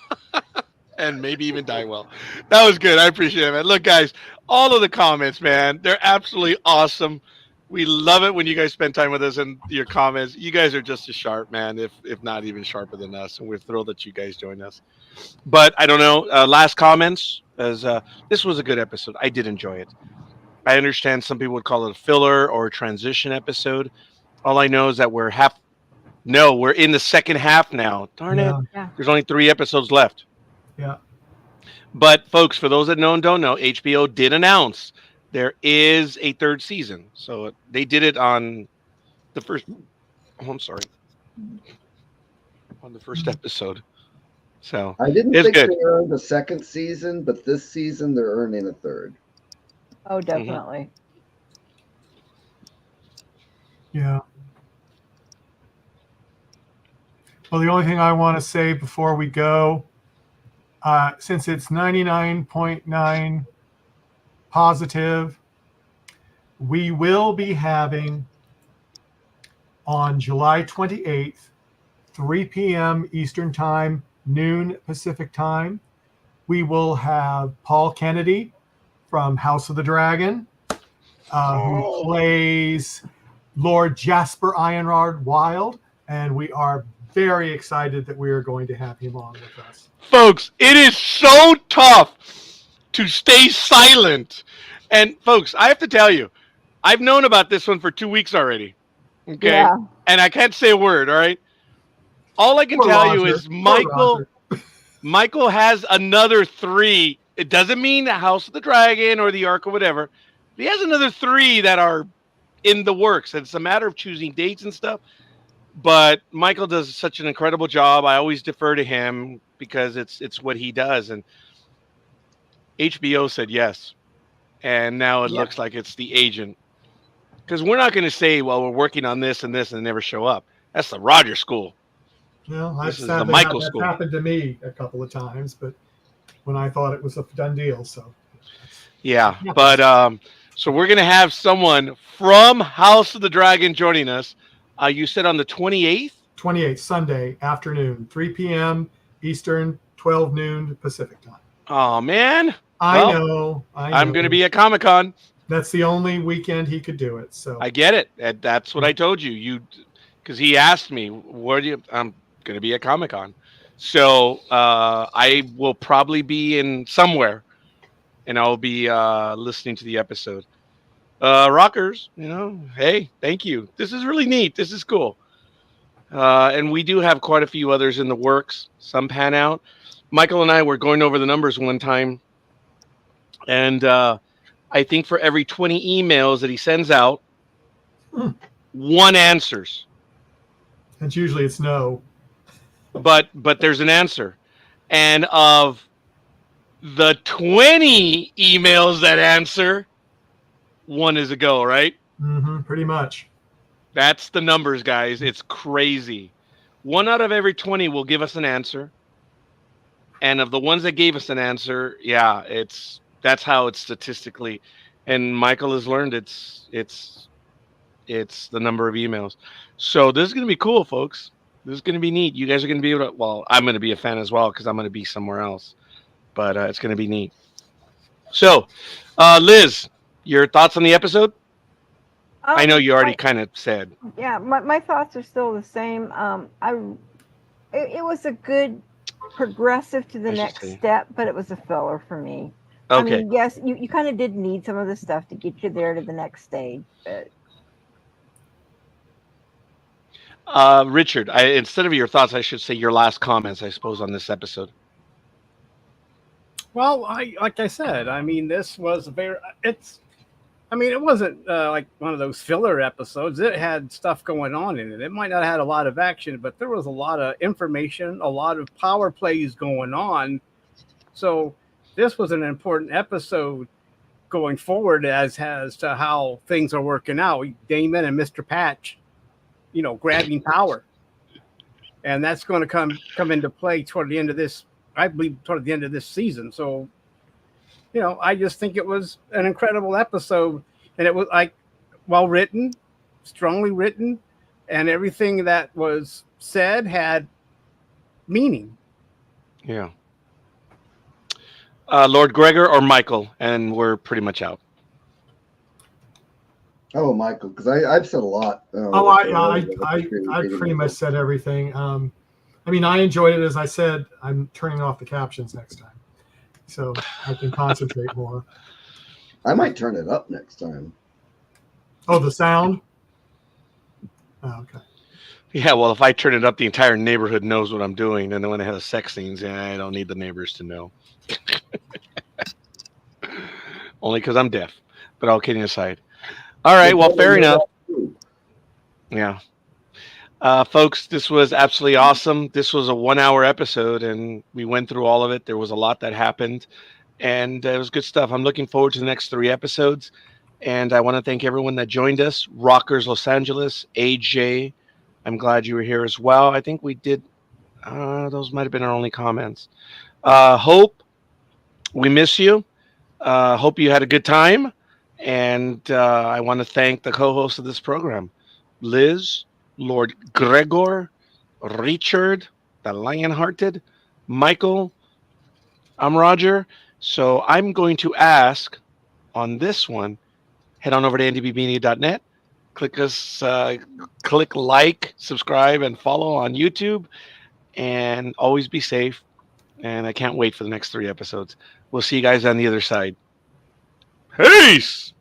And maybe even die well. That was good. I appreciate it, man. Look, guys, all of the comments, man, they're absolutely awesome. We love it when you guys spend time with us and your comments. You guys are just as sharp, man, if not even sharper than us. And we're thrilled that you guys joined us. But I don't know. Last comments, as this was a good episode. I did enjoy it. I understand some people would call it a filler or a transition episode. All I know is that we're in the second half now. Darn it. Yeah. There's only 3 episodes left. Yeah. But folks, for those that know and don't know, HBO did announce there is a 3rd season. So they did it on the first. Oh, I'm sorry. On the first episode. So I didn't It's think good. they earned a 2nd season, but this season they're earning a 3rd. Oh, definitely. Yeah. Well, the only thing I want to say before we go, since it's 99.9 positive, we will be having on July 28th, 3 p.m. Eastern Time, noon Pacific Time. We will have Paul Kennedy from House of the Dragon, who plays Lord Jasper Ironrod Wild, and we are very excited that we are going to have him on with us. folks, it is so tough to stay silent. And folks, I have to tell you, I've known about this one for 2 weeks already. Okay. Yeah. And I can't say a word. All right. All I can Poor tell you Roger. is Poor Roger. Michael has another 3. It doesn't mean the House of the Dragon or the Ark or whatever. He has another 3 that are in the works. It's a matter of choosing dates and stuff. But Michael does such an incredible job. I always defer to him because it's what he does. And HBO said yes. And now it Yep. looks like it's the agent. Because we're not going to say, well, we're working on this and this and never show up. That's the Roger school. Well, This is the sadly Michael that's school. happened to me a couple of times, but when I thought it was a done deal, so Yeah. Yeah. But so we're going to have someone from House of the Dragon joining us. You said on the 28th? 28th Sunday afternoon, 3 p.m. Eastern, 12 noon Pacific time. Oh, man. I Well, know. I'm going to be at Comic-Con. That's the only weekend he could do it. So I get it. That's what I told you. Because he asked me, where do you? I'm going to be at Comic-Con. So I will probably be in somewhere, and I'll be listening to the episode. Rockers, hey, thank you. This is really neat. This is cool. And we do have quite a few others in the works. Some pan out. Michael and I were going over the numbers one time, and I think for every 20 emails that he sends out, one answers. and usually it's no. But there's an answer. And of the 20 emails that answer, one is a go, right? Pretty much. That's the numbers, guys. It's crazy. 1 out of every 20 will give us an answer. And of the ones that gave us an answer, yeah, that's how it's statistically. And Michael has learned it's the number of emails. So this is going to be cool, folks. This is going to be neat. You guys are going to be able to, well, I'm going to be a fan as well because I'm going to be somewhere else. But it's going to be neat. So, Liz, your thoughts on the episode? I know you already kind of said. Yeah, my thoughts are still the same. It was a good progressive to the next step, but it was a filler for me. Okay. I mean, yes, you kind of did need some of the stuff to get you there to the next stage, but Richard, instead of your thoughts, I should say your last comments, I suppose, on this episode. Well, like I said, I mean, this was it wasn't like one of those filler episodes. It had stuff going on in it. It might not have had a lot of action, but there was a lot of information, a lot of power plays going on. So this was an important episode going forward as to how things are working out. Damon and Mr. Patch, grabbing power. And that's going to come into play toward the end of this, I believe, toward the end of this season. So, I just think it was an incredible episode, and it was like well written, strongly written, and everything that was said had meaning. Yeah. Lord Gregor or Michael, and we're pretty much out. Oh, Michael, because I've said a lot. I pretty much said everything. I mean, I enjoyed it. As I said, I'm turning off the captions next time, so I can concentrate more. I might turn it up next time. Oh, the sound? Oh, okay. Yeah, well, if I turn it up, the entire neighborhood knows what I'm doing. And then when I have sex scenes, I don't need the neighbors to know. Only because I'm deaf. But all kidding aside. All right, well, fair enough. Yeah. Folks, this was absolutely awesome. This was a 1-hour episode, and we went through all of it. There was a lot that happened, and it was good stuff. I'm looking forward to the next 3 episodes, and I want to thank everyone that joined us. Rockers Los Angeles, AJ, I'm glad you were here as well. I think we did. Those might have been our only comments. Hope, we miss you. Hope you had a good time. And I want to thank the co-host of this program, Liz, Lord Gregor, Richard, the Lionhearted, Michael. I'm Roger. So I'm going to ask on this one, head on over to ndbmedia.net. Click like, subscribe, and follow on YouTube. And always be safe. And I can't wait for the next 3 episodes. We'll see you guys on the other side. Peace!